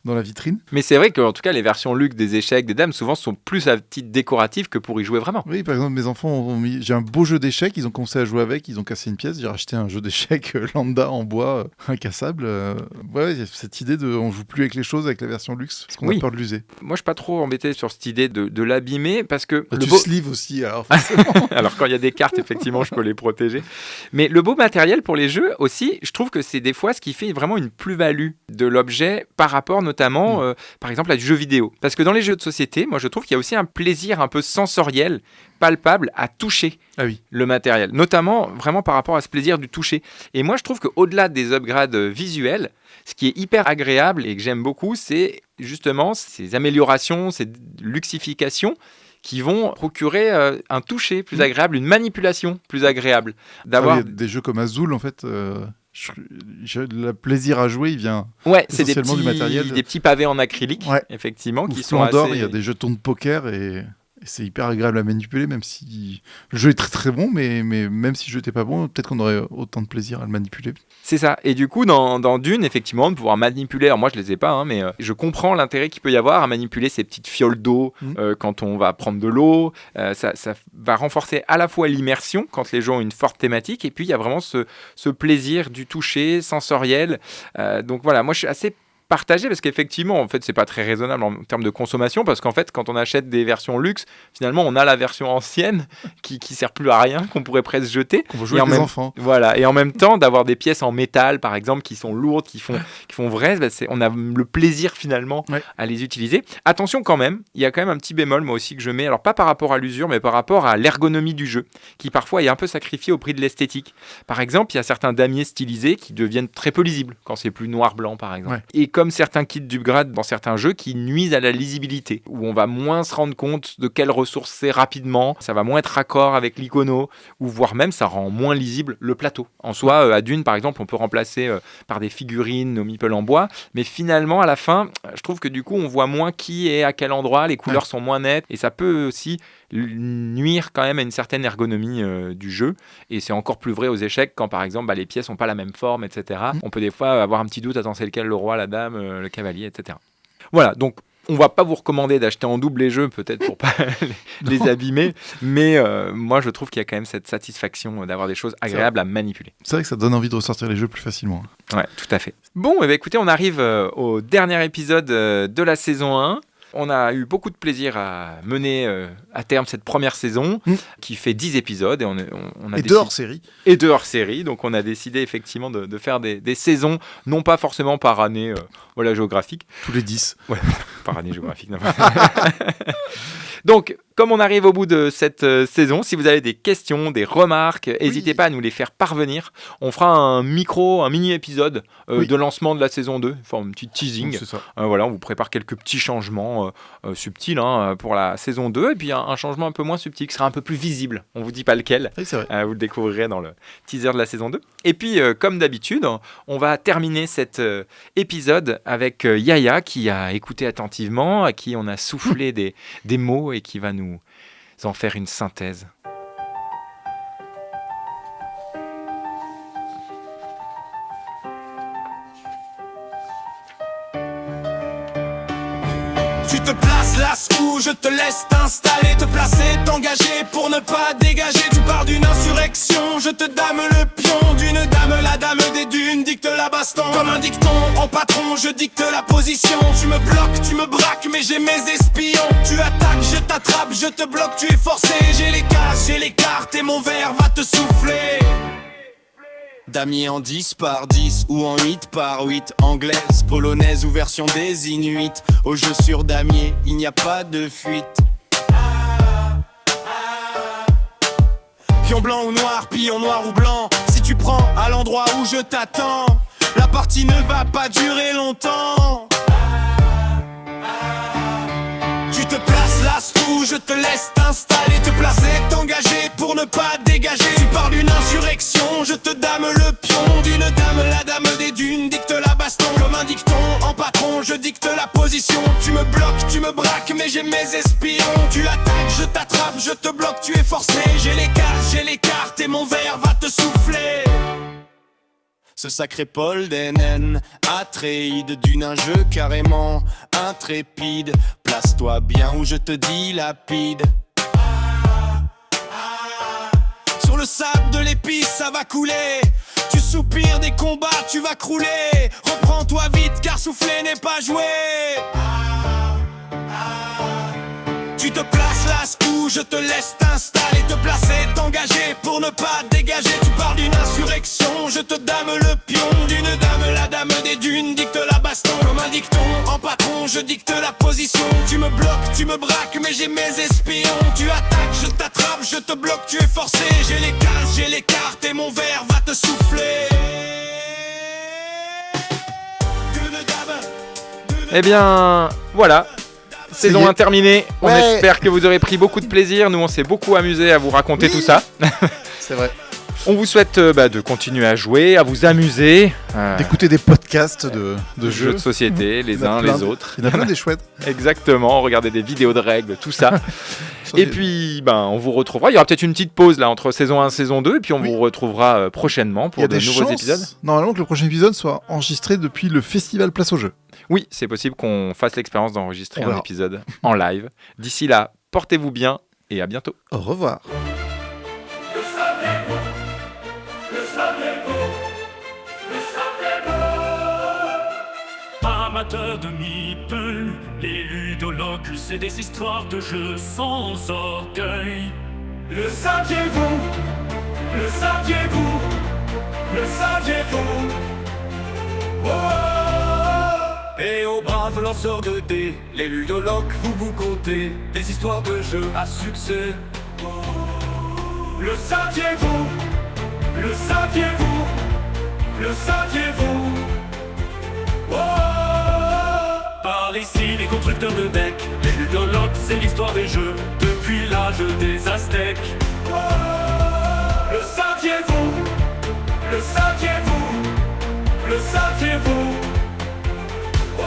[SPEAKER 1] dans la vitrine.
[SPEAKER 2] Mais c'est vrai qu'en tout cas, les versions luxe des échecs, des dames, souvent sont plus à titre décoratif que pour y jouer vraiment.
[SPEAKER 1] Oui, par exemple, mes enfants ont mis... J'ai un beau jeu d'échecs, ils ont commencé à jouer avec, ils ont cassé une pièce, j'ai racheté un jeu d'échecs lambda en bois, incassable. Ouais, il y a cette idée de on joue plus avec les choses avec la version luxe parce qu'on a peur de l'user.
[SPEAKER 2] Moi, je suis pas trop embêté sur cette idée de l'abîmer parce que...
[SPEAKER 1] Tu sleeves aussi, alors forcément.
[SPEAKER 2] Alors quand il y a des cartes, effectivement, je peux les protéger. Mais le beau matériel pour les jeux aussi, je trouve que c'est des fois ce qui fait vraiment une plus-value de l'objet par rapport notamment, par exemple, à du jeu vidéo. Parce que dans les jeux de société, moi je trouve qu'il y a aussi un plaisir un peu sensoriel, palpable, à toucher le matériel. Notamment vraiment par rapport à ce plaisir du toucher. Et moi je trouve qu'au-delà des upgrades visuels, ce qui est hyper agréable et que j'aime beaucoup, c'est justement ces améliorations, ces luxifications qui vont procurer un toucher plus agréable, une manipulation plus agréable.
[SPEAKER 1] D'avoir... il y a des jeux comme Azul, en fait, le plaisir à jouer, il vient essentiellement du matériel.
[SPEAKER 2] Des petits pavés en acrylique, effectivement, qui sont
[SPEAKER 1] assez...
[SPEAKER 2] il
[SPEAKER 1] y a des jetons de poker et c'est hyper agréable à manipuler, même si le jeu est très très bon, mais même si le jeu n'était pas bon, peut-être qu'on aurait autant de plaisir à le manipuler.
[SPEAKER 2] C'est ça. Et du coup, dans Dune, effectivement, de pouvoir manipuler, alors moi je les ai pas, mais je comprends l'intérêt qu'il peut y avoir à manipuler ces petites fioles d'eau quand on va prendre de l'eau. Ça va renforcer à la fois l'immersion quand les gens ont une forte thématique, et puis il y a vraiment ce plaisir du toucher sensoriel. Donc voilà, moi je suis assez partager, parce qu'effectivement, en fait, c'est pas très raisonnable en termes de consommation, parce qu'en fait, quand on achète des versions luxe, finalement, on a la version ancienne qui sert plus à rien, qu'on pourrait presque jeter.
[SPEAKER 1] Qu'on veut jouer avec les enfants.
[SPEAKER 2] Voilà, et en même temps, d'avoir des pièces en métal, par exemple, qui sont lourdes, qui font vrai, on a le plaisir finalement à les utiliser. Attention quand même, il y a quand même un petit bémol, moi aussi, que je mets, alors pas par rapport à l'usure, mais par rapport à l'ergonomie du jeu, qui parfois est un peu sacrifiée au prix de l'esthétique. Par exemple, il y a certains damiers stylisés qui deviennent très peu lisibles, quand c'est plus noir-blanc, par exemple. Ouais. Et comme certains kits d'upgrade dans certains jeux qui nuisent à la lisibilité, où on va moins se rendre compte de quelles ressources c'est rapidement, ça va moins être raccord avec l'icono, ou voire même ça rend moins lisible le plateau. En soi, à Dune, par exemple, on peut remplacer par des figurines nos meeples en bois, mais finalement, à la fin, je trouve que du coup, on voit moins qui est à quel endroit, les couleurs sont moins nettes, et ça peut aussi nuire quand même à une certaine ergonomie du jeu, et c'est encore plus vrai aux échecs quand par exemple les pièces n'ont pas la même forme, etc. On peut des fois avoir un petit doute, attends, c'est lequel, le roi, la dame, le cavalier, etc. Voilà, donc on va pas vous recommander d'acheter en double les jeux, peut-être pour pas les abîmer, mais moi je trouve qu'il y a quand même cette satisfaction d'avoir des choses agréables à manipuler.
[SPEAKER 1] C'est vrai que ça donne envie de ressortir les jeux plus facilement.
[SPEAKER 2] Ouais, tout à fait. Bon, eh bien, écoutez, on arrive au dernier épisode de la saison 1. On a eu beaucoup de plaisir à mener à terme cette première saison qui fait 10 épisodes. Et
[SPEAKER 1] de hors-série.
[SPEAKER 2] Et de hors-série. Donc on a décidé effectivement de faire des saisons, non pas forcément par année géographique.
[SPEAKER 1] Tous les 10.
[SPEAKER 2] Ouais, par année géographique. Donc, comme on arrive au bout de cette saison, si vous avez des questions, des remarques, n'hésitez pas à nous les faire parvenir. On fera un mini-épisode de lancement de la saison 2, enfin un petit teasing.
[SPEAKER 1] C'est ça.
[SPEAKER 2] Voilà, on vous prépare quelques petits changements subtils pour la saison 2, et puis un changement un peu moins subtil, qui sera un peu plus visible. On ne vous dit pas lequel,
[SPEAKER 1] oui, c'est vrai.
[SPEAKER 2] Vous le découvrirez dans le teaser de la saison 2. Et puis, comme d'habitude, on va terminer cet épisode avec Yaya, qui a écouté attentivement, à qui on a soufflé des mots et qui va nous en faire une synthèse.
[SPEAKER 18] Tu te places là où je te laisse t'installer, te placer, t'engager pour ne pas dégager. Tu pars d'une insurrection, je te dame le pion d'une dame, la dame des dunes dicte la baston. Comme un dicton en patron, je dicte la position. Tu me bloques, tu me braques, mais j'ai mes espions. Tu attaques, je t'attrape, je te bloque, tu es forcé. J'ai les cases, j'ai les cartes et mon verre va te souffler. Damier en 10 par 10 ou en 8 par 8. Anglaise, polonaise ou version des Inuits. Au jeu sur damier, il n'y a pas de fuite. Pion blanc ou noir, pion noir ou blanc. Si tu prends à l'endroit où je t'attends, la partie ne va pas durer longtemps. Tu te places là où je te laisse t'installer, te placer, t'engager pour ne pas dégager. Tu pars d'une insurrection, je te dame le pion d'une dame, la dame des dunes dicte la baston. Comme un dicton en patron, je dicte la position. Tu me bloques, tu me braques, mais j'ai mes espions. Tu attaques, je t'attrape, je te bloque, tu es forcé. J'ai les cases, j'ai les cartes et mon verre va te souffler. Ce sacré Paul Denen, Atréide, d'une un jeu carrément intrépide. Place-toi bien où je te dilapide. Sur le sable de l'épice, ça va couler. Tu soupires des combats, tu vas crouler. Reprends-toi vite car souffler n'est pas joué. Tu te places là où je te laisse t'installer, te placer, t'engager pour ne pas dégager. Tu pars d'une insurrection, je te dame le pion d'une dame, la dame des dunes dicte la baston. Comme un dicton en patron, je dicte la position. Tu me bloques, tu me braques, mais j'ai mes espions. Tu attaques, je t'attrape, je te bloque, tu es forcé. J'ai les cases, j'ai les cartes et mon verre va te souffler.
[SPEAKER 2] Eh bien, voilà. Saison 1 terminée, on espère que vous aurez pris beaucoup de plaisir. Nous on s'est beaucoup amusé à vous raconter tout ça.
[SPEAKER 1] C'est vrai.
[SPEAKER 2] On vous souhaite de continuer à jouer, à vous amuser.
[SPEAKER 1] D'écouter des podcasts de
[SPEAKER 2] jeux de société, les uns les autres.
[SPEAKER 1] Il y en a plein des chouettes.
[SPEAKER 2] Exactement, regardez des vidéos de règles, tout ça. Et puis on vous retrouvera. Il y aura peut-être une petite pause là entre saison 1 et saison 2. Et puis on vous retrouvera prochainement pour de nouveaux épisodes.
[SPEAKER 1] Normalement que le prochain épisode soit enregistré depuis le festival Place au Jeu.
[SPEAKER 2] Oui, c'est possible qu'on fasse l'expérience d'enregistrer un épisode en live. D'ici là, portez-vous bien et à bientôt.
[SPEAKER 1] Au revoir.
[SPEAKER 18] amateurs de meeple, les ludologues, c'est des histoires de jeux sans orgueil. Le saviez-vous? Le saviez-vous? Le saviez-vous? Oh! Et aux braves lanceurs de dés, les ludologues, vous comptez des histoires de jeux à succès. Le saviez-vous? Le saviez-vous? Le saviez-vous? Oh! Par ici les constructeurs de decks, les ludologues, c'est l'histoire des jeux depuis l'âge des Aztèques. Oh! Le saviez-vous? Le saviez-vous? Le saviez-vous? Oh!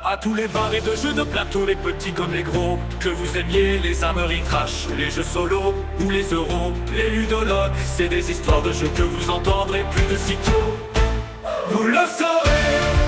[SPEAKER 18] À tous les barres et de jeux de plateau, les petits comme les gros, que vous aimiez les âmeries trash, les jeux solo ou les euros, les ludologues, c'est des histoires de jeux que vous entendrez plus de sitôt. Vous le saurez.